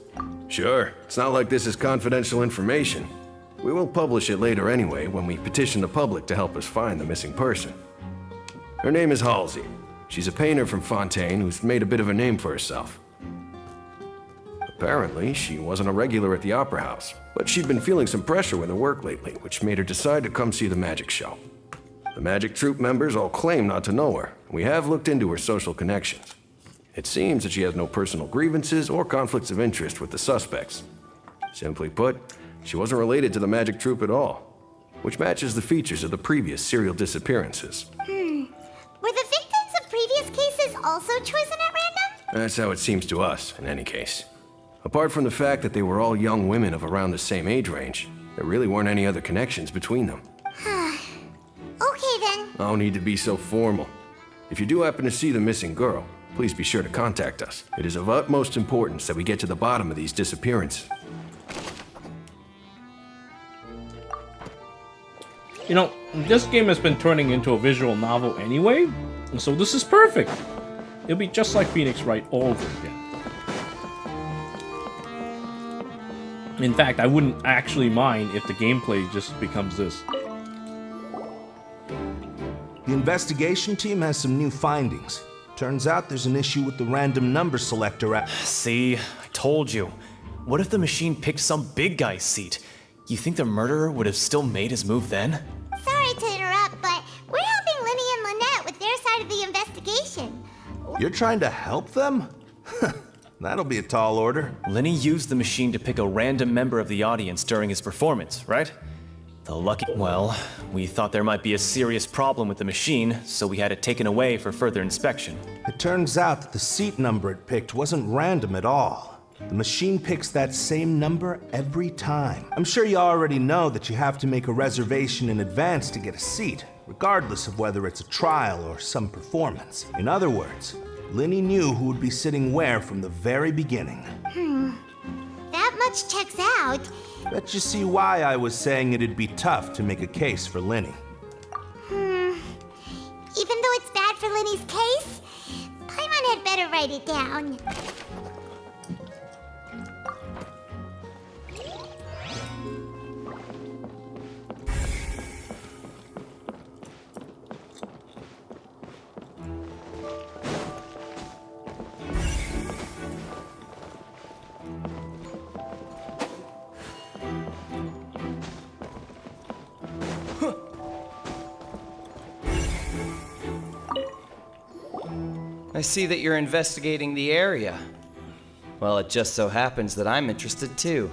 Sure, it's not like this is confidential information. We will publish it later anyway when we petition the public to help us find the missing person. Her name is Halsey. She's a painter from Fontaine who's made a bit of a name for herself. Apparently, she wasn't a regular at the Opera House, but she'd been feeling some pressure with her work lately, which made her decide to come see the magic show. The Magic Troupe members all claim not to know her, and we have looked into her social connections. It seems that she has no personal grievances or conflicts of interest with the suspects. Simply put, she wasn't related to the Magic Troupe at all, which matches the features of the previous serial disappearances. Were the victims of previous cases also chosen at random? That's how it seems to us, in any case. Apart from the fact that they were all young women of around the same age range, there really weren't any other connections between them. Okay then. No need to be so formal. If you do happen to see the missing girl, please be sure to contact us. It is of utmost importance that we get to the bottom of these disappearances. You know, this game has been turning into a visual novel anyway, so this is perfect. It'll be just like Phoenix Wright all over again. In fact, I wouldn't actually mind if the gameplay just becomes this. The investigation team has some new findings. Turns out there's an issue with the random number selector app. See, I told you. What if the machine picked some big guy's seat? You think the murderer would have still made his move then? Sorry to interrupt, but we're helping Linny and Lynette with their side of the investigation. You're trying to help them? That'll be a tall order. Lenny used the machine to pick a random member of the audience during his performance, right? The lucky... Well, we thought there might be a serious problem with the machine, so we had it taken away for further inspection. It turns out that the seat number it picked wasn't random at all. The machine picks that same number every time. I'm sure you already know that you have to make a reservation in advance to get a seat, regardless of whether it's a trial or some performance. In other words, Lenny knew who would be sitting where from the very beginning. That much checks out. Bet you see why I was saying it'd be tough to make a case for Lenny. Even though it's bad for Lenny's case, Paimon had better write it down. I see that you're investigating the area. Well, it just so happens that I'm interested too.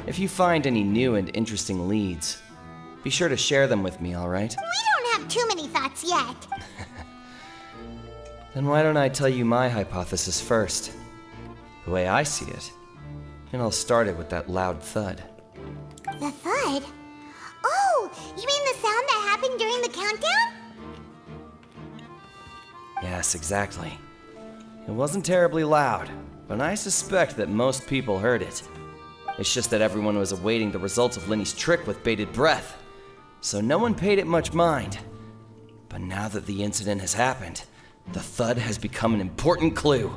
If you find any new and interesting leads, be sure to share them with me, all right? We don't have too many thoughts yet. Then why don't I tell you my hypothesis first? The way I see it. It all started with that loud thud. The thud? Oh, you mean the sound that happened during the countdown? Yes, exactly. It wasn't terribly loud, but I suspect that most people heard it. It's just that everyone was awaiting the results of Lenny's trick with bated breath, so no one paid it much mind. But now that the incident has happened, the thud has become an important clue.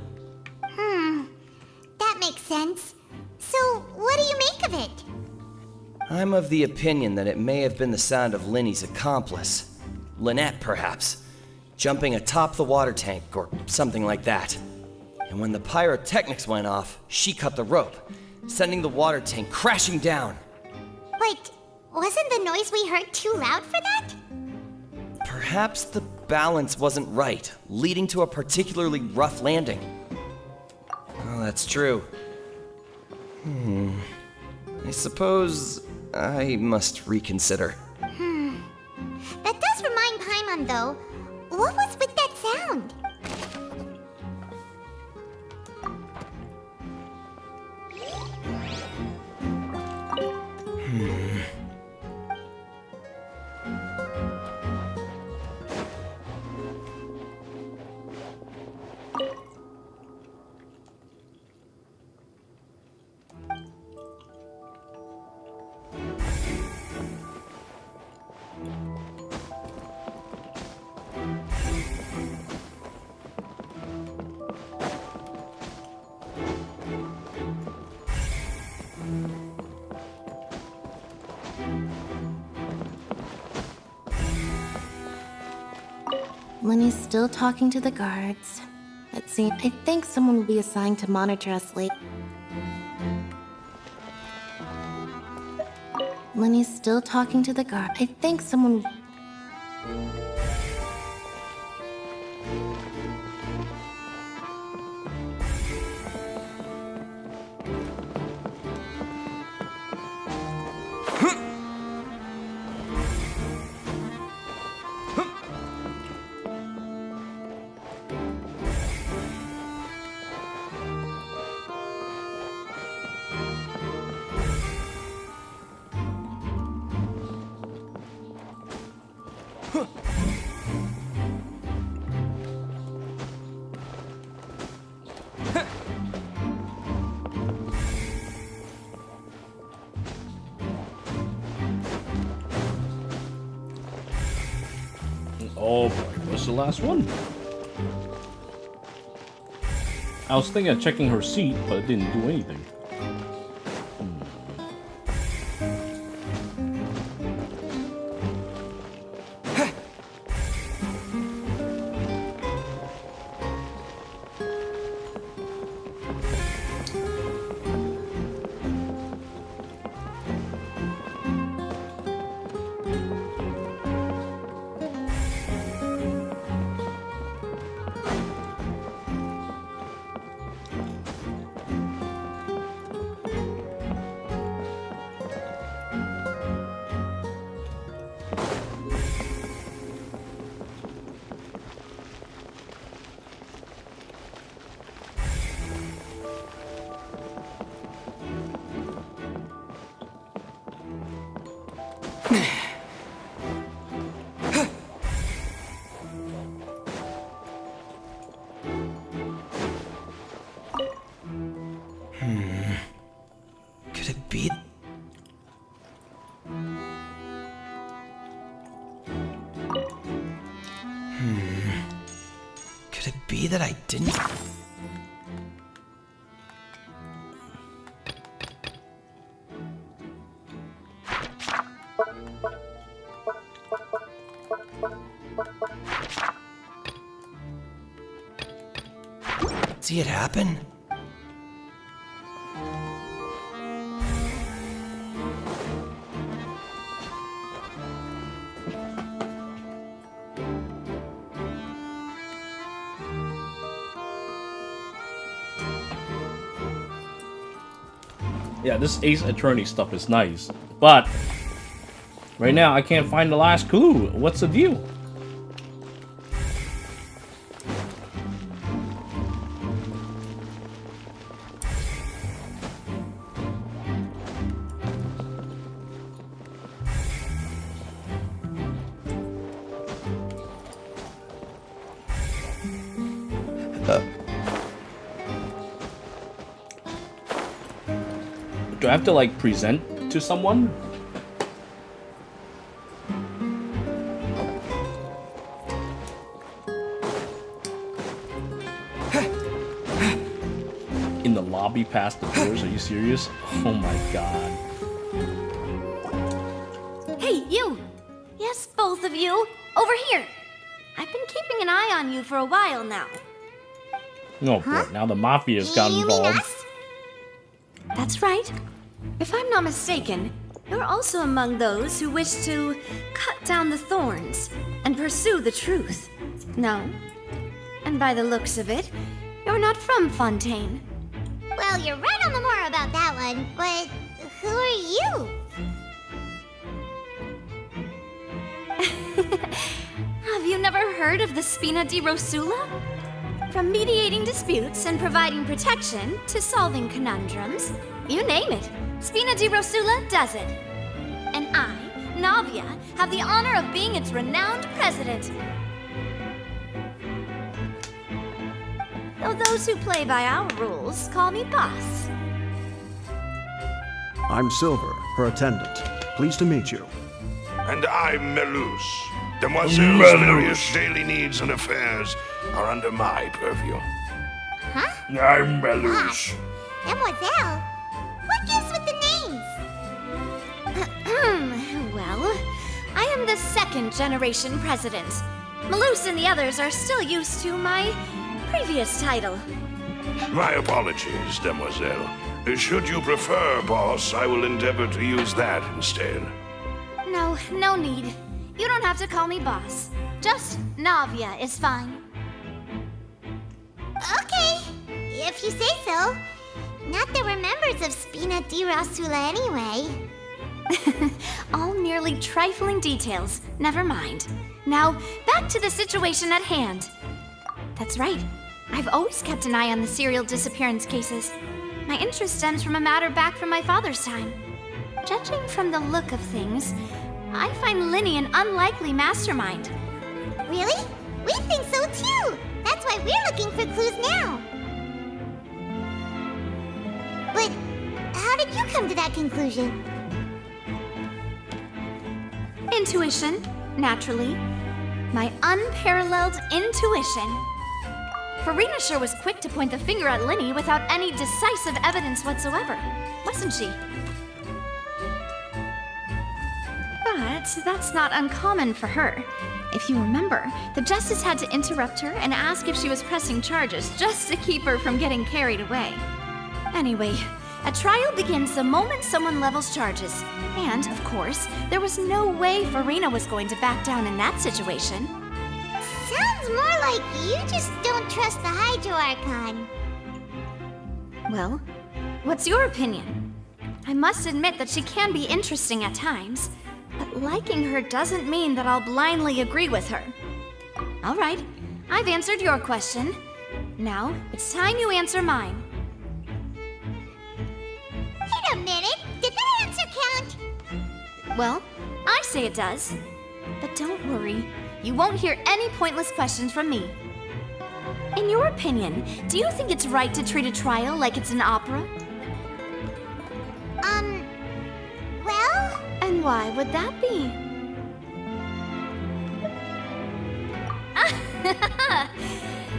That makes sense. So, what do you make of it? I'm of the opinion that it may have been the sound of Lenny's accomplice, Lynette perhaps, jumping atop the water tank or something like that. And when the pyrotechnics went off, she cut the rope, sending the water tank crashing down. Wait, wasn't the noise we heard too loud for that? Perhaps the balance wasn't right, leading to a particularly rough landing. Oh, that's true. I suppose I must reconsider. That does remind Paimon, though. What was with that sound? Lenny's still talking to the guards. Let's see, I think someone will be assigned to monitor us late. Lenny's still talking to the guard. I think someone... Oh boy, what's the last one? I was thinking of checking her seat, but it didn't do anything. Could it be? Could it be that I didn't? See it happen? Yeah, this Ace Attorney stuff is nice, but right now I can't find the last clue. What's the deal? Do I have to, like, present to someone? In the lobby past the doors? Are you serious? Oh my god. Hey, you! Yes, both of you! Over here! I've been keeping an eye on you for a while now. Oh boy, now the Mafia's got involved. That's right. If I'm not mistaken, you're also among those who wish to cut down the thorns and pursue the truth. No? And by the looks of it, you're not from Fontaine. Well, you're right on the more about that one, but who are you? Have you never heard of the Spina di Rosula? From mediating disputes and providing protection to solving conundrums, you name it, Spina di Rosula does it. And I, Navia, have the honor of being its renowned president. Though those who play by our rules call me boss. I'm Silver, her attendant. Pleased to meet you. And I'm Melus. Demoiselle's various daily needs and affairs are under my purview. Huh? I'm Melus. Mademoiselle? What gives with the names? Well, I am the second generation president. Malus and the others are still used to my previous title. My apologies, Demoiselle. Should you prefer, boss, I will endeavor to use that instead. No, no need. You don't have to call me boss. Just Navia is fine. Okay, if you say so. Not that we're members of Spina di Rosula anyway. All merely trifling details. Never mind. Now, back to the situation at hand. That's right. I've always kept an eye on the serial disappearance cases. My interest stems from a matter back from my father's time. Judging from the look of things, I find Linny an unlikely mastermind. Really? We think so too! That's why we're looking for clues now. But how did you come to that conclusion? Intuition, naturally. My unparalleled intuition. Furina sure was quick to point the finger at Linny without any decisive evidence whatsoever, wasn't she? But that's not uncommon for her. If you remember, the justice had to interrupt her and ask if she was pressing charges just to keep her from getting carried away. Anyway, a trial begins the moment someone levels charges. And, of course, there was no way Furina was going to back down in that situation. Sounds more like you just don't trust the Hydro Archon. Well, what's your opinion? I must admit that she can be interesting at times, but liking her doesn't mean that I'll blindly agree with her. All right, I've answered your question. Now, it's time you answer mine. Wait a minute! Did that answer count? Well, I say it does. But don't worry, you won't hear any pointless questions from me. In your opinion, do you think it's right to treat a trial like it's an opera? Well? And why would that be?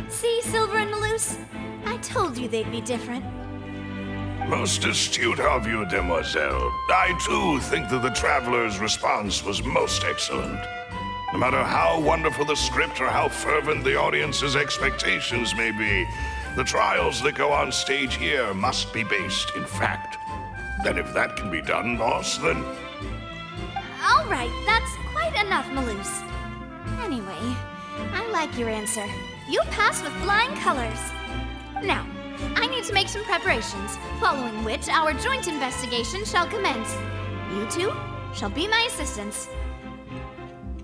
See, Silver and Maloose? I told you they'd be different. Most astute of you, demoiselle. I too think that the traveler's response was most excellent. No matter how wonderful the script or how fervent the audience's expectations may be, the trials that go on stage here must be based in fact. And if that can be done, boss, then... All right, that's quite enough, Maloose. Anyway, I like your answer. You pass with flying colors. Now, I need to make some preparations, following which our joint investigation shall commence. You two shall be my assistants.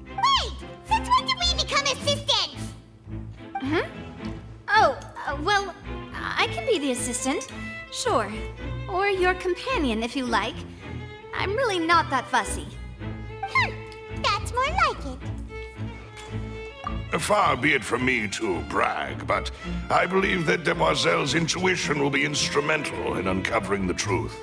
Wait! Since when did we become assistants? Oh, well, I can be the assistant. Sure. Or your companion, if you like. I'm really not that fussy. That's more like it. Far be it from me to brag, but I believe that Demoiselle's intuition will be instrumental in uncovering the truth.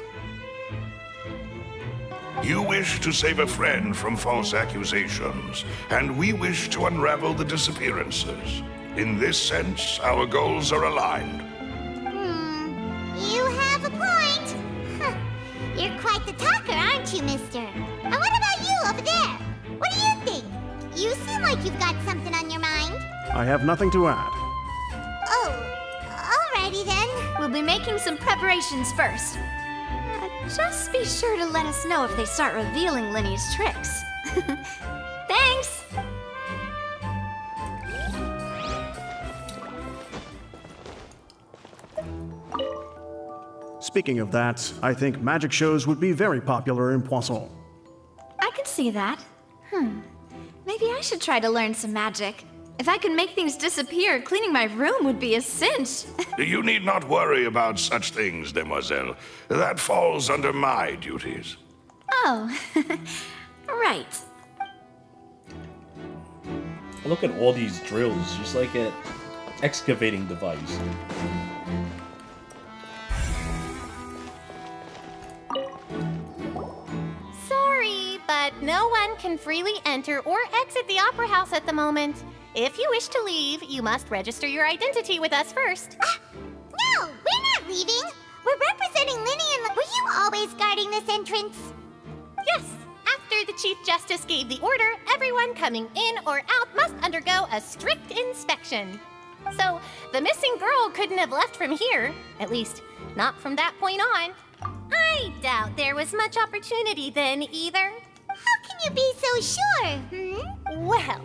You wish to save a friend from false accusations, and we wish to unravel the disappearances. In this sense, our goals are aligned. You have a point. You're quite the talker, aren't you, mister? And what about you over there? What do you think? You seem like you've got something on your mind. I have nothing to add. Oh, alrighty then. We'll be making some preparations first. Just be sure to let us know if they start revealing Linny's tricks. Thanks! Speaking of that, I think magic shows would be very popular in Poisson. I can see that. Maybe I should try to learn some magic. If I could make things disappear, cleaning my room would be a cinch. You need not worry about such things, demoiselle. That falls under my duties. Oh, right. Look at all these drills, just like an excavating device. Sorry, but no one can freely enter or exit the Opera House at the moment. If you wish to leave, you must register your identity with us first. No, we're not leaving. We're representing Linny and... Were you always guarding this entrance? Yes. After the Chief Justice gave the order, everyone coming in or out must undergo a strict inspection. So, the missing girl couldn't have left from here. At least, not from that point on. I doubt there was much opportunity then, either. How can you be so sure, Well,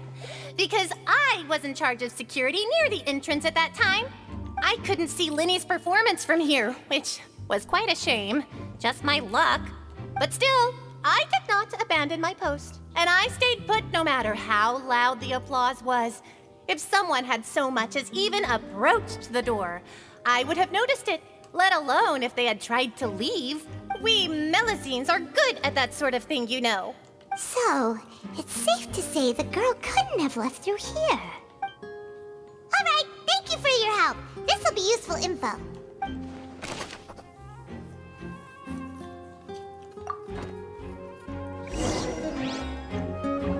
because I was in charge of security near the entrance at that time. I couldn't see Linny's performance from here, which was quite a shame. Just my luck. But still, I did not abandon my post. And I stayed put no matter how loud the applause was. If someone had so much as even approached the door, I would have noticed it, let alone if they had tried to leave. We Melusines are good at that sort of thing, you know. So, it's safe to say the girl couldn't have left through here. All right, thank you for your help. This will be useful info.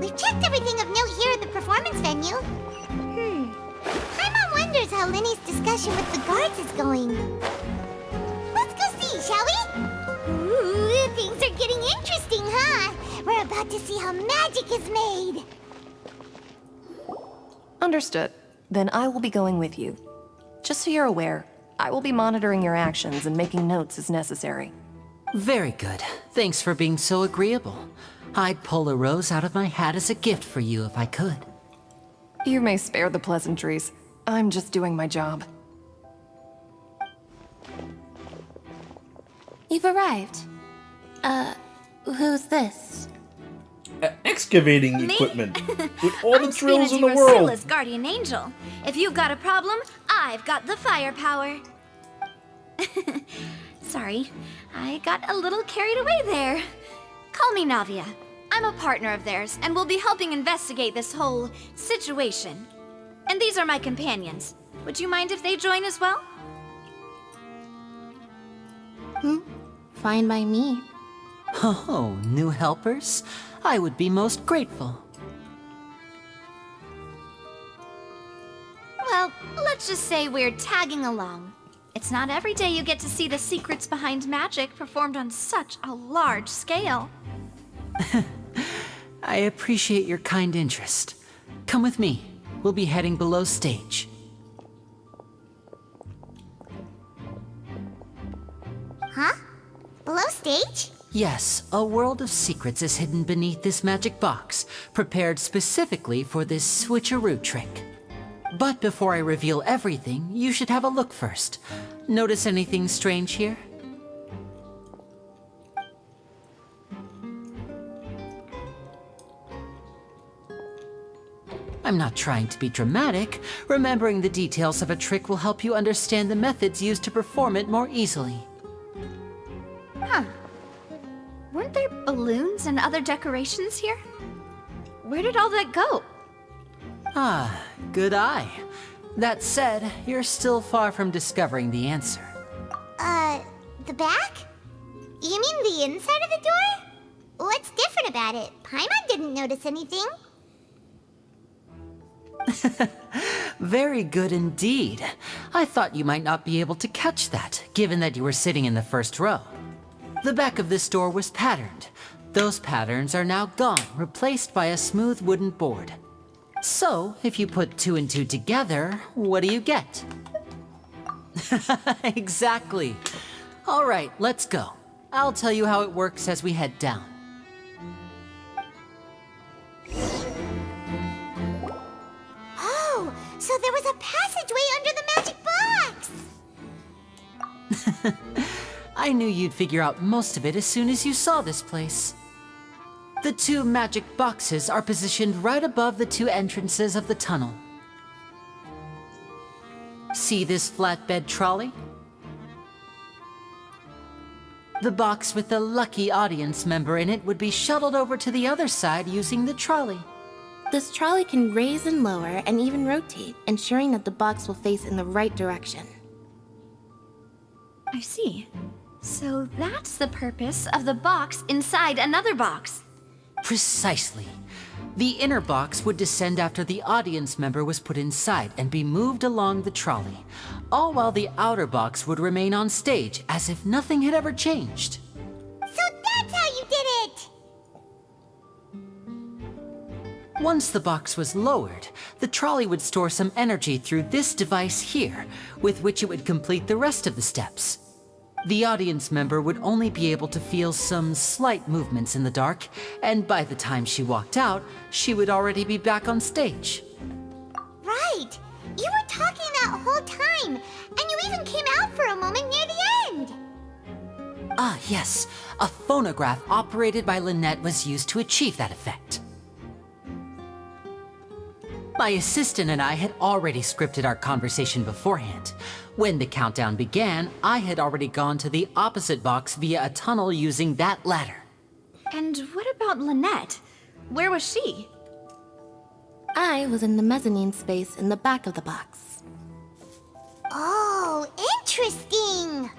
We've checked everything of note here at the performance venue. Paimon wonders how Linny's discussion with the guards is going. Let's go see, shall we? Ooh, things are getting interesting, huh? We're about to see how magic is made. Understood. Then I will be going with you. Just so you're aware, I will be monitoring your actions and making notes as necessary. Very good. Thanks for being so agreeable. I'd pull a rose out of my hat as a gift for you if I could. You may spare the pleasantries. I'm just doing my job. You've arrived. Who's this? Excavating Me? equipment with all the I'm drills in the Spina world. Drasilla's guardian angel. If you've got a problem, I've got the firepower. Sorry, I got a little carried away there. Call me Navia. I'm I'm a partner of theirs, and will be helping investigate this whole situation. And these are my companions. Would you mind if they join as well? Fine by me. Oh, new helpers? I would be most grateful. Well, let's just say we're tagging along. It's not every day you get to see the secrets behind magic performed on such a large scale. I appreciate your kind interest. Come with me. We'll be heading below stage. Huh? Below stage? Yes, a world of secrets is hidden beneath this magic box, prepared specifically for this switcheroo trick. But before I reveal everything, you should have a look first. Notice anything strange here? I'm not trying to be dramatic. Remembering the details of a trick will help you understand the methods used to perform it more easily. Huh. Weren't there balloons and other decorations here? Where did all that go? Ah, good eye. That said, you're still far from discovering the answer. The back? You mean the inside of the door? What's different about it? Paimon didn't notice anything. Very good indeed. I thought you might not be able to catch that, given that you were sitting in the first row. The back of this door was patterned. Those patterns are now gone, replaced by a smooth wooden board. So, if you put 2 and 2 together, what do you get? Exactly. All right, let's go. I'll tell you how it works as we head down. Oh, so there was a passageway under the magic box! I knew you'd figure out most of it as soon as you saw this place. The 2 magic boxes are positioned right above the 2 entrances of the tunnel. See this flatbed trolley? The box with the lucky audience member in it would be shuttled over to the other side using the trolley. This trolley can raise and lower and even rotate, ensuring that the box will face in the right direction. I see. So that's the purpose of the box inside another box. Precisely. The inner box would descend after the audience member was put inside and be moved along the trolley, all while the outer box would remain on stage as if nothing had ever changed. So that's how you did it! Once the box was lowered, the trolley would store some energy through this device here, with which it would complete the rest of the steps. The audience member would only be able to feel some slight movements in the dark, and by the time she walked out, she would already be back on stage. Right! You were talking that whole time, and you even came out for a moment near the end! Ah, yes. A phonograph operated by Lynette was used to achieve that effect. My assistant and I had already scripted our conversation beforehand. When the countdown began, I had already gone to the opposite box via a tunnel using that ladder. And what about Lynette? Where was she? I was in the mezzanine space in the back of the box. Oh, interesting!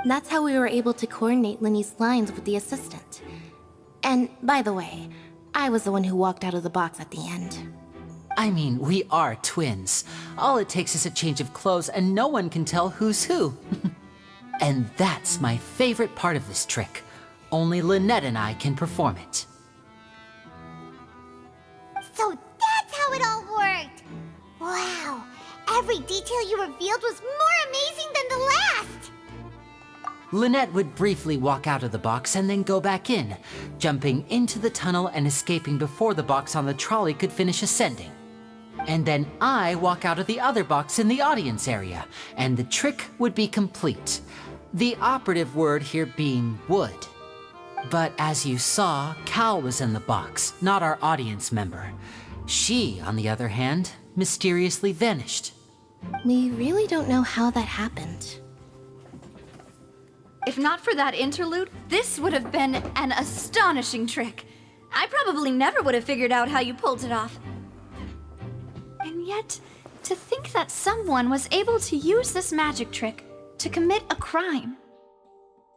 That's how we were able to coordinate Linny's lines with the assistant. And, by the way, I was the one who walked out of the box at the end. I mean, we are twins. All it takes is a change of clothes and no one can tell who's who. And that's my favorite part of this trick. Only Lynette and I can perform it. So that's how it all worked! Wow! Every detail you revealed was more amazing than the last! Lynette would briefly walk out of the box and then go back in, jumping into the tunnel and escaping before the box on the trolley could finish ascending. And then I walk out of the other box in the audience area, and the trick would be complete. The operative word here being would. But as you saw, Cal was in the box, not our audience member. She, on the other hand, mysteriously vanished. We really don't know how that happened. If not for that interlude, this would have been an astonishing trick. I probably never would have figured out how you pulled it off. And yet, to think that someone was able to use this magic trick to commit a crime.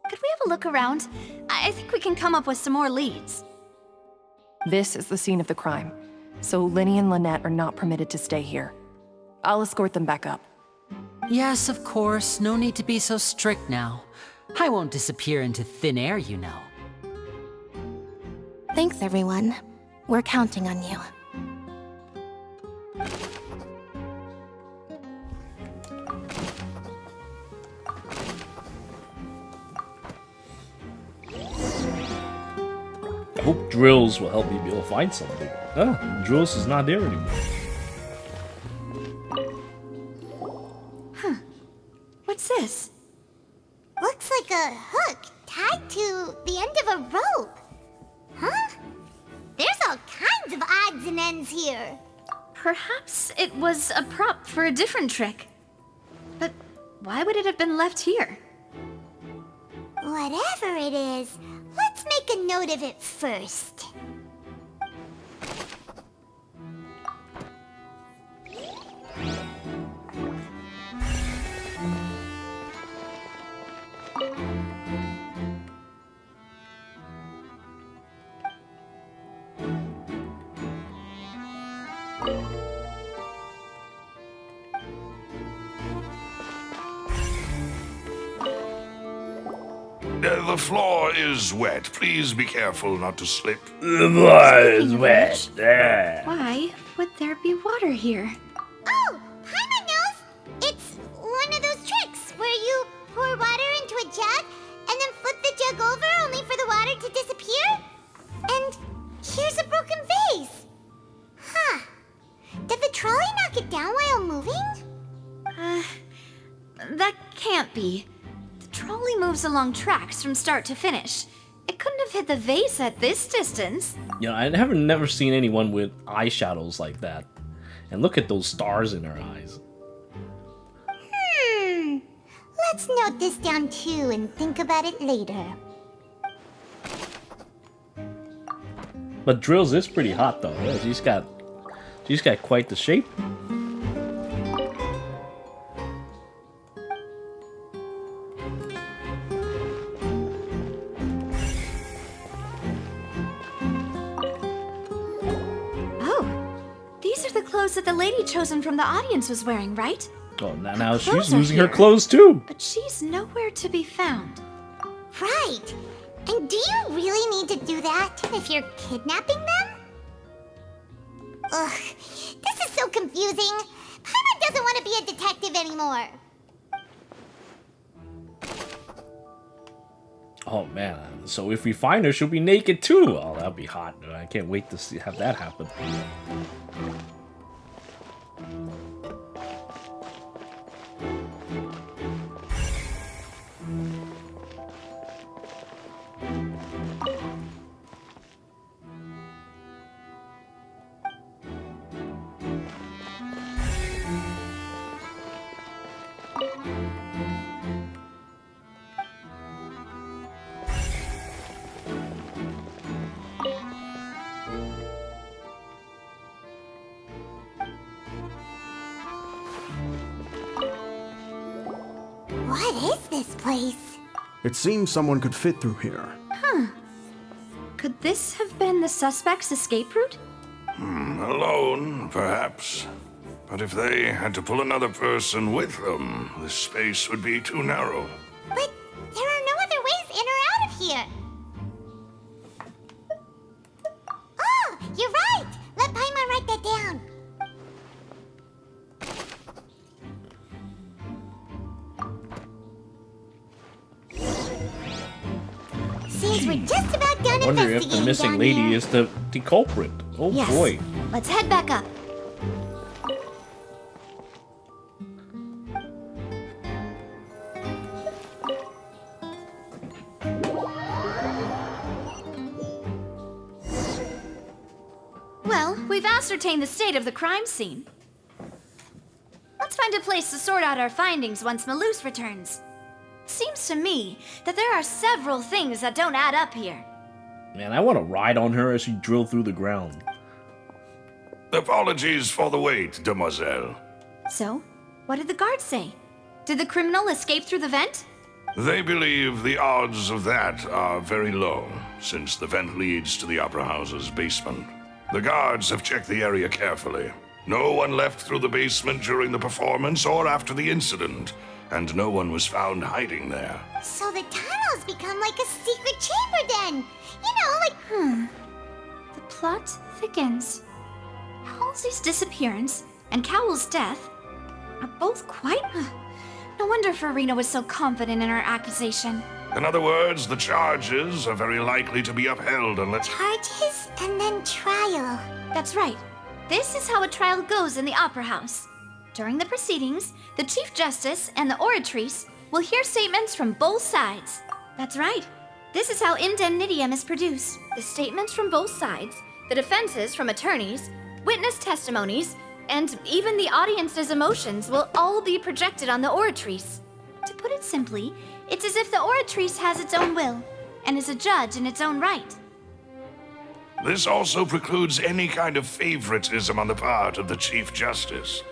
Could we have a look around? I think we can come up with some more leads. This is the scene of the crime, so Lenny and Lynette are not permitted to stay here. I'll escort them back up. Yes, of course. No need to be so strict now. I won't disappear into thin air, you know. Thanks, everyone. We're counting on you. I hope Drills will help me be able to find something. Ah, Drills is not there anymore. Huh. What's this? Looks like a hook tied to the end of a rope. Huh? There's all kinds of odds and ends here. Perhaps it was a prop for a different trick. But why would it have been left here? Whatever it is, let's make a note of it first. The floor is wet. Please be careful not to slip. The floor is wet. Yeah. Why would there be water here? Oh, Paimon knows! It's one of those tricks where you pour water into a jug and then flip the jug over only for the water to disappear? And here's a broken vase. Huh. Did the trolley knock it down while moving? That can't be. The trolley moves along tracks from start to finish. It couldn't have hit the vase at this distance. You know, I have never seen anyone with eyeshadows like that. And look at those stars in her eyes. Let's note this down too and think about it later. But Drills is pretty hot though. Yeah, she's got quite the shape. That the lady chosen from the audience was wearing, right? Oh, now she's Clothes are losing her here, clothes too. But she's nowhere to be found. Right. And do you really need to do that if you're kidnapping them? Ugh, this is so confusing. Paimon doesn't want to be a detective anymore. Oh man, so if we find her, she'll be naked too. Oh, that'll be hot. I can't wait to have that happen. What is this place? It seems someone could fit through here. Huh. Could this have been the suspect's escape route? Alone, perhaps. But if they had to pull another person with them, this space would be too narrow. But there are no other ways in or out of here. Oh, you're right! Let Paimon write that down. Since we're just about done I wonder if the missing down lady here. is the culprit. Oh Yes. boy. Let's head back up. Well, we've ascertained the state of the crime scene. Let's find a place to sort out our findings once Malus returns. Seems to me that there are several things that don't add up here. Man, I want to ride on her as she drilled through the ground. Apologies for the wait, demoiselle. So, what did the guards say? Did the criminal escape through the vent? They believe the odds of that are very low, since the vent leads to the Opera House's basement. The guards have checked the area carefully. No one left through the basement during the performance or after the incident, and no one was found hiding there. So the tunnels become like a secret chamber then. You know, like... The plot thickens. Halsey's disappearance and Cowell's death are both quite... No wonder Furina was so confident in her accusation. In other words, the charges are very likely to be upheld unless... Charges and then trial. That's right. This is how a trial goes in the Opera House. During the proceedings, the Chief Justice and the oratrice will hear statements from both sides. That's right. This is how indemnitium is produced. The statements from both sides, the defenses from attorneys, witness testimonies, and even the audience's emotions will all be projected on the oratrice. To put it simply, it's as if the oratrice has its own will and is a judge in its own right. This also precludes any kind of favoritism on the part of the Chief Justice.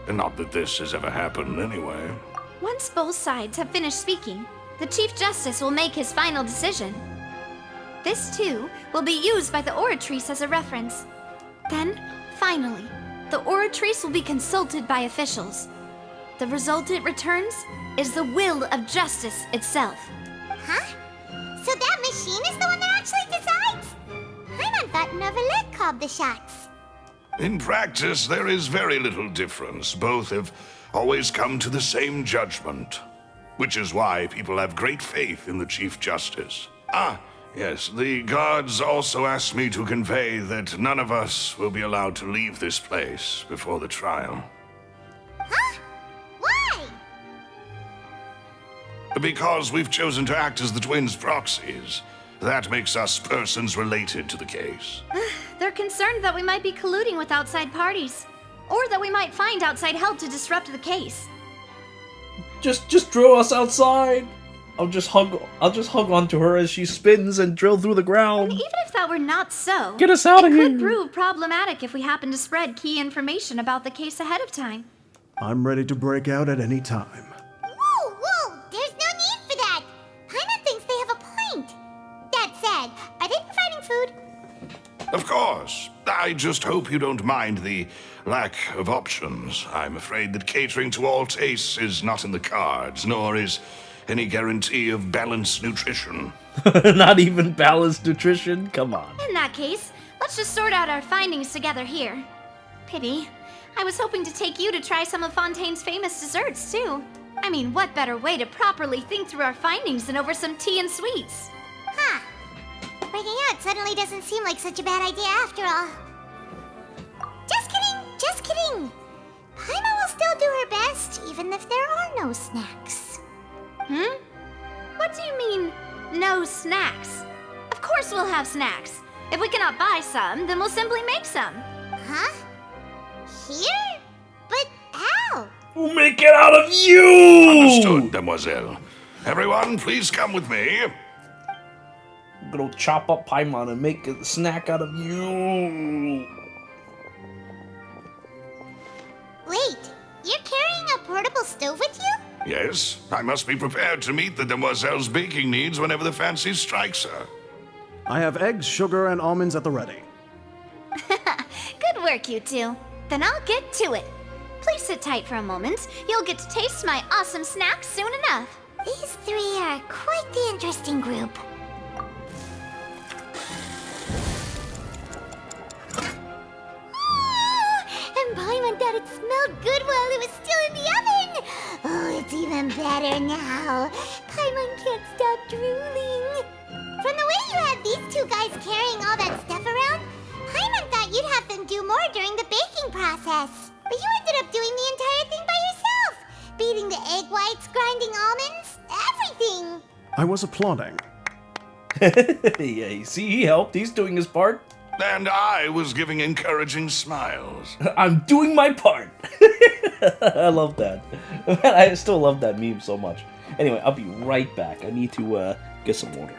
And not that this has ever happened anyway. Once both sides have finished speaking, the Chief Justice will make his final decision. This, too, will be used by the oratrice as a reference. Then, finally, the oratrice will be consulted by officials. The result it returns is the will of justice itself. Huh? So that machine is the one that actually decides? Paimon thought Novelet called the shots. In practice, there is very little difference. Both have always come to the same judgment. Which is why people have great faith in the Chief Justice. Ah, yes, the guards also asked me to convey that none of us will be allowed to leave this place before the trial. Huh? Why? Because we've chosen to act as the twins' proxies. That makes us persons related to the case. They're concerned that we might be colluding with outside parties, or that we might find outside help to disrupt the case. Just drill us outside. I'll just hug onto her as she spins and drill through the ground. And even if that were not so, get us out of here. It could prove problematic if we happen to spread key information about the case ahead of time. I'm ready to break out at any time. Whoa! There's no need for that! Paimon thinks they have a point. That said, are they providing food? Of course. I just hope you don't mind the lack of options. I'm afraid that catering to all tastes is not in the cards, nor is any guarantee of balanced nutrition. Not even balanced nutrition? Come on. In that case, let's just sort out our findings together here. Pity. I was hoping to take you to try some of Fontaine's famous desserts, too. I mean, what better way to properly think through our findings than over some tea and sweets? Huh. Breaking out suddenly doesn't seem like such a bad idea after all. Just kidding! Paimon will still do her best, even if there are no snacks. What do you mean, no snacks? Of course we'll have snacks. If we cannot buy some, then we'll simply make some. Huh? Here? But how? We'll make it out of you! Understood, demoiselle. Everyone, please come with me. I'm gonna chop up Paimon and make a snack out of you. Wait, you're carrying a portable stove with you? Yes, I must be prepared to meet the demoiselle's baking needs whenever the fancy strikes her. I have eggs, sugar, and almonds at the ready. Good work, you two. Then I'll get to it. Please sit tight for a moment. You'll get to taste my awesome snacks soon enough. These three are quite the interesting group. And Paimon thought it smelled good while it was still in the oven. Oh, it's even better now. Paimon can't stop drooling. From the way you had these two guys carrying all that stuff around, Paimon thought you'd have them do more during the baking process. But you ended up doing the entire thing by yourself. Beating the egg whites, grinding almonds, everything. I was applauding. Yeah, you see, he helped. He's doing his part. And I was giving encouraging smiles. I'm doing my part. I love that. Man, I still love that meme so much. Anyway, I'll be right back. I need to get some water.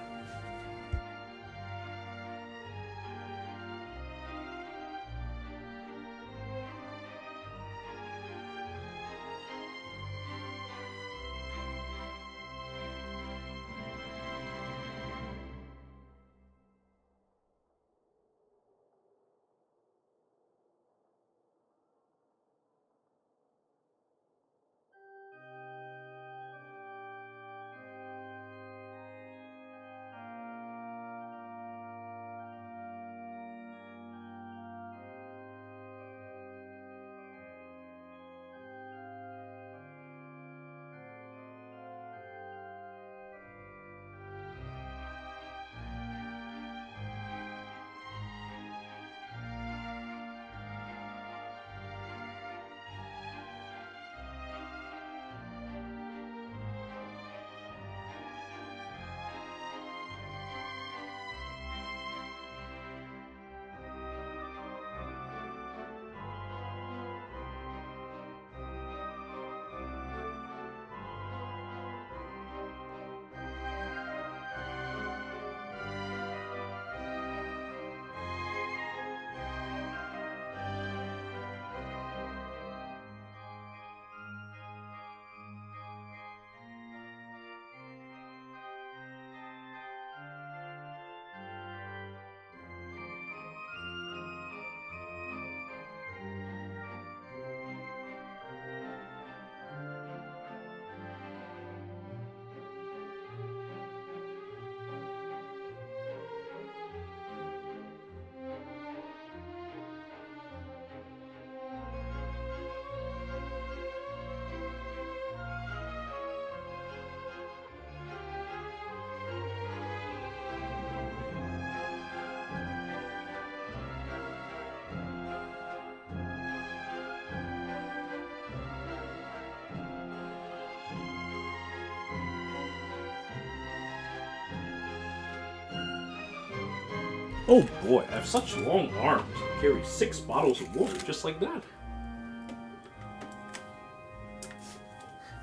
Oh boy, I have such long arms. I carry 6 bottles of water just like that.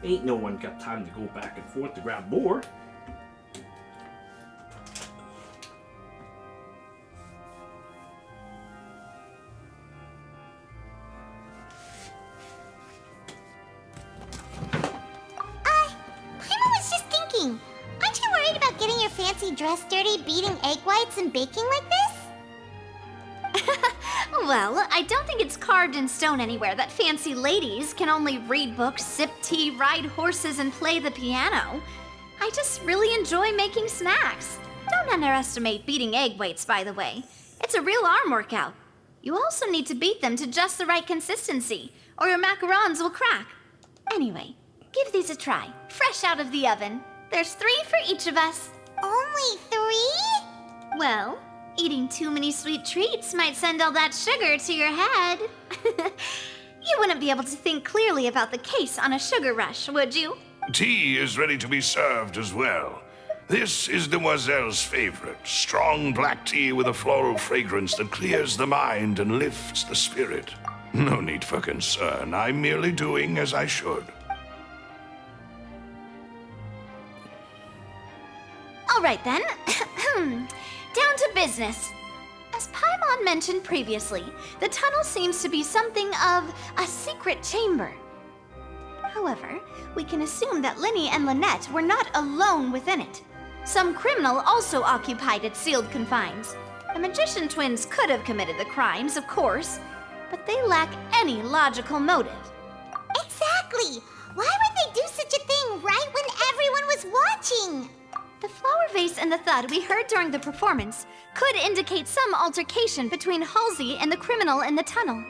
Ain't no one got time to go back and forth to grab more. Paimon was just thinking. Aren't you worried about getting your fancy dress dirty, beating egg whites and baking like this? Well, I don't think it's carved in stone anywhere that fancy ladies can only read books, sip tea, ride horses, and play the piano. I just really enjoy making snacks. Don't underestimate beating egg weights, by the way. It's a real arm workout. You also need to beat them to just the right consistency, or your macarons will crack. Anyway, give these a try, fresh out of the oven. There's 3 for each of us. Only 3? Well, eating too many sweet treats might send all that sugar to your head. You wouldn't be able to think clearly about the case on a sugar rush, would you? Tea is ready to be served as well. This is Demoiselle's favorite, strong black tea with a floral fragrance that clears the mind and lifts the spirit. No need for concern. I'm merely doing as I should. All right then. Down to business. As Paimon mentioned previously, the tunnel seems to be something of a secret chamber. However, we can assume that Linny and Lynette were not alone within it. Some criminal also occupied its sealed confines. The magician twins could have committed the crimes, of course, but they lack any logical motive. Exactly! Why would they do such a thing right when everyone was watching? The flower vase and the thud we heard during the performance could indicate some altercation between Halsey and the criminal in the tunnel,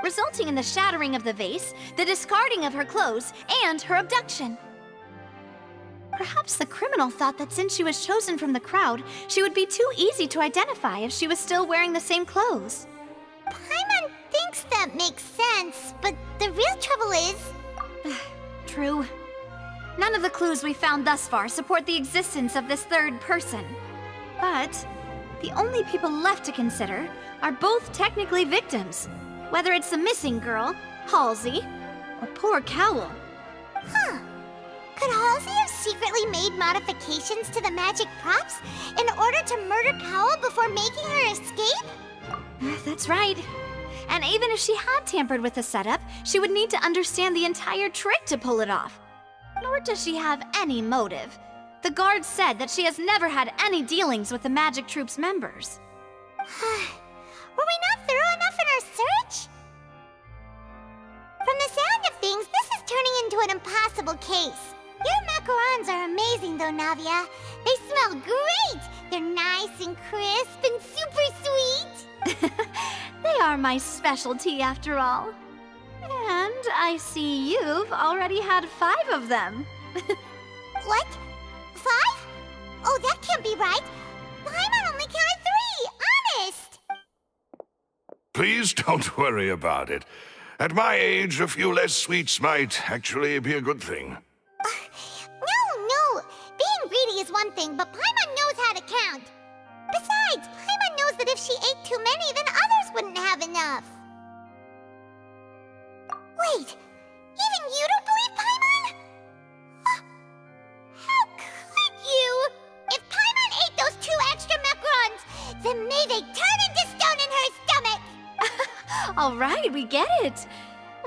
resulting in the shattering of the vase, the discarding of her clothes, and her abduction. Perhaps the criminal thought that since she was chosen from the crowd, she would be too easy to identify if she was still wearing the same clothes. Paimon thinks that makes sense, but the real trouble is... True. None of the clues we found thus far support the existence of this third person. But the only people left to consider are both technically victims, whether it's the missing girl, Halsey, or poor Cowl. Huh. Could Halsey have secretly made modifications to the magic props in order to murder Cowell before making her escape? That's right. And even if she had tampered with the setup, she would need to understand the entire trick to pull it off. Nor does she have any motive. The guards said that she has never had any dealings with the Magic Troop's members. Were we not thorough enough in our search? From the sound of things, this is turning into an impossible case. Your macarons are amazing though, Navia. They smell great! They're nice and crisp and super sweet! They are my specialty after all. And I see you've already had 5 of them. What? 5? Oh, that can't be right. Paimon only counted 3, honest! Please don't worry about it. At my age, a few less sweets might actually be a good thing. No. Being greedy is one thing, but Paimon knows how to count. Besides, Paimon knows that if she ate too many, then others wouldn't have enough. Wait, even you don't believe Paimon? How could you? If Paimon ate those 2 extra macarons, then may they turn into stone in her stomach! All right, we get it.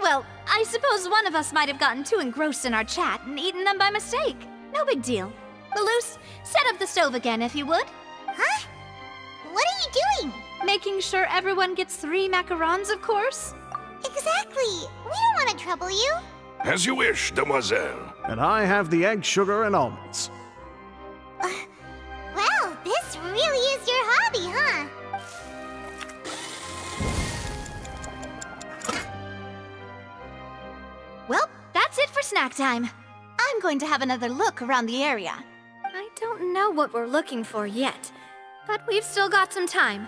Well, I suppose one of us might have gotten too engrossed in our chat and eaten them by mistake. No big deal. Malus, set up the stove again if you would. Huh? What are you doing? Making sure everyone gets 3 macarons, of course. Exactly. We don't want to trouble you. As you wish, demoiselle. And I have the egg, sugar, and almonds. Well, this really is your hobby, huh? Well, that's it for snack time. I'm going to have another look around the area. I don't know what we're looking for yet, but we've still got some time.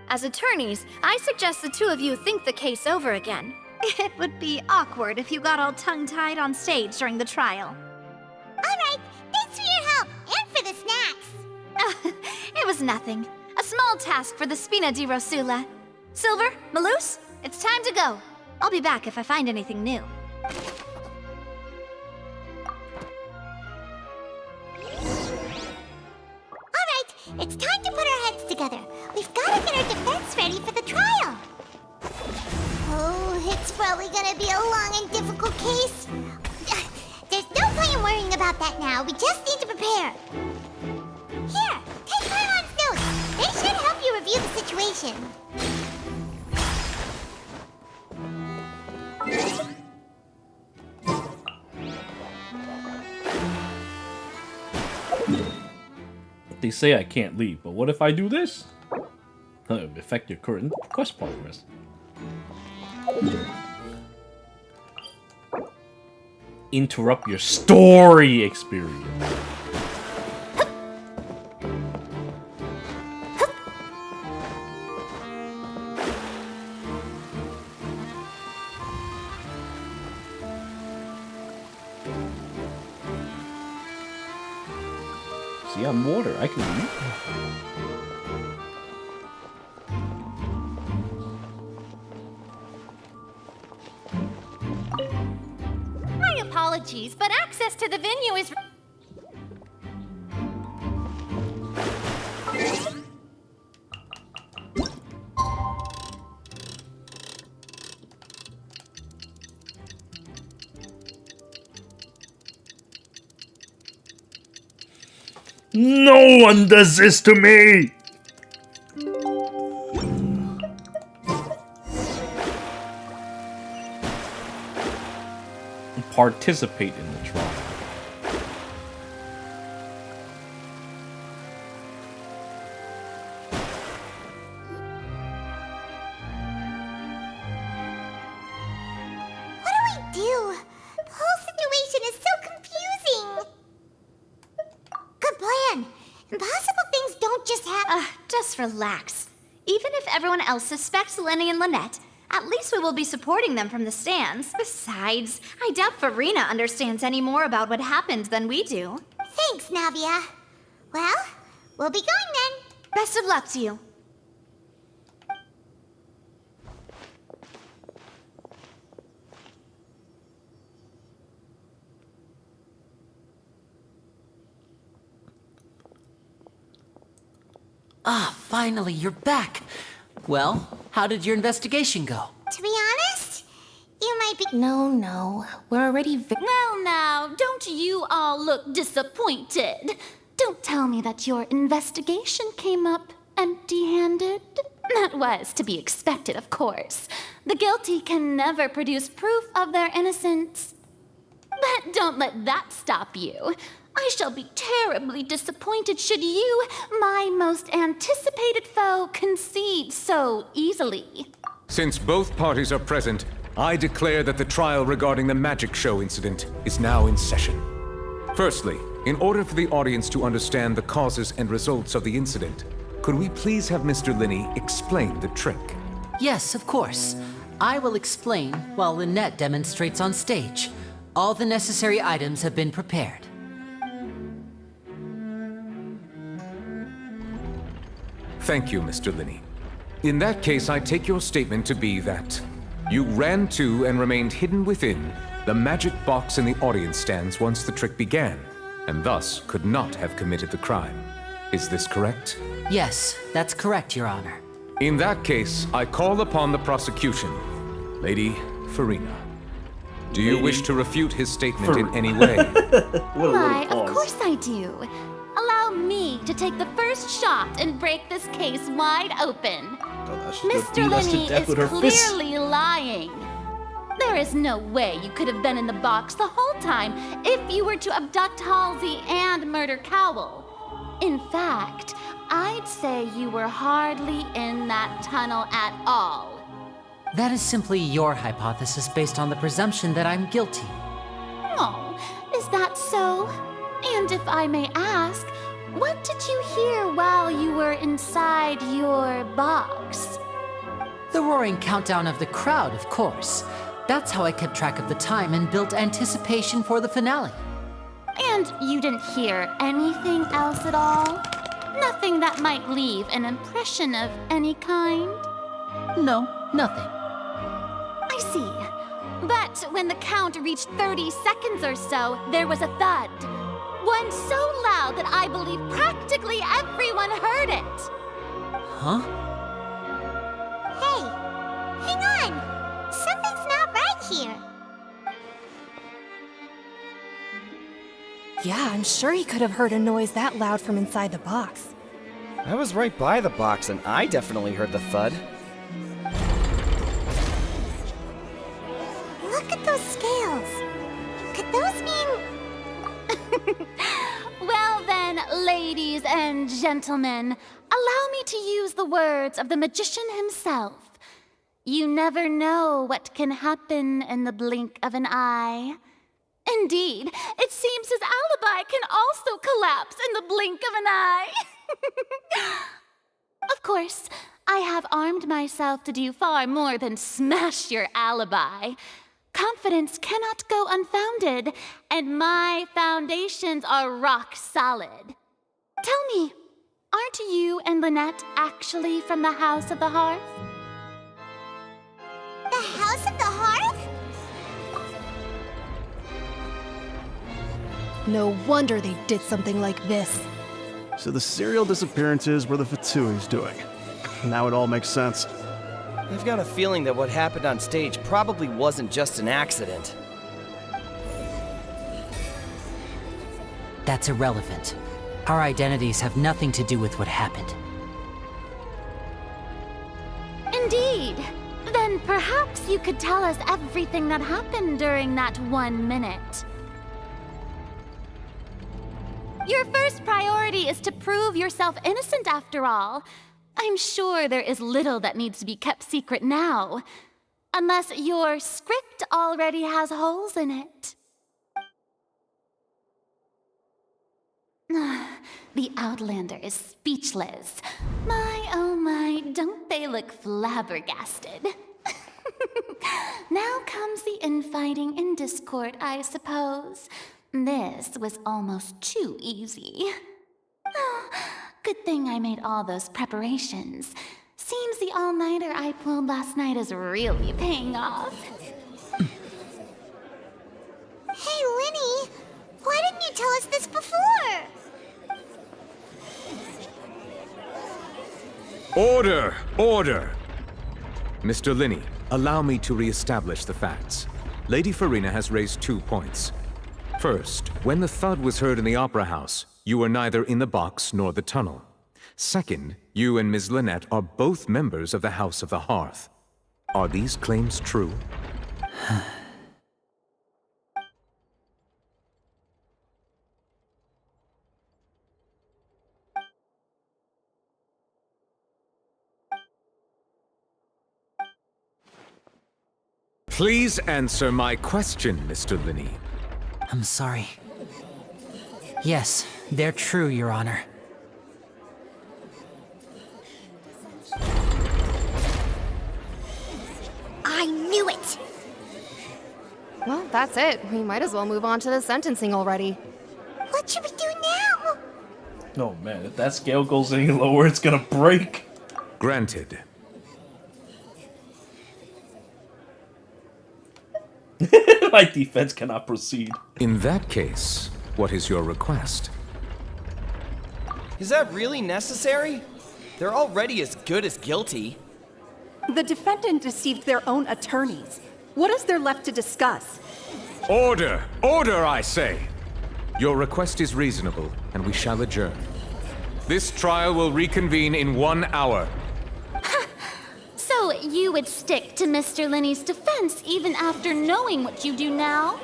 As attorneys, I suggest the 2 of you think the case over again. It would be awkward if you got all tongue-tied on stage during the trial. Alright, thanks for your help, and for the snacks. It was nothing. A small task for the Spina di Rosula. Silver, Malus, it's time to go. I'll be back if I find anything new. Alright, it's time to put our heads together. We've got to get our defense ready for the trial. Oh, it's probably gonna be a long and difficult case. There's no point in worrying about that now. We just need to prepare. Here, take Paimon's notes. They should help you review the situation. They say I can't leave, but what if I do this? It'll affect your current quest progress. Interrupt your story experience. See, I'm water. I can leave. My apologies, but access to the venue is... No one does this to me! Participate in the trial. What do we do? The whole situation is so confusing. Good plan. Impossible things don't just happen. Just relax. Even if everyone else suspects Lenny and Lynette, at least we will be supporting them from the stands. Besides, I doubt Furina understands any more about what happened than we do. Thanks, Navia. Well, we'll be going then. Best of luck to you. Ah, finally, you're back. Well, how did your investigation go? To be honest, you might be. No. We're already Well, now, don't you all look disappointed? Don't tell me that your investigation came up empty-handed. That was to be expected, of course. The guilty can never produce proof of their innocence. But don't let that stop you. I shall be terribly disappointed should you, my most anticipated foe, concede so easily. Since both parties are present, I declare that the trial regarding the magic show incident is now in session. Firstly, in order for the audience to understand the causes and results of the incident, could we please have Mr. Linney explain the trick? Yes, of course. I will explain while Lynette demonstrates on stage. All the necessary items have been prepared. Thank you, Mr. Linney. In that case, I take your statement to be that you ran to and remained hidden within the magic box in the audience stands once the trick began, and thus could not have committed the crime. Is this correct? Yes, that's correct, Your Honor. In that case, I call upon the prosecution. Lady Furina, do you wish to refute his statement in any way? Why, of course I do. Allow me to take the first shot and break this case wide open. Mr. Linney is clearly lying. There is no way you could have been in the box the whole time if you were to abduct Halsey and murder Cowell. In fact, I'd say you were hardly in that tunnel at all. That is simply your hypothesis based on the presumption that I'm guilty. Oh, is that so? And if I may ask, what did you hear while you were inside your box? The roaring countdown of the crowd, of course. That's how I kept track of the time and built anticipation for the finale. And you didn't hear anything else at all? Nothing that might leave an impression of any kind? No, nothing. I see. But when the count reached 30 seconds or so, there was a thud. One so loud that I believe practically everyone heard it. Huh? Hey, hang on! Something's not right here. Yeah, I'm sure he could have heard a noise that loud from inside the box. I was right by the box and I definitely heard the thud. Look at those scales. Could those mean... Well then, ladies and gentlemen, allow me to use the words of the magician himself. You never know what can happen in the blink of an eye. Indeed, it seems his alibi can also collapse in the blink of an eye. Of course, I have armed myself to do far more than smash your alibi. Confidence cannot go unfounded, and my foundations are rock solid. Tell me, aren't you and Lynette actually from the House of the Hearth? The House of the Hearth? No wonder they did something like this. So the serial disappearances were the Fatui's doing. Now it all makes sense. I've got a feeling that what happened on stage probably wasn't just an accident. That's irrelevant. Our identities have nothing to do with what happened. Indeed. Then perhaps you could tell us everything that happened during that 1 minute. Your first priority is to prove yourself innocent after all. I'm sure there is little that needs to be kept secret now. Unless your script already has holes in it. The Outlander is speechless. My, oh my, don't they look flabbergasted? Now comes the infighting and discord, I suppose. This was almost too easy. Oh, good thing I made all those preparations. Seems the all-nighter I pulled last night is really paying off. Hey, Linny! Why didn't you tell us this before? Order! Order! Mr. Linney, allow me to re-establish the facts. Lady Furina has raised 2 points. First, when the thud was heard in the Opera House, you were neither in the box nor the tunnel. Second, you and Ms. Lynette are both members of the House of the Hearth. Are these claims true? Please answer my question, Mr. Linney. I'm sorry. Yes, they're true, Your Honor. I knew it! Well, that's it. We might as well move on to the sentencing already. What should we do now? Oh man, if that scale goes any lower, it's gonna break. Granted. My defense cannot proceed. In that case, what is your request? Is that really necessary? They're already as good as guilty. The defendant deceived their own attorneys. What is there left to discuss? Order! Order, I say! Your request is reasonable, and we shall adjourn. This trial will reconvene in 1 hour. So you would stick to Mr. Linney's defense even after knowing what you do now?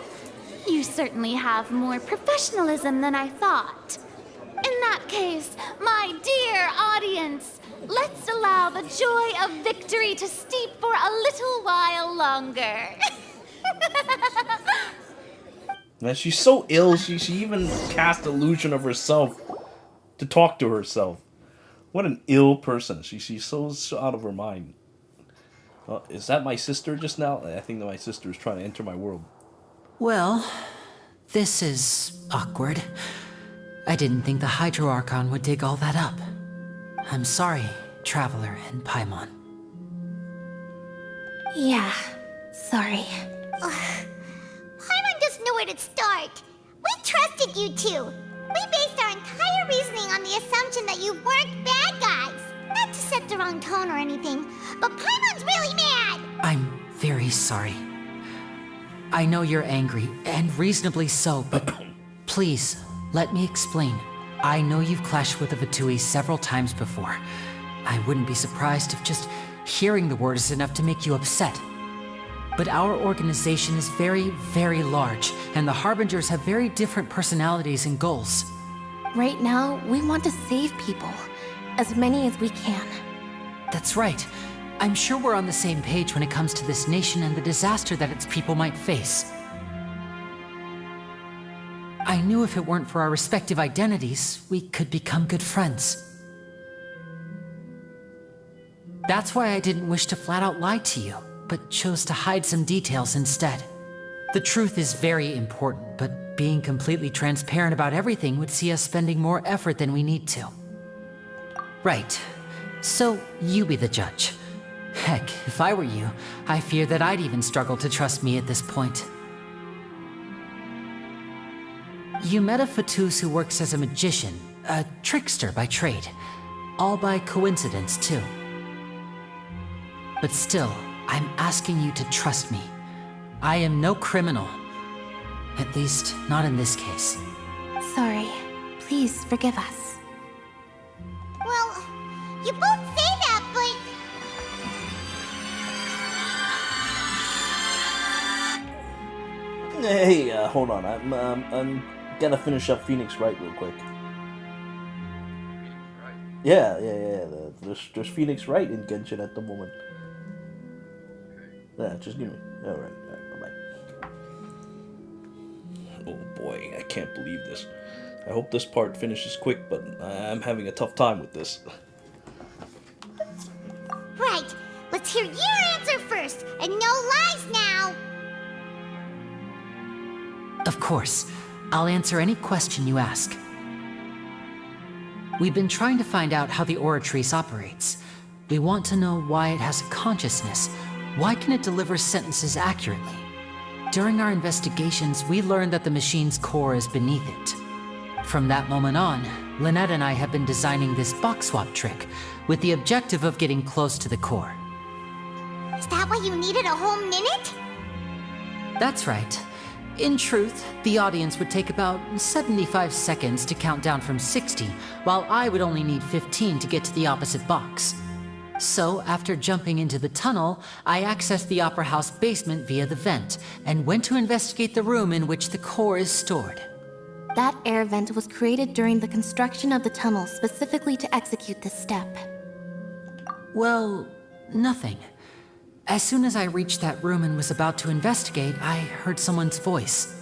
You certainly have more professionalism than I thought. In that case, my dear audience, let's allow the joy of victory to steep for a little while longer. Man, she's so ill, she even cast illusion of herself to talk to herself. What an ill person. She's so out of her mind. Is that my sister just now? I think that my sister is trying to enter my world. Well, this is awkward. I didn't think the Hydro Archon would dig all that up. I'm sorry, Traveler and Paimon. Yeah, sorry. Paimon doesn't know where to start. We trusted you two. We based our entire reasoning on the assumption that you weren't bad guys. Not to set the wrong tone or anything, but Paimon's really mad! I'm very sorry. I know you're angry, and reasonably so, but please, let me explain. I know you've clashed with the Fatui several times before. I wouldn't be surprised if just hearing the word is enough to make you upset. But our organization is very, very large, and the Harbingers have very different personalities and goals. Right now, we want to save people. As many as we can. That's right. I'm sure we're on the same page when it comes to this nation and the disaster that its people might face. I knew if it weren't for our respective identities, we could become good friends. That's why I didn't wish to flat out lie to you, but chose to hide some details instead. The truth is very important, but being completely transparent about everything would see us spending more effort than we need to. Right. So, you be the judge. Heck, if I were you, I fear that I'd even struggle to trust me at this point. You met a Fatus who works as a magician, a trickster by trade. All by coincidence, too. But still, I'm asking you to trust me. I am no criminal. At least, not in this case. Sorry. Please forgive us. Well, you both say that, but... Hey, hold on. I'm gonna finish up Phoenix Wright real quick. Yeah. There's Phoenix Wright in Genshin at the moment. Yeah, just give me. All right, bye-bye. Oh boy, I can't believe this. I hope this part finishes quick, but I'm having a tough time with this. Right, let's hear your answer first, and no lies now! Of course. I'll answer any question you ask. We've been trying to find out how the Oratrice operates. We want to know why it has a consciousness. Why can it deliver sentences accurately? During our investigations, we learned that the machine's core is beneath it. From that moment on, Lynette and I have been designing this box swap trick with the objective of getting close to the core. Is that why you needed a whole minute? That's right. In truth, the audience would take about 75 seconds to count down from 60, while I would only need 15 to get to the opposite box. So, after jumping into the tunnel, I accessed the Opera House basement via the vent, and went to investigate the room in which the core is stored. That air vent was created during the construction of the tunnel specifically to execute this step. Well, nothing. As soon as I reached that room and was about to investigate, I heard someone's voice.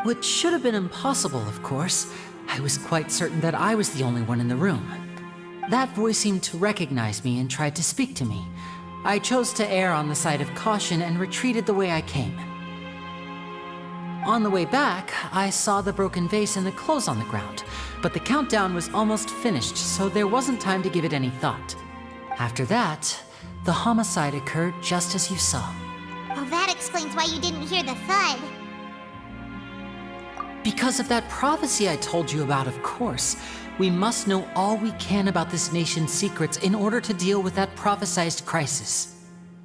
Which should have been impossible, of course. I was quite certain that I was the only one in the room. That voice seemed to recognize me and tried to speak to me. I chose to err on the side of caution and retreated the way I came. On the way back, I saw the broken vase and the clothes on the ground, but the countdown was almost finished, so there wasn't time to give it any thought. After that, the homicide occurred just as you saw. Well, that explains why you didn't hear the thud. Because of that prophecy I told you about, of course. We must know all we can about this nation's secrets in order to deal with that prophesized crisis.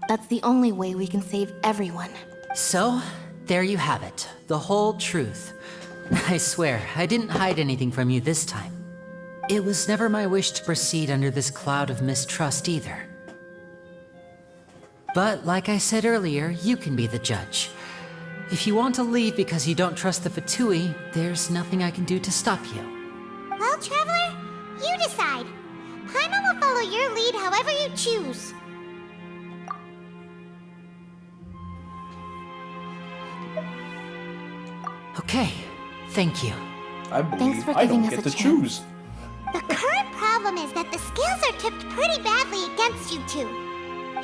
That's the only way we can save everyone. So, there you have it. The whole truth. I swear, I didn't hide anything from you this time. It was never my wish to proceed under this cloud of mistrust either. But like I said earlier, you can be the judge. If you want to leave because you don't trust the Fatui, there's nothing I can do to stop you. Well, Traveler, you decide. Paimon will follow your lead however you choose. Okay, thank you. I believe I don't get to choose. The current problem is that the scales are tipped pretty badly against you two.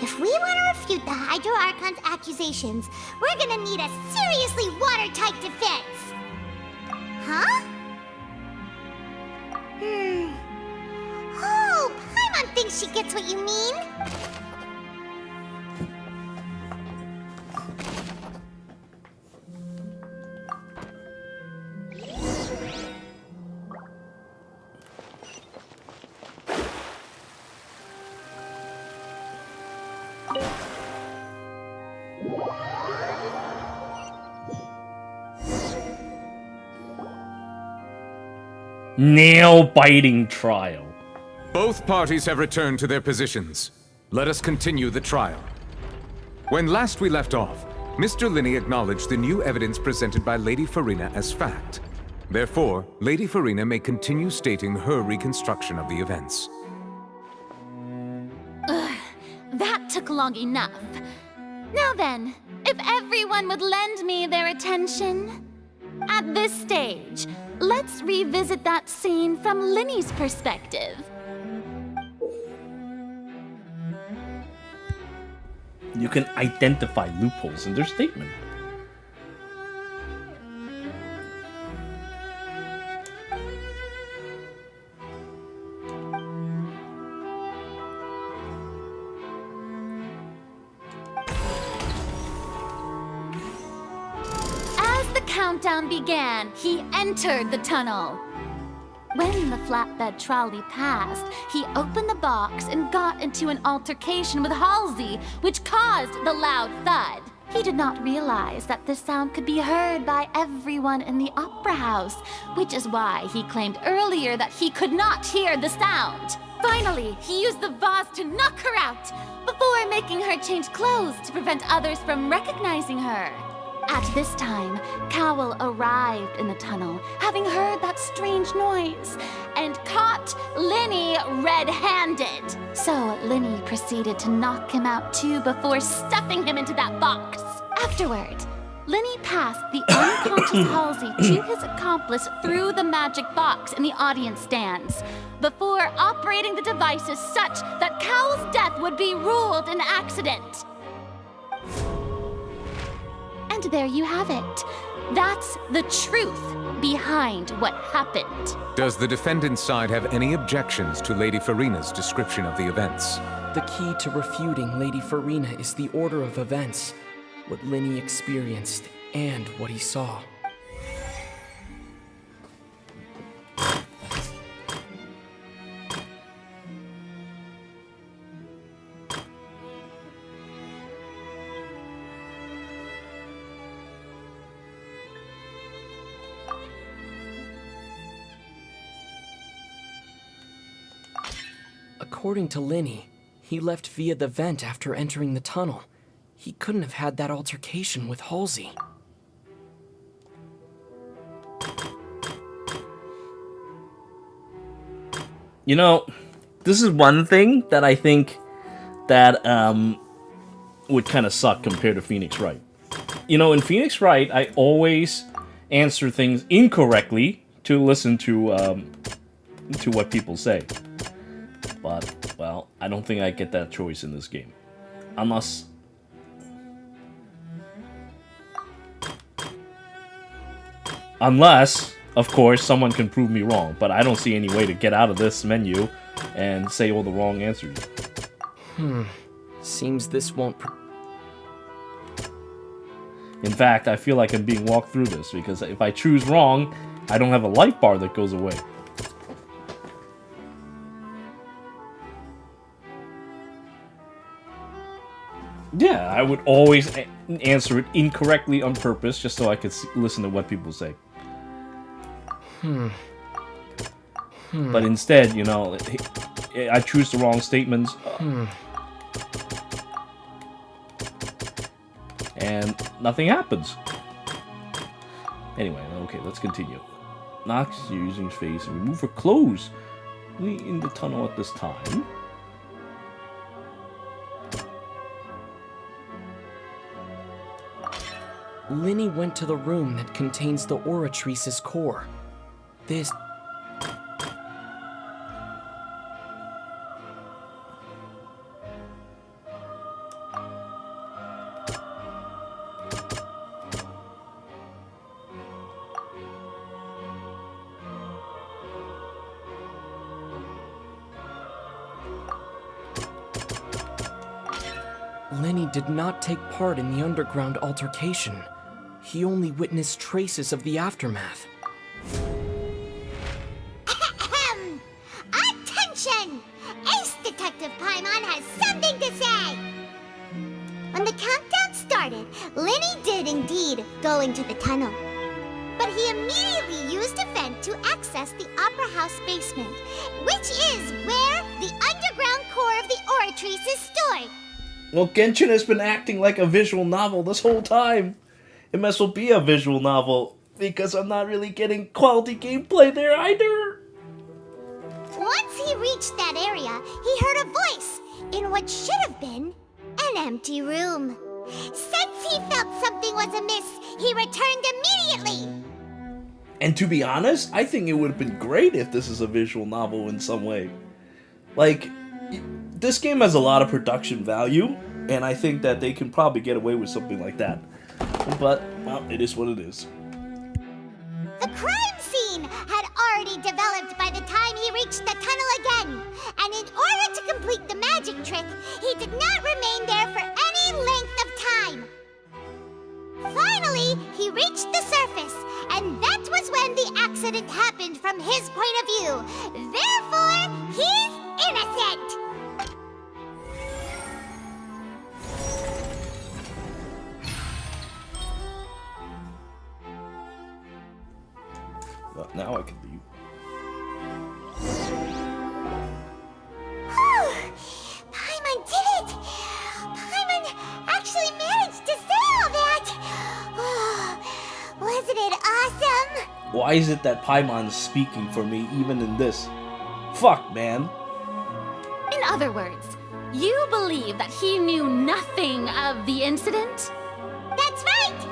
If we want to refute the Hydro Archon's accusations, we're gonna need a seriously watertight defense. Huh? Oh, Paimon thinks she gets what you mean. Nail-biting trial. Both parties have returned to their positions. Let us continue the trial. When last we left off, Mr. Linney acknowledged the new evidence presented by Lady Furina as fact. Therefore, Lady Furina may continue stating her reconstruction of the events. That took long enough. Now then, if everyone would lend me their attention. At this stage, let's revisit that scene from Linney's perspective. You can identify loopholes in their statement. Countdown began, he entered the tunnel. When the flatbed trolley passed, he opened the box and got into an altercation with Halsey, which caused the loud thud. He did not realize that this sound could be heard by everyone in the Opera House, which is why he claimed earlier that he could not hear the sound. Finally, he used the vase to knock her out, before making her change clothes to prevent others from recognizing her. At this time, Cowell arrived in the tunnel, having heard that strange noise, and caught Linney red-handed. So Linney proceeded to knock him out too before stuffing him into that box. Afterward, Linney passed the unconscious Halsey to his accomplice through the magic box in the audience stands, before operating the devices such that Cowell's death would be ruled an accident. And there you have it. That's the truth behind what happened. Does the defendant's side have any objections to Lady Furina's description of the events? The key to refuting Lady Furina is the order of events, what Linney experienced, and what he saw. According to Linny, he left via the vent after entering the tunnel. He couldn't have had that altercation with Halsey. You know, this is one thing that I think that would kind of suck compared to Phoenix Wright. You know, in Phoenix Wright, I always answer things incorrectly to listen to what people say. But, well, I don't think I get that choice in this game. Unless... of course, someone can prove me wrong. But I don't see any way to get out of this menu and say all the wrong answers. Seems this won't... In fact, I feel like I'm being walked through this, because if I choose wrong, I don't have a light bar that goes away. Yeah, I would always answer it incorrectly on purpose, just so I could listen to what people say. But instead, you know, I choose the wrong statements. And nothing happens. Anyway, okay, let's continue. Knox using his face and remove her clothes. We in the tunnel at this time. Linny went to the room that contains the Oratrice's core. This... Linny did not take part in the underground altercation. He only witnessed traces of the aftermath. Attention! Ace Detective Paimon has something to say! When the countdown started, Linny did indeed go into the tunnel. But he immediately used a vent to access the Opera House basement, which is where the underground core of the Oratrice is stored. Well, Genshin has been acting like a visual novel this whole time. It must well be a visual novel, because I'm not really getting quality gameplay there either. Once he reached that area, he heard a voice in what should have been an empty room. Since he felt something was amiss, he returned immediately. And to be honest, I think it would have been great if this is a visual novel in some way. Like, this game has a lot of production value, and I think that they can probably get away with something like that. But, well, it is what it is. The crime scene had already developed by the time he reached the tunnel again, and in order to complete the magic trick, he did not remain there for any length of time. Finally, he reached the surface, and that was when the accident happened from his point of view. Therefore, he's innocent! Well, now I can leave. Paimon did it! Paimon actually managed to say all that! Wasn't it awesome? Why is it that Paimon's speaking for me even in this? Fuck, man. In other words, you believe that he knew nothing of the incident? That's right!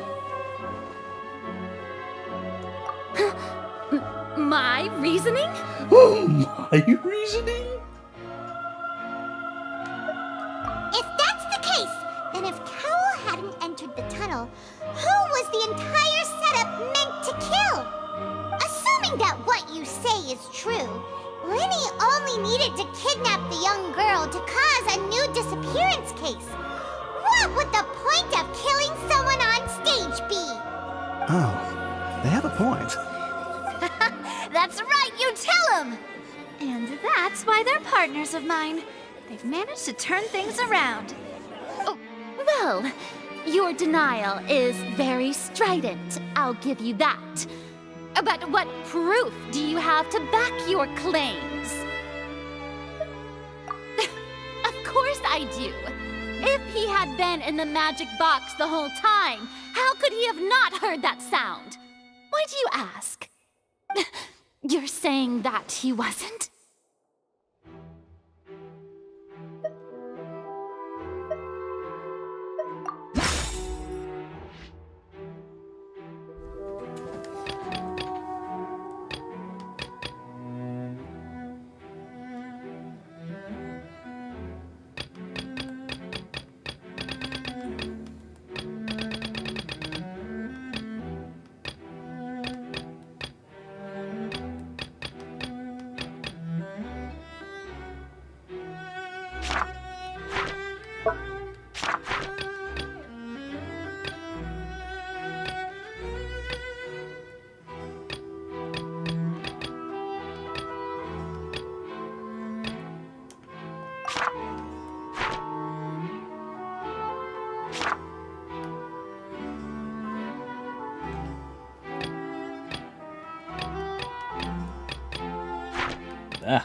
My reasoning? My reasoning? If that's the case, then if Cowell hadn't entered the tunnel, who was the entire setup meant to kill? Assuming that what you say is true, Linny only needed to kidnap the young girl to cause a new disappearance case. What would the point of killing someone on stage be? Oh, they have a point. That's right, you tell him! And that's why they're partners of mine. They've managed to turn things around. Oh, well, your denial is very strident, I'll give you that. But what proof do you have to back your claims? I do. If he had been in the magic box the whole time, how could he have not heard that sound? Why do you ask? You're saying that he wasn't? Ah.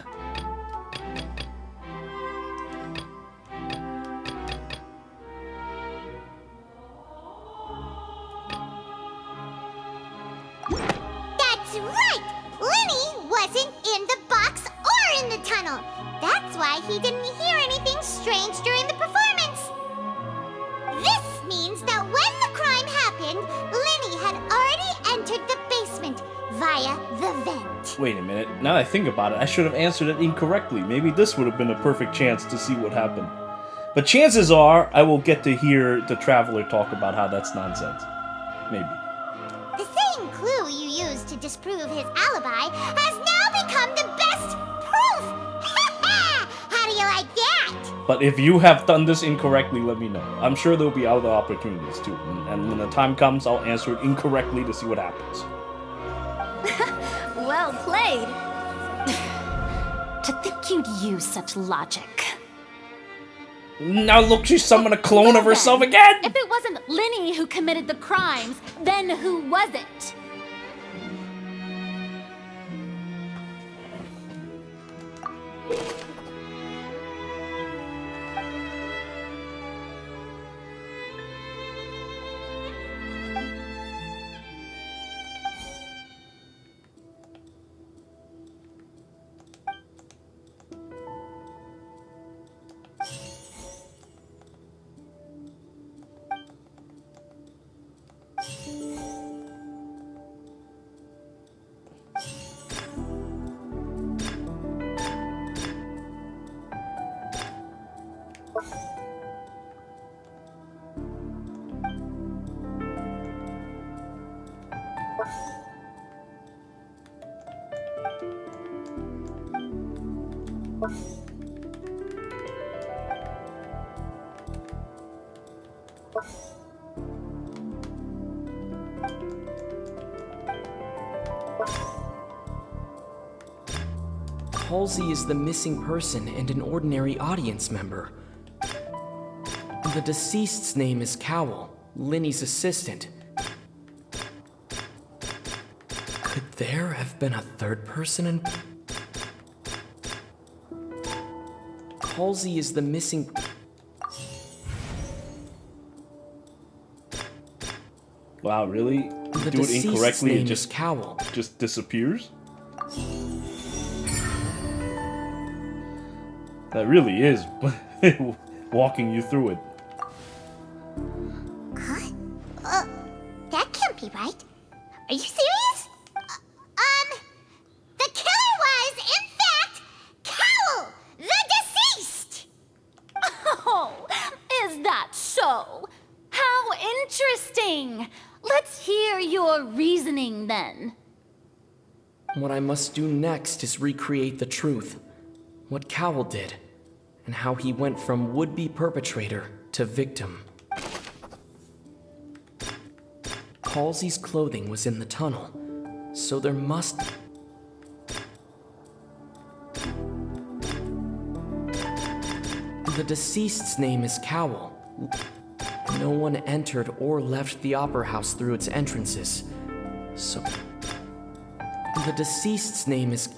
That's right! Lenny wasn't in the box or in the tunnel. That's why he didn't hear anything strange during the performance. This means that when the crime happened, Lenny had already entered the basement via the vent. Wait a minute. Now that I think about it, I should have answered it incorrectly. Maybe this would have been a perfect chance to see what happened. But chances are, I will get to hear the Traveler talk about how that's nonsense. Maybe. The same clue you used to disprove his alibi has now become the best proof! How do you like that? But if you have done this incorrectly, let me know. I'm sure there'll be other opportunities too. And when the time comes, I'll answer it incorrectly to see what happens. Well played. To think you'd use such logic. Now look, she summoned a clone of herself again! If it wasn't Lenny who committed the crimes, then who was it? Halsey is the missing person and an ordinary audience member. The deceased's name is Cowell, Lenny's assistant. Could there have been a third person in... Halsey is the missing... Wow, really? The Do it deceased's incorrectly, name it is Cowell. just disappears? That really is walking you through it. Huh? That can't be right. Are you serious? The killer was, in fact, Cowell, the deceased! Oh, is that so? How interesting! Let's hear your reasoning then. What I must do next is recreate the truth. What Cowell did, and how he went from would-be perpetrator to victim. Halsey's clothing was in the tunnel, so there must... The deceased's name is Cowell. No one entered or left the Opera House through its entrances, so... The deceased's name is...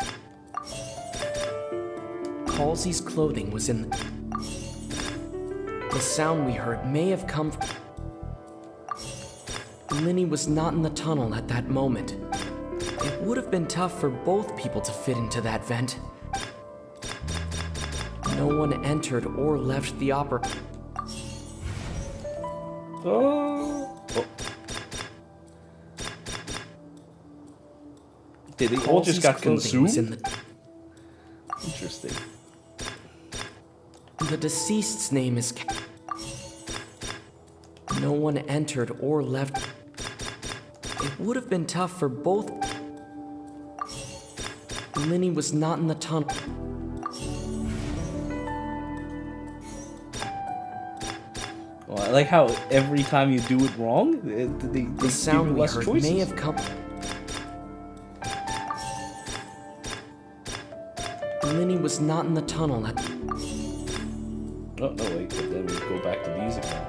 Halsey's clothing was in the... The sound we heard may have come from... Linny was not in the tunnel at that moment. It would have been tough for both people to fit into that vent. No one entered or left the opera... Oh. Okay, they all just got consumed? Interesting. The deceased's name is... No one entered or left... It would have been tough for both... Linny was not in the tunnel. Well, I like how every time you do it wrong, they The sound give you we less heard choices. may have come... Linny was not in the tunnel at... Oh, no, wait, but then we go back to these again.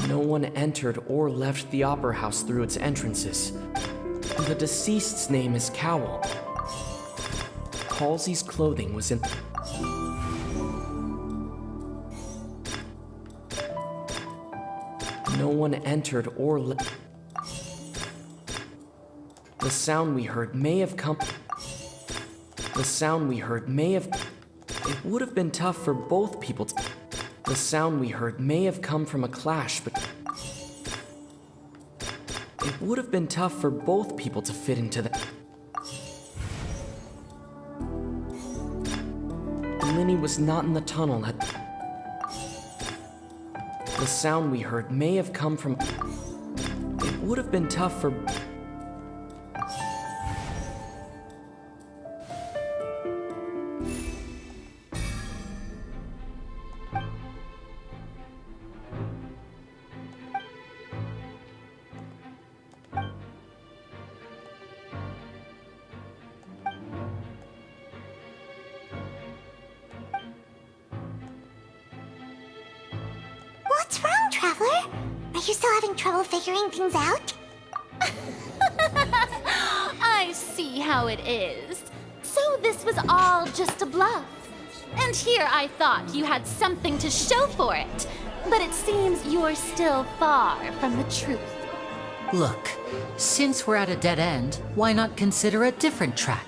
No one entered or left the opera house through its entrances. The deceased's name is Cowell. Halsey's clothing was in... No one entered or left... The sound we heard may have come... The sound we heard may have... It would have been tough for both people to... The sound we heard may have come from a clash, but... It would have been tough for both people to fit into the... Linny was not in the tunnel at... The sound we heard may have come from... It would have been tough for... What's wrong, Traveler? Are you still having trouble figuring things out? I see how it is. So this was all just a bluff. And here I thought you had something to show for it. But it seems you're still far from the truth. Look, since we're at a dead end, why not consider a different track?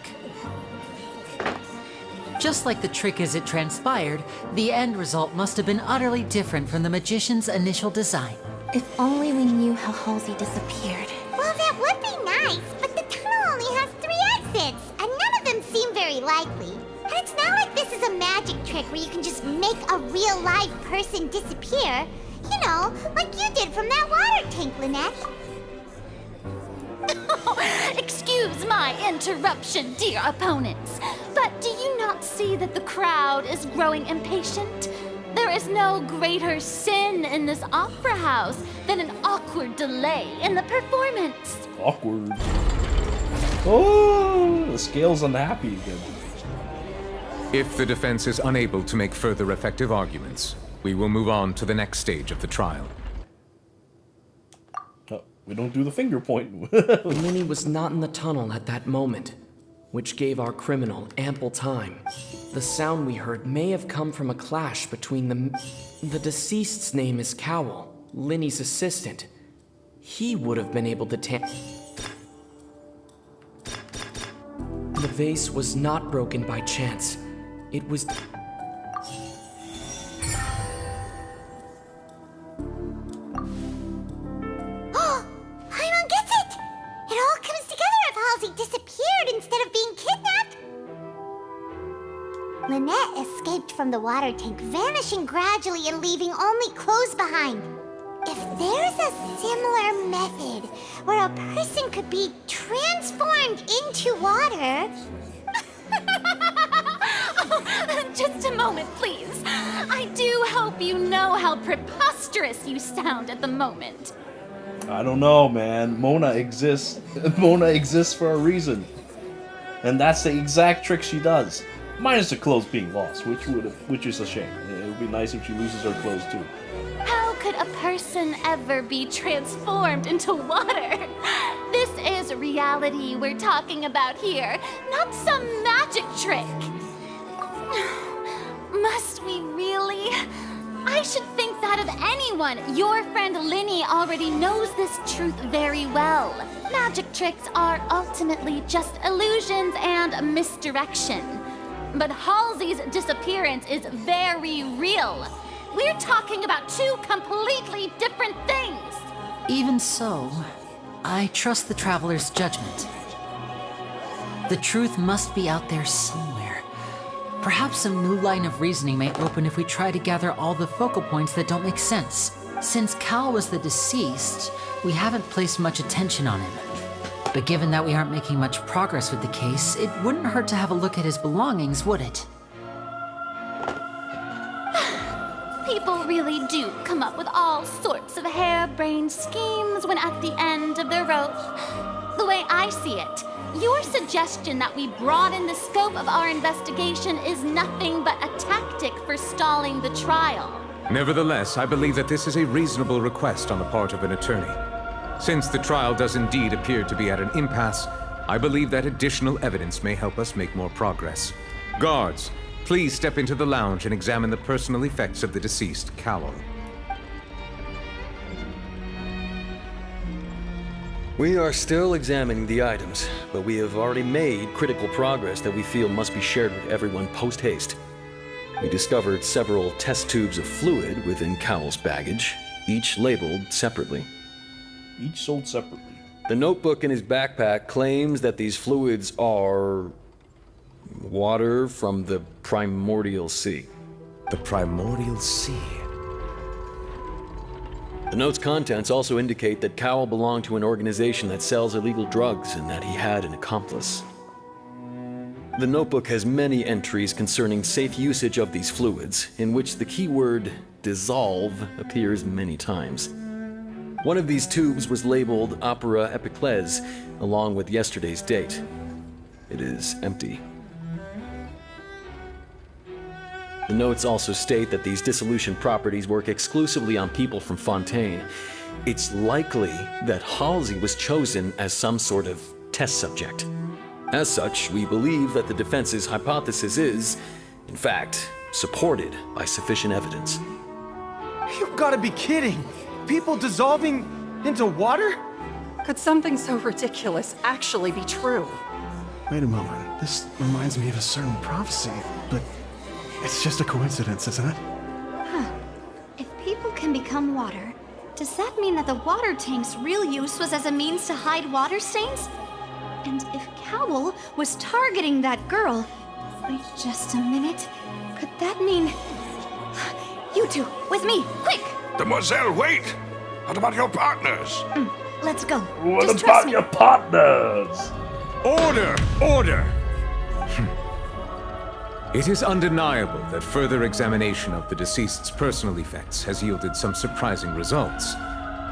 Just like the trick as it transpired, the end result must have been utterly different from the magician's initial design. If only we knew how Halsey disappeared. Well, that would be nice, but the tunnel only has 3 exits, and none of them seem very likely. And it's not like this is a magic trick where you can just make a real live person disappear. You know, like you did from that water tank, Lynette. Excuse my interruption, dear opponents. But do you not see that the crowd is growing impatient? There is no greater sin in this opera house than an awkward delay in the performance. Awkward. Oh, the scale's unhappy again. If the defense is unable to make further effective arguments, we will move on to the next stage of the trial. Oh, we don't do the finger point. Linny was not in the tunnel at that moment, which gave our criminal ample time. The sound we heard may have come from a clash between the deceased's name is Cowell, Linny's assistant. He would have been able to The vase was not broken by chance. It was... Oh, Paimon gets it! It all comes together if Halsey disappeared instead of being kidnapped. Lynette escaped from the water tank, vanishing gradually and leaving only clothes behind. If there's a similar method where a person could be transformed into water... Just a moment, please. I do hope you know how preposterous you sound at the moment. I don't know, man. Mona exists. Mona exists for a reason. And that's the exact trick she does. Minus the clothes being lost, which is a shame. It would be nice if she loses her clothes too. How could a person ever be transformed into water? This is reality we're talking about here, not some magic trick. Must we really? anyone, your friend Linny already knows this truth very well. Magic tricks are ultimately just illusions and misdirection. But Halsey's disappearance is very real. We're talking about two completely different things. Even so, I trust the Traveler's judgment. The truth must be out there somewhere. Perhaps some new line of reasoning may open if we try to gather all the focal points that don't make sense. Since Cal was the deceased, we haven't placed much attention on him. But given that we aren't making much progress with the case, it wouldn't hurt to have a look at his belongings, would it? People really do come up with all sorts of harebrained schemes when at the end of the rope. The way I see it, your suggestion that we broaden the scope of our investigation is nothing but a tactic for stalling the trial. Nevertheless, I believe that this is a reasonable request on the part of an attorney. Since the trial does indeed appear to be at an impasse, I believe that additional evidence may help us make more progress. Guards, please step into the lounge and examine the personal effects of the deceased, Cowell. We are still examining the items, but we have already made critical progress that we feel must be shared with everyone post-haste. We discovered several test tubes of fluid within Cowell's baggage, each labeled separately. Each sold separately. The notebook in his backpack claims that these fluids are water from the primordial sea. The primordial sea? The note's contents also indicate that Cowell belonged to an organization that sells illegal drugs and that he had an accomplice. The notebook has many entries concerning safe usage of these fluids, in which the keyword dissolve appears many times. One of these tubes was labeled Opera Epiclese, along with yesterday's date. It is empty. The notes also state that these dissolution properties work exclusively on people from Fontaine. It's likely that Halsey was chosen as some sort of test subject. As such, we believe that the defense's hypothesis is, in fact, supported by sufficient evidence. You've gotta be kidding! People dissolving into water? Could something so ridiculous actually be true? Wait a moment. This reminds me of a certain prophecy, but it's just a coincidence, isn't it? Huh. If people can become water, does that mean that the water tank's real use was as a means to hide water stains? And if Cowell was targeting that girl... Wait just a minute. Could that mean... You two, with me, quick! Demoiselle, wait! What about your partners? Let's go. What Just about trust me. your partners? Order! Order! It is undeniable that further examination of the deceased's personal effects has yielded some surprising results,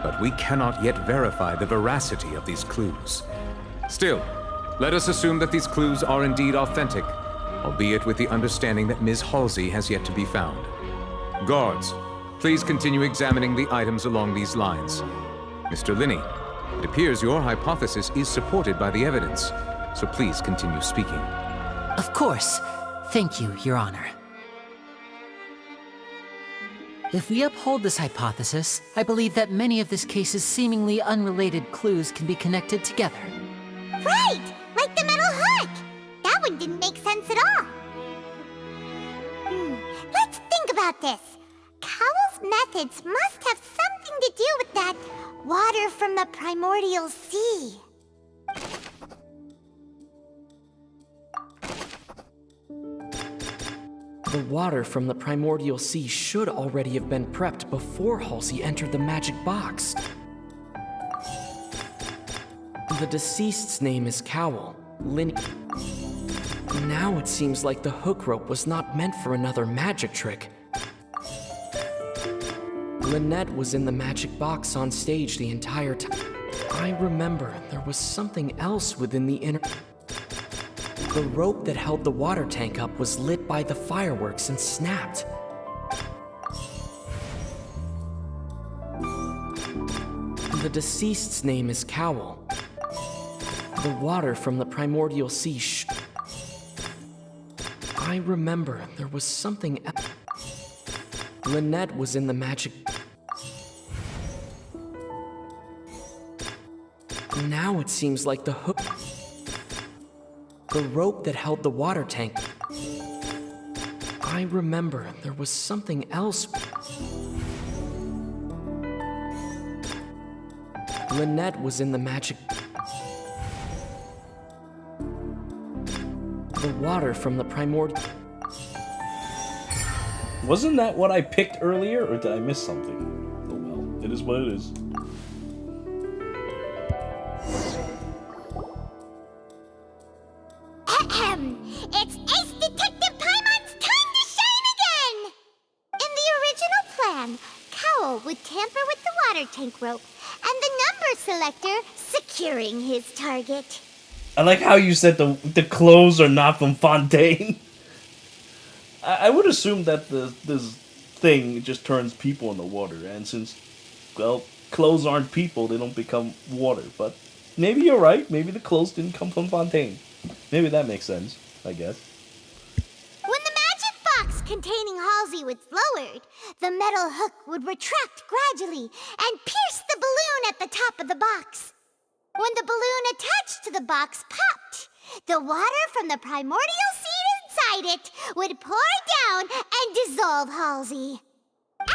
but we cannot yet verify the veracity of these clues. Still, let us assume that these clues are indeed authentic, albeit with the understanding that Ms. Halsey has yet to be found. Guards, please continue examining the items along these lines. Mr. Linney, it appears your hypothesis is supported by the evidence, so please continue speaking. Of course. Thank you, Your Honor. If we uphold this hypothesis, I believe that many of this case's seemingly unrelated clues can be connected together. Right! Like the metal hook! That one didn't make sense at all. Let's think about this. Cowell's methods must have something to do with that water from the primordial sea. The water from the primordial sea should already have been prepped before Halsey entered the magic box. The deceased's name is Cowell. Now it seems like the hook rope was not meant for another magic trick. Lynette was in the magic box on stage the entire time. I remember there was something else within the inner... The rope that held the water tank up was lit by the fireworks and snapped. The deceased's name is Cowell. The water from the primordial sea I remember there was something else. Lynette was in the magic... Now it seems like the hook... the rope that held the water tank. I remember there was something else. Lynette was in the magic... the water from the primordial... Wasn't that what I picked earlier, or did I miss something? Oh well, it is what it is. It's Ace Detective Paimon's time to shine again! In the original plan, Cowl would tamper with the water tank rope and the number selector securing his target. I like how you said the clothes are not from Fontaine. I would assume that this thing just turns people in the water, and since, well, clothes aren't people, they don't become water. But maybe you're right. Maybe the clothes didn't come from Fontaine. Maybe that makes sense, I guess. When the magic box containing Halsey was lowered, the metal hook would retract gradually and pierce the balloon at the top of the box. When the balloon attached to the box popped, the water from the primordial seed inside it would pour down and dissolve Halsey.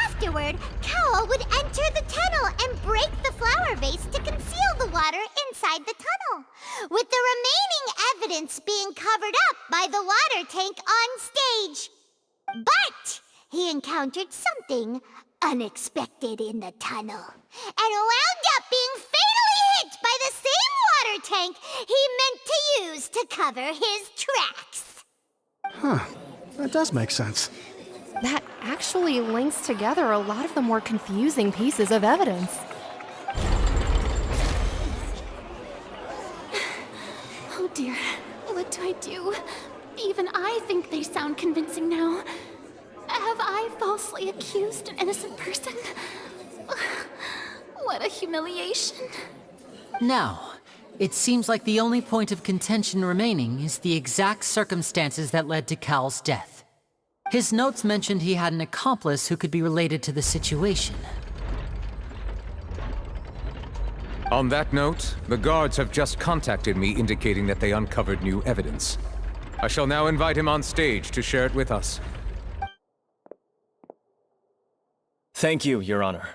Afterward, Cowl would enter the tunnel and break the flower vase to conceal the water inside the tunnel, with the remaining evidence being covered up by the water tank on stage. But he encountered something unexpected in the tunnel, and wound up being fatally hit by the same water tank he meant to use to cover his tracks. Huh. That does make sense. That actually links together a lot of the more confusing pieces of evidence. Oh dear, what do I do? Even I think they sound convincing now. Have I falsely accused an innocent person? What a humiliation. Now, it seems like the only point of contention remaining is the exact circumstances that led to Cowl's death. His notes mentioned he had an accomplice who could be related to the situation. On that note, the guards have just contacted me indicating that they uncovered new evidence. I shall now invite him on stage to share it with us. Thank you, Your Honor.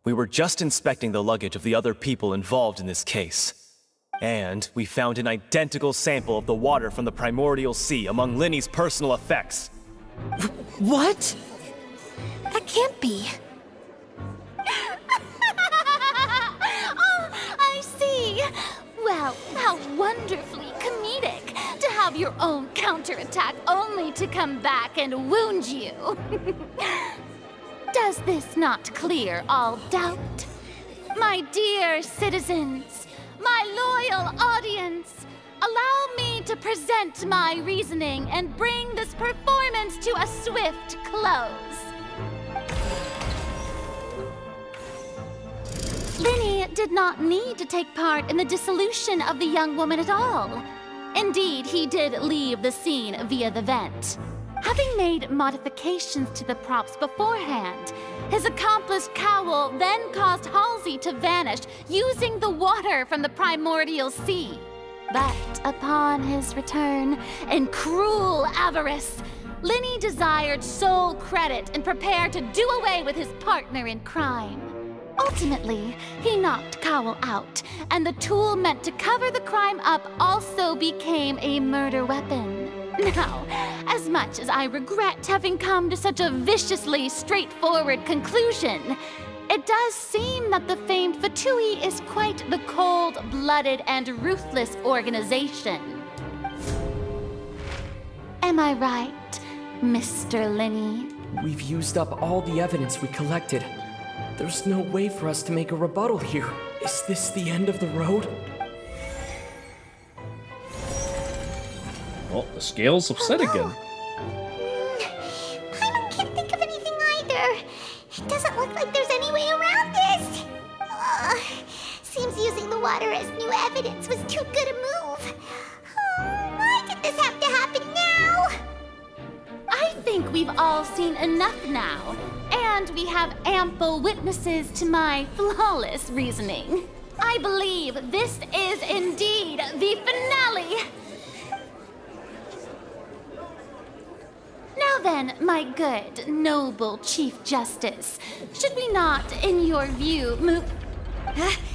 We were just inspecting the luggage of the other people involved in this case. And we found an identical sample of the water from the primordial sea among Linny's personal effects. What? That can't be. Oh, I see. Well, how wonderfully comedic to have your own counterattack only to come back and wound you. Does this not clear all doubt? My dear citizens, my loyal audience, allow me to present my reasoning and bring this performance to a swift close. Linny did not need to take part in the dissolution of the young woman at all. Indeed, he did leave the scene via the vent. Having made modifications to the props beforehand, his accomplice Cowl then caused Halsey to vanish using the water from the primordial sea. But upon his return, in cruel avarice, Linny desired sole credit and prepared to do away with his partner in crime. Ultimately, he knocked Cowl out, and the tool meant to cover the crime up also became a murder weapon. Now, as much as I regret having come to such a viciously straightforward conclusion, it does seem that the famed Fatui is quite the cold-blooded and ruthless organization. Am I right, Mr. Linny? We've used up all the evidence we collected. There's no way for us to make a rebuttal here. Is this the end of the road? Well, the scale's upset again. I can't think of anything either. It doesn't look like there's any way around this. Seems using the water as new evidence was too good a move. Why did this have to happen now? I think we've all seen enough now, and we have ample witnesses to my flawless reasoning. I believe this is indeed the finale. Now then, my good, noble Chief Justice, should we not, in your view, move...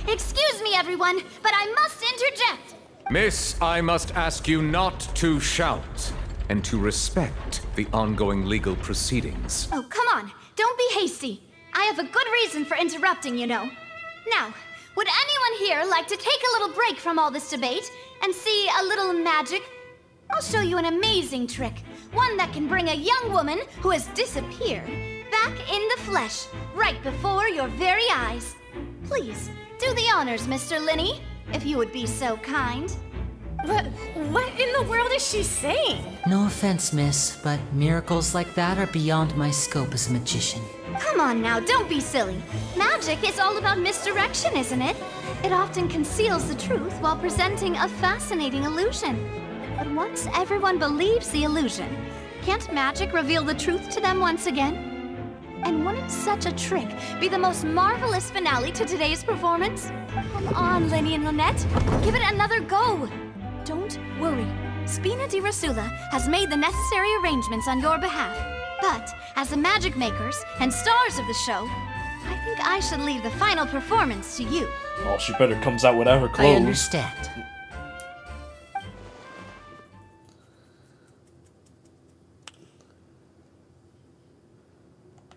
Excuse me, everyone, but I must interject. Miss, I must ask you not to shout and to respect the ongoing legal proceedings. Oh, come on. Don't be hasty. I have a good reason for interrupting, you know. Now, would anyone here like to take a little break from all this debate and see a little magic? I'll show you an amazing trick. One that can bring a young woman who has disappeared back in the flesh, right before your very eyes. Please, do the honors, Mr. Linney, if you would be so kind. What in the world is she saying? No offense, miss, but miracles like that are beyond my scope as a magician. Come on now, don't be silly. Magic is all about misdirection, isn't it? It often conceals the truth while presenting a fascinating illusion. But once everyone believes the illusion, can't magic reveal the truth to them once again? And wouldn't such a trick be the most marvelous finale to today's performance? Come on, Lenny and Lynette, give it another go. Don't worry. Spina di Rasula has made the necessary arrangements on your behalf. But as the magic makers and stars of the show, I think I should leave the final performance to you. Oh, she better comes out without her clothes. I understand.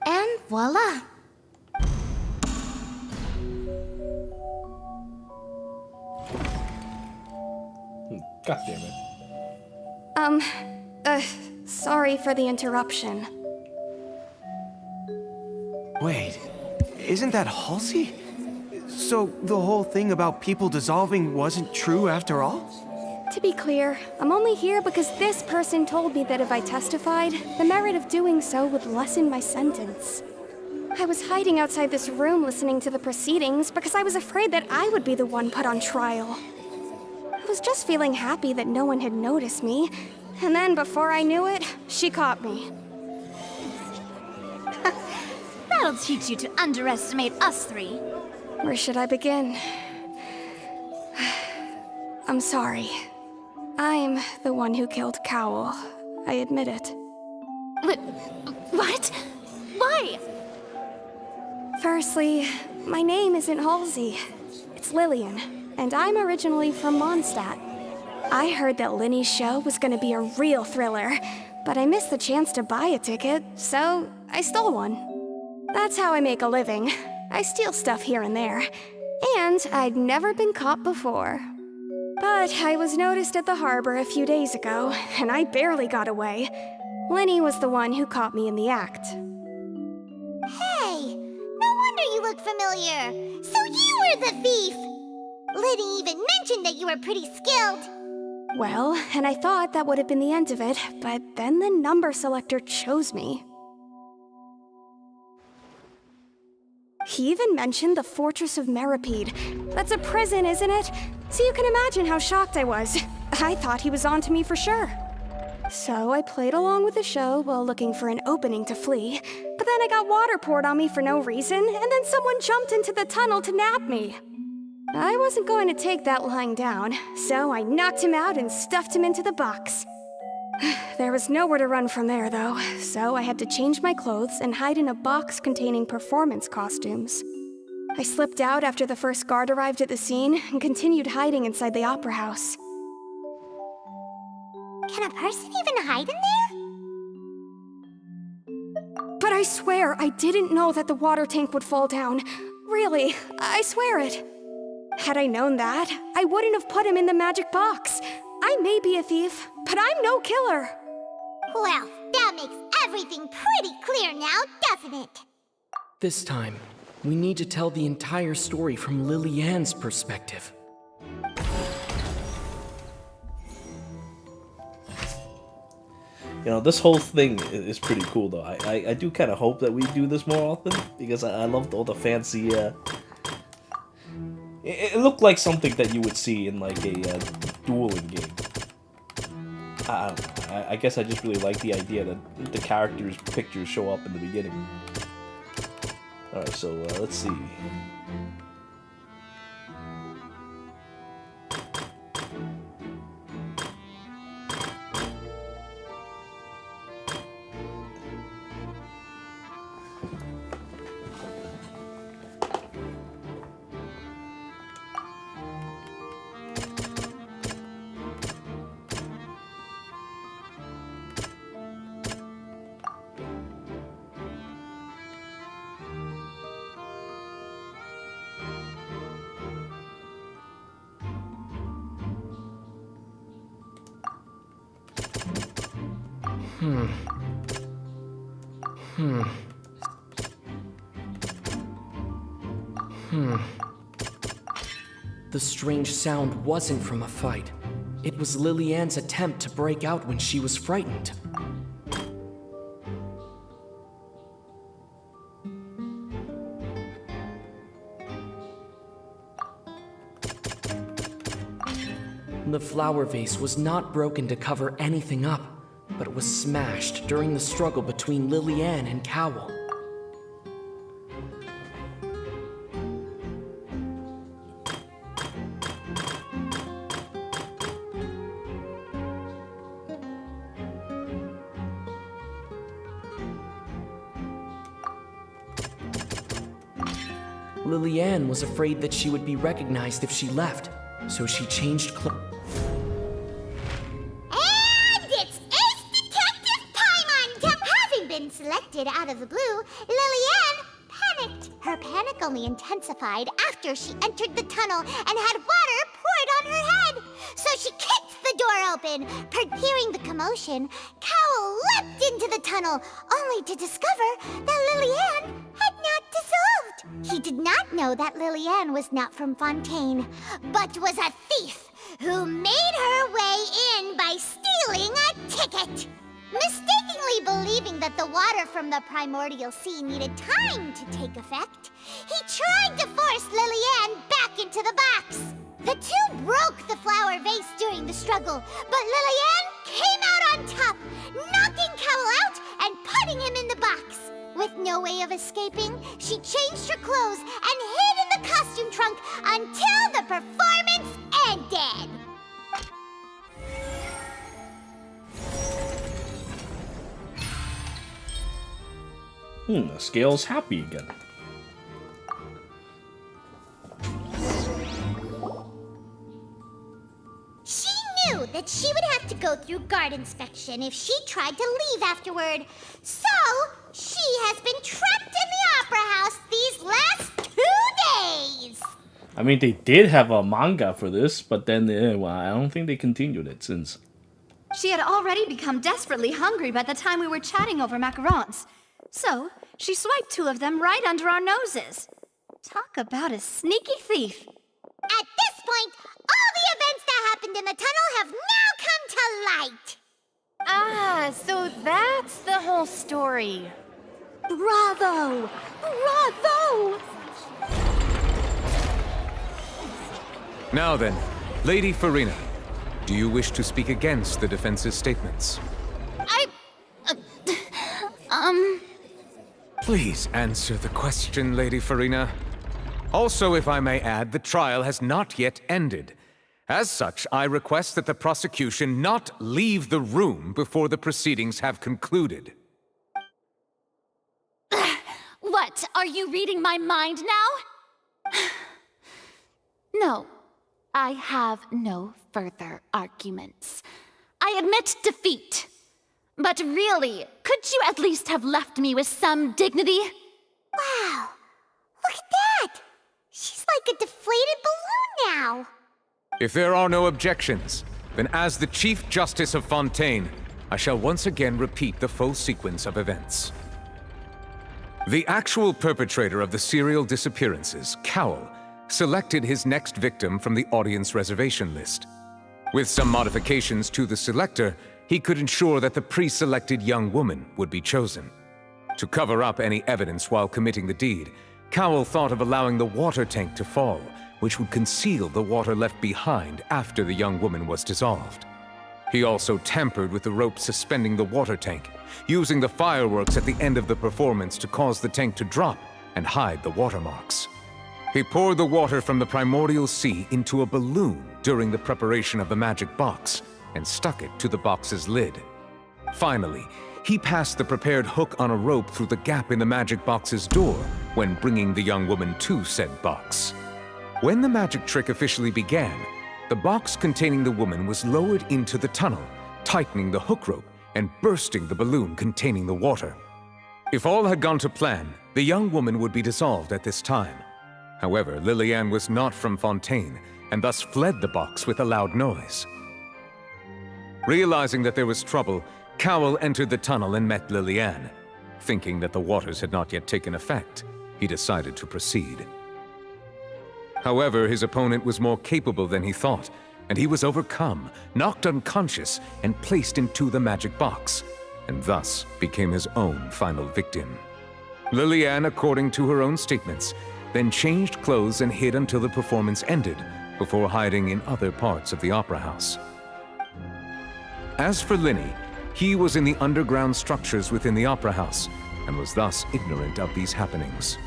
And voila. God damn it. Sorry for the interruption. Wait, isn't that Halsey? So the whole thing about people dissolving wasn't true after all? To be clear, I'm only here because this person told me that if I testified, the merit of doing so would lessen my sentence. I was hiding outside this room listening to the proceedings because I was afraid that I would be the one put on trial. I was just feeling happy that no one had noticed me, and then before I knew it, she caught me. That'll teach you to underestimate us three. Where should I begin? I'm sorry. I'm the one who killed Cowell. I admit it. What? Why? Firstly, my name isn't Halsey. It's Lillian, and I'm originally from Mondstadt. I heard that Linny's show was gonna be a real thriller, but I missed the chance to buy a ticket, so I stole one. That's how I make a living. I steal stuff here and there, and I'd never been caught before. But I was noticed at the harbor a few days ago, and I barely got away. Linny was the one who caught me in the act. Hey, no wonder you look familiar. So you were the thief. Liddy even mentioned that you were pretty skilled. Well, and I thought that would have been the end of it, but then the number selector chose me. He even mentioned the Fortress of Meripede. That's a prison, isn't it? So you can imagine how shocked I was. I thought he was onto me for sure. So I played along with the show while looking for an opening to flee, but then I got water poured on me for no reason, and then someone jumped into the tunnel to nab me. I wasn't going to take that lying down, so I knocked him out and stuffed him into the box. There was nowhere to run from there, though, so I had to change my clothes and hide in a box containing performance costumes. I slipped out after the first guard arrived at the scene and continued hiding inside the opera house. Can a person even hide in there? But I swear I didn't know that the water tank would fall down. Really, I swear it. Had I known that, I wouldn't have put him in the magic box. I may be a thief, but I'm no killer. Well, that makes everything pretty clear now, doesn't it? This time, we need to tell the entire story from Lily-Ann's perspective. You know, this whole thing is pretty cool, though. I do kind of hope that we do this more often, because I loved all the fancy... It looked like something that you would see in, like, a dueling game. I don't know. I guess I just really like the idea that the characters' pictures show up in the beginning. Alright, so let's see. The strange sound wasn't from a fight. It was Lilianne's attempt to break out when she was frightened. The flower vase was not broken to cover anything up, but it was smashed during the struggle between Lilianne and Cowell. Lilianne was afraid that she would be recognized if she left, so she changed clothes. And it's Ace Detective Paimon! Having been selected out of the blue, Lilianne panicked. Her panic only intensified after she entered the tunnel and had water poured on her head. So she kicked the door open. Hearing the commotion, Cowell leapt into the tunnel, only to discover that Lilianne had not dissolved. He did not know that Lilianne was not from Fontaine, but was a thief who made her way in by stealing a ticket. Mistakenly believing that the water from the primordial sea needed time to take effect, he tried to force Lilianne back into the box. The two broke the flower vase during the struggle, but Lilianne came out on top, knocking Cowell out and putting him in the box. With no way of escaping, she changed her clothes and hid in the costume trunk until the performance ended. The scale's happy again. She knew that she would have to go through guard inspection if she tried to leave afterward. So, she has been trapped in the Opera House these last 2 days. I mean, they did have a manga for this, but then, well, I don't think they continued it since. She had already become desperately hungry by the time we were chatting over macarons. So, she swiped 2 of them right under our noses. Talk about a sneaky thief. At this point, all the events that happened in the tunnel have now come to light. Ah, so that's the whole story. Bravo! Bravo! Now then, Lady Furina, do you wish to speak against the defense's statements? Please answer the question, Lady Furina. Also, if I may add, the trial has not yet ended. As such, I request that the prosecution not leave the room before the proceedings have concluded. What? Are you reading my mind now? No, I have no further arguments. I admit defeat. But really, could you at least have left me with some dignity? Wow, look at that! She's like a deflated balloon now. If there are no objections, then as the Chief Justice of Fontaine, I shall once again repeat the full sequence of events. The actual perpetrator of the serial disappearances, Cowell, selected his next victim from the audience reservation list. With some modifications to the selector, he could ensure that the pre-selected young woman would be chosen. To cover up any evidence while committing the deed, Cowell thought of allowing the water tank to fall, which would conceal the water left behind after the young woman was dissolved. He also tampered with the rope suspending the water tank, using the fireworks at the end of the performance to cause the tank to drop and hide the watermarks. He poured the water from the primordial sea into a balloon during the preparation of the magic box and stuck it to the box's lid. Finally, he passed the prepared hook on a rope through the gap in the magic box's door when bringing the young woman to said box. When the magic trick officially began, the box containing the woman was lowered into the tunnel, tightening the hook rope and bursting the balloon containing the water. If all had gone to plan, the young woman would be dissolved at this time. However, Lilianne was not from Fontaine and thus fled the box with a loud noise. Realizing that there was trouble, Cowell entered the tunnel and met Liliane. Thinking that the waters had not yet taken effect, he decided to proceed. However, his opponent was more capable than he thought, and he was overcome, knocked unconscious, and placed into the magic box, and thus became his own final victim. Liliane, according to her own statements, then changed clothes and hid until the performance ended, before hiding in other parts of the opera house. As for Linny, he was in the underground structures within the opera house, and was thus ignorant of these happenings.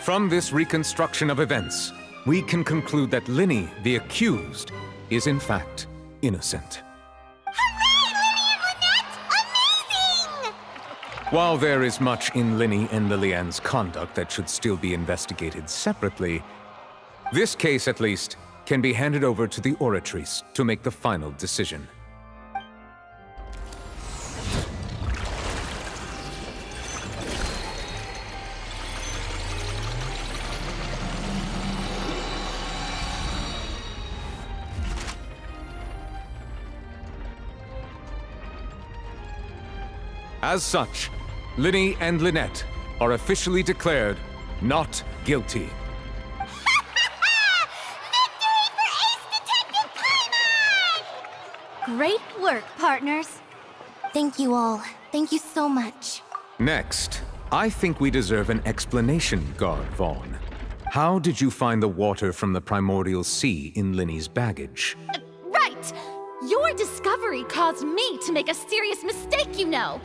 From this reconstruction of events, we can conclude that Linny, the accused, is in fact innocent. While there is much in Linny and Liliane's conduct that should still be investigated separately, this case, at least, can be handed over to the Oratrice to make the final decision. As such, Linny and Lynette are officially declared not guilty. Great work, partners. Thank you all. Thank you so much. Next, I think we deserve an explanation, Guard Vaughn. How did you find the water from the primordial sea in Linny's baggage? Right! Your discovery caused me to make a serious mistake, you know.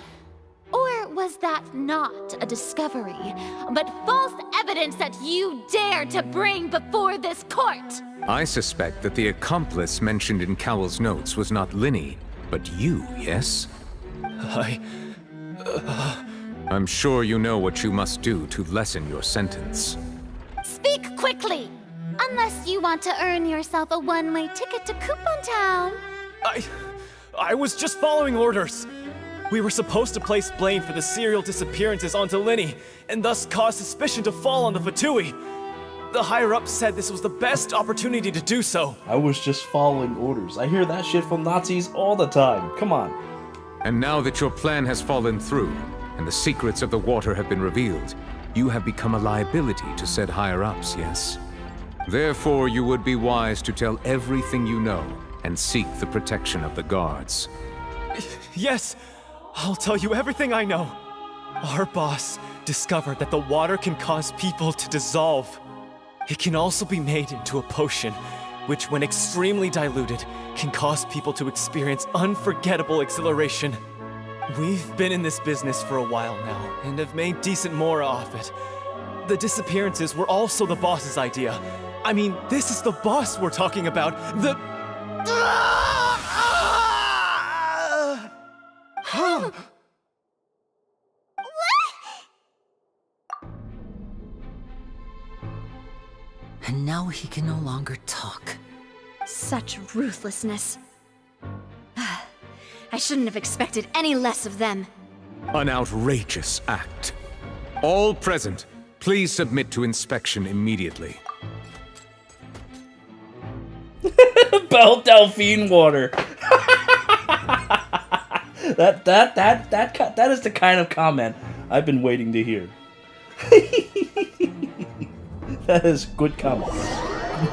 Or was that not a discovery, but false evidence that you dared to bring before this court? I suspect that the accomplice mentioned in Cowell's notes was not Linny, but you, yes? I'm sure you know what you must do to lessen your sentence. Speak quickly! Unless you want to earn yourself a one-way ticket to Coupon Town. I was just following orders. We were supposed to place blame for the serial disappearances onto Linny, and thus cause suspicion to fall on the Fatui. The higher-ups said this was the best opportunity to do so. I was just following orders. I hear that shit from Nazis all the time. Come on. And now that your plan has fallen through, and the secrets of the water have been revealed, you have become a liability to said higher-ups, yes? Therefore, you would be wise to tell everything you know, and seek the protection of the guards. Yes, I'll tell you everything I know. Our boss discovered that the water can cause people to dissolve. It can also be made into a potion, which when extremely diluted, can cause people to experience unforgettable exhilaration. We've been in this business for a while now, and have made decent more off it. The disappearances were also the boss's idea. I mean, this is the boss we're talking about. And now he can no longer talk. Such ruthlessness. I shouldn't have expected any less of them. An outrageous act. All present, please submit to inspection immediately. Belle Delphine water. That is the kind of comment I've been waiting to hear. That is good comment.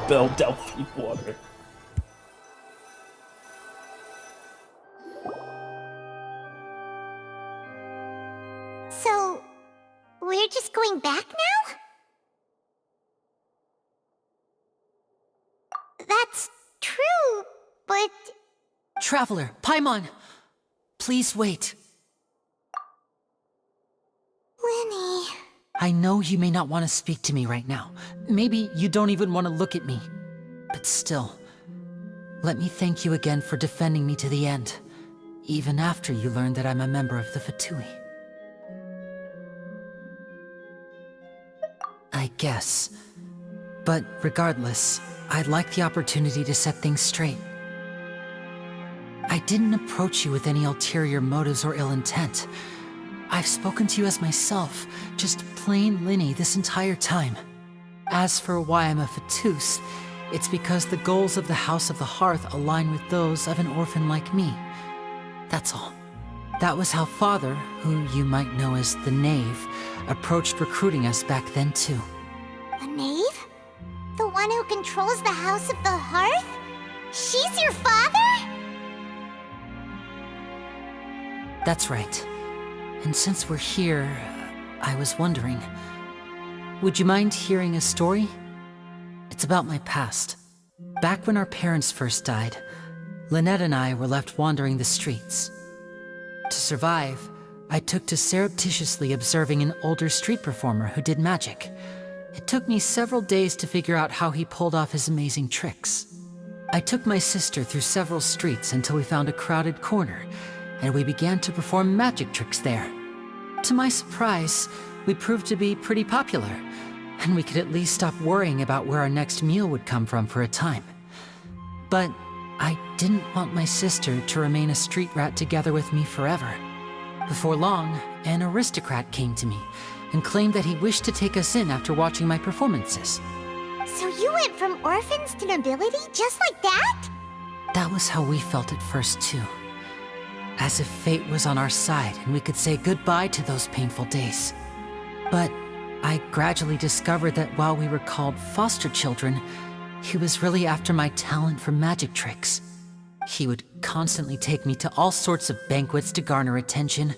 Belle Delphine water. So, we're just going back now? That's true, but... Traveler, Paimon! Please wait. Linny... I know you may not want to speak to me right now. Maybe you don't even want to look at me. But still, let me thank you again for defending me to the end, even after you learned that I'm a member of the Fatui. I guess. But regardless, I'd like the opportunity to set things straight. I didn't approach you with any ulterior motives or ill intent. I've spoken to you as myself, just plain Linny this entire time. As for why I'm a Fatus, it's because the goals of the House of the Hearth align with those of an orphan like me. That's all. that was how Father, who you might know as the Knave, approached recruiting us back then too. The Knave? The one who controls the House of the Hearth? She's your father? That's right. And since we're here, I was wondering, would you mind hearing a story? It's about my past. Back when our parents first died, Lynette and I were left wandering the streets. To survive, I took to surreptitiously observing an older street performer who did magic. It took me several days to figure out how he pulled off his amazing tricks. I took my sister through several streets until we found a crowded corner, and we began to perform magic tricks there. To my surprise, we proved to be pretty popular, and we could at least stop worrying about where our next meal would come from for a time. But I didn't want my sister to remain a street rat together with me forever. Before long, an aristocrat came to me and claimed that he wished to take us in after watching my performances. So you went from orphans to nobility just like that? That was how we felt at first too. As if fate was on our side and we could say goodbye to those painful days. But I gradually discovered that while we were called foster children, he was really after my talent for magic tricks. He would constantly take me to all sorts of banquets to garner attention,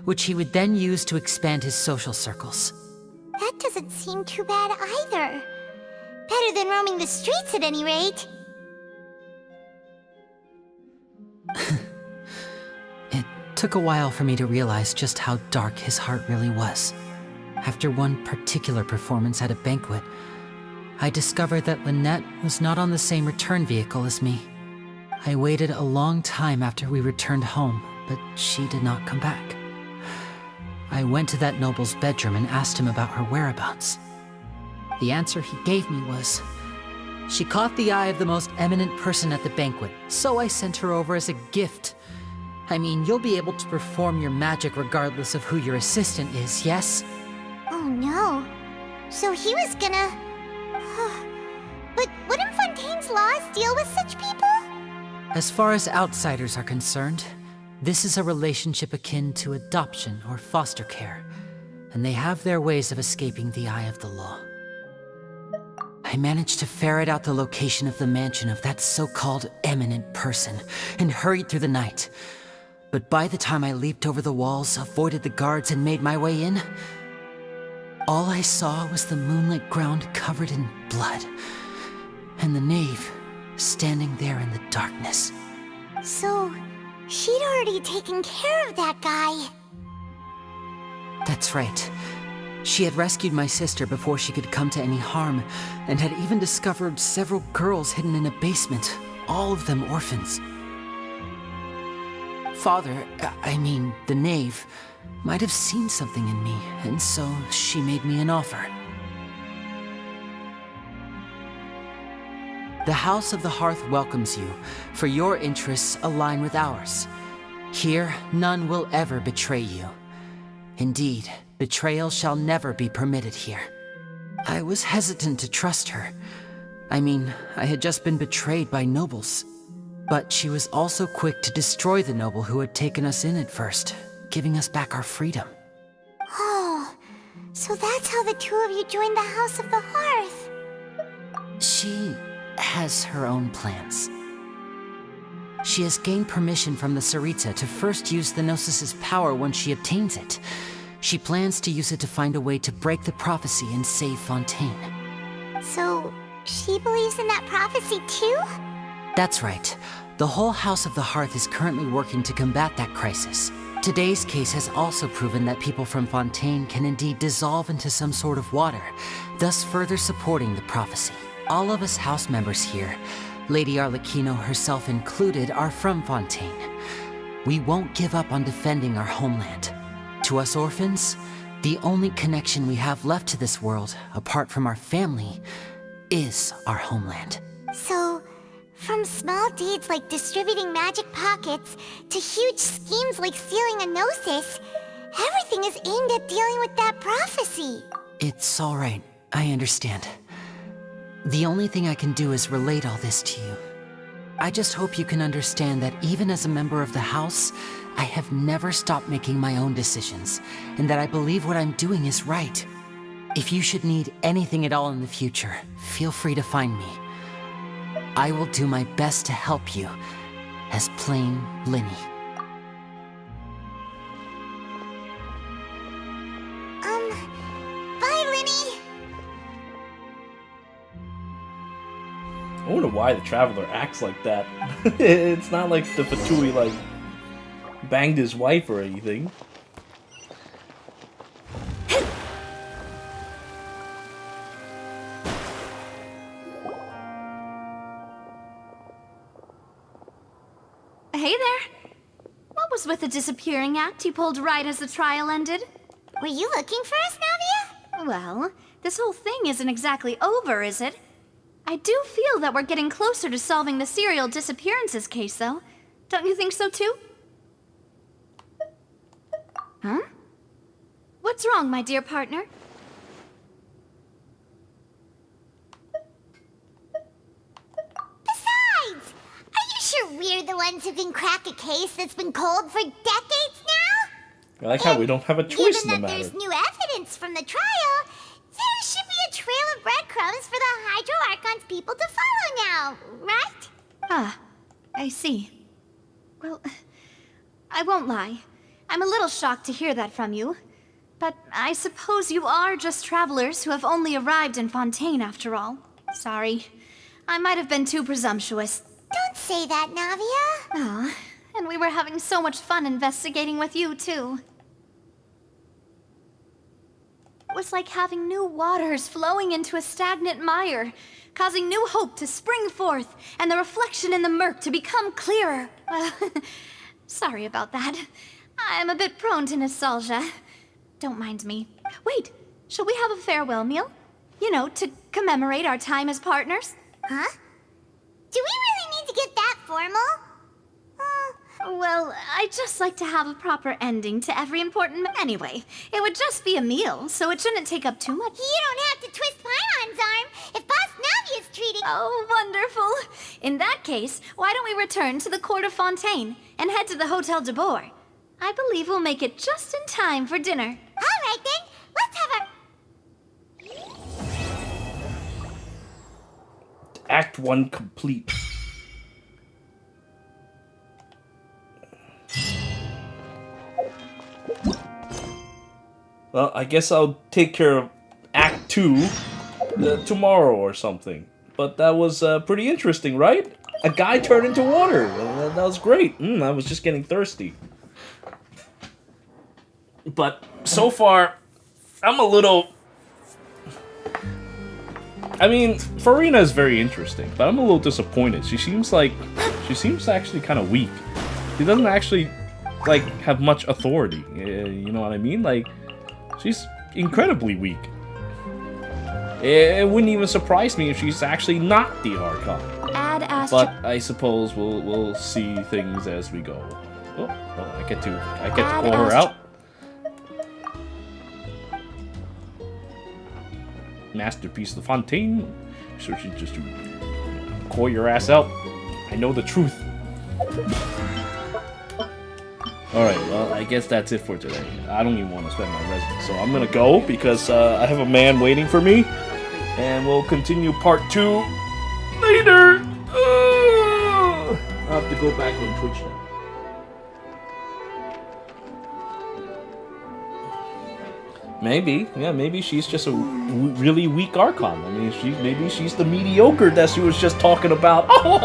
which he would then use to expand his social circles. That doesn't seem too bad either. Better than roaming the streets at any rate. It took a while for me to realize just how dark his heart really was. After one particular performance at a banquet, I discovered that Lynette was not on the same return vehicle as me. I waited a long time after we returned home, but she did not come back. I went to that noble's bedroom and asked him about her whereabouts. The answer he gave me was, she caught the eye of the most eminent person at the banquet, so I sent her over as a gift. I mean, you'll be able to perform your magic regardless of who your assistant is, yes? Oh no. So he was gonna... But wouldn't Fontaine's laws deal with such people? As far as outsiders are concerned, this is a relationship akin to adoption or foster care, and they have their ways of escaping the eye of the law. I managed to ferret out the location of the mansion of that so-called eminent person and hurried through the night. But by the time I leaped over the walls, avoided the guards, and made my way in, all I saw was the moonlit ground covered in blood, and the knave standing there in the darkness. So, she'd already taken care of that guy. That's right. She had rescued my sister before she could come to any harm, and had even discovered several girls hidden in a basement, all of them orphans. Father, I mean, the knave, might have seen something in me, and so she made me an offer. The House of the Hearth welcomes you, for your interests align with ours. Here, none will ever betray you. Indeed, betrayal shall never be permitted here. I was hesitant to trust her. I mean, I had just been betrayed by nobles. But she was also quick to destroy the noble who had taken us in at first, giving us back our freedom. Oh, so that's how the two of you joined the House of the Hearth. She has her own plans. She has gained permission from the Furiza to first use the Gnosis' power once she obtains it. She plans to use it to find a way to break the prophecy and save Fontaine. So, she believes in that prophecy too? That's right. The whole House of the Hearth is currently working to combat that crisis. Today's case has also proven that people from Fontaine can indeed dissolve into some sort of water, thus further supporting the prophecy. All of us house members here, Lady Arlecchino herself included, are from Fontaine. We won't give up on defending our homeland. To us orphans, the only connection we have left to this world, apart from our family, is our homeland. So, from small deeds like distributing magic pockets to huge schemes like stealing a Gnosis, everything is aimed at dealing with that prophecy. It's all right. I understand. The only thing I can do is relate all this to you. I just hope you can understand that even as a member of the House, I have never stopped making my own decisions, and that I believe what I'm doing is right. If you should need anything at all in the future, feel free to find me. I will do my best to help you, as plain Linny. Bye, Linny. I wonder why the Traveler acts like that. It's not like the Fatui, like, banged his wife or anything. Hey there. What was with the disappearing act you pulled right as the trial ended? Were you looking for us, Navia? Well, this whole thing isn't exactly over, is it? I do feel that we're getting closer to solving the serial disappearances case, though. Don't you think so, too? Huh? What's wrong, my dear partner? Besides, are you sure we're the ones who can crack a case that's been cold for decades now? I like how we don't have a choice in the Given that matter. there's new evidence from the trial, there should be a trail of breadcrumbs for the Hydro Archon's people to follow now, right? Ah, I see. Well, I won't lie. I'm a little shocked to hear that from you. But I suppose you are just travelers who have only arrived in Fontaine after all. Sorry. I might have been too presumptuous. Don't say that, Navia. Oh, and we were having so much fun investigating with you, too. It was like having new waters flowing into a stagnant mire, causing new hope to spring forth, and the reflection in the murk to become clearer. Sorry about that. I'm a bit prone to nostalgia. Don't mind me. Wait, shall we have a farewell meal? You know, to commemorate our time as partners? Huh? Do we really need to get that formal? Well, I'd just like to have a proper ending to every important... Anyway, it would just be a meal, so it shouldn't take up too much... You don't have to twist Paimon's arm if Boss Navia's treating... Oh, wonderful. In that case, why don't we return to the court of Fontaine and head to the Hotel de Boer? I believe we'll make it just in time for dinner. All right, then. Let's have our... Act 1 complete. Well, I guess I'll take care of Act 2 tomorrow or something. But that was pretty interesting, right? A guy turned into water. That was great. I was just getting thirsty. But so far, I'm a little... I mean, Furina is very interesting, but I'm a little disappointed. She seems actually kind of weak. She doesn't actually, like, have much authority. You know what I mean? Like, she's incredibly weak. It wouldn't even surprise me if she's actually not the Archon. But I suppose we'll see things as we go. Oh, I get to call her out. Masterpiece of the Fontaine. So she just call your ass out. I know the truth. Alright, well, I guess that's it for today. I don't even want to spend my residence, so I'm gonna go because I have a man waiting for me. And we'll continue part 2 later! I'll have to go back on Twitch now. Maybe, yeah, maybe she's just a really weak Archon. I mean, maybe she's the mediocre that she was just talking about. Alright,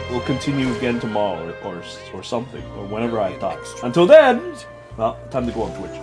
we'll continue again tomorrow or something, or whenever I talk. Until then, well, time to go on Twitch.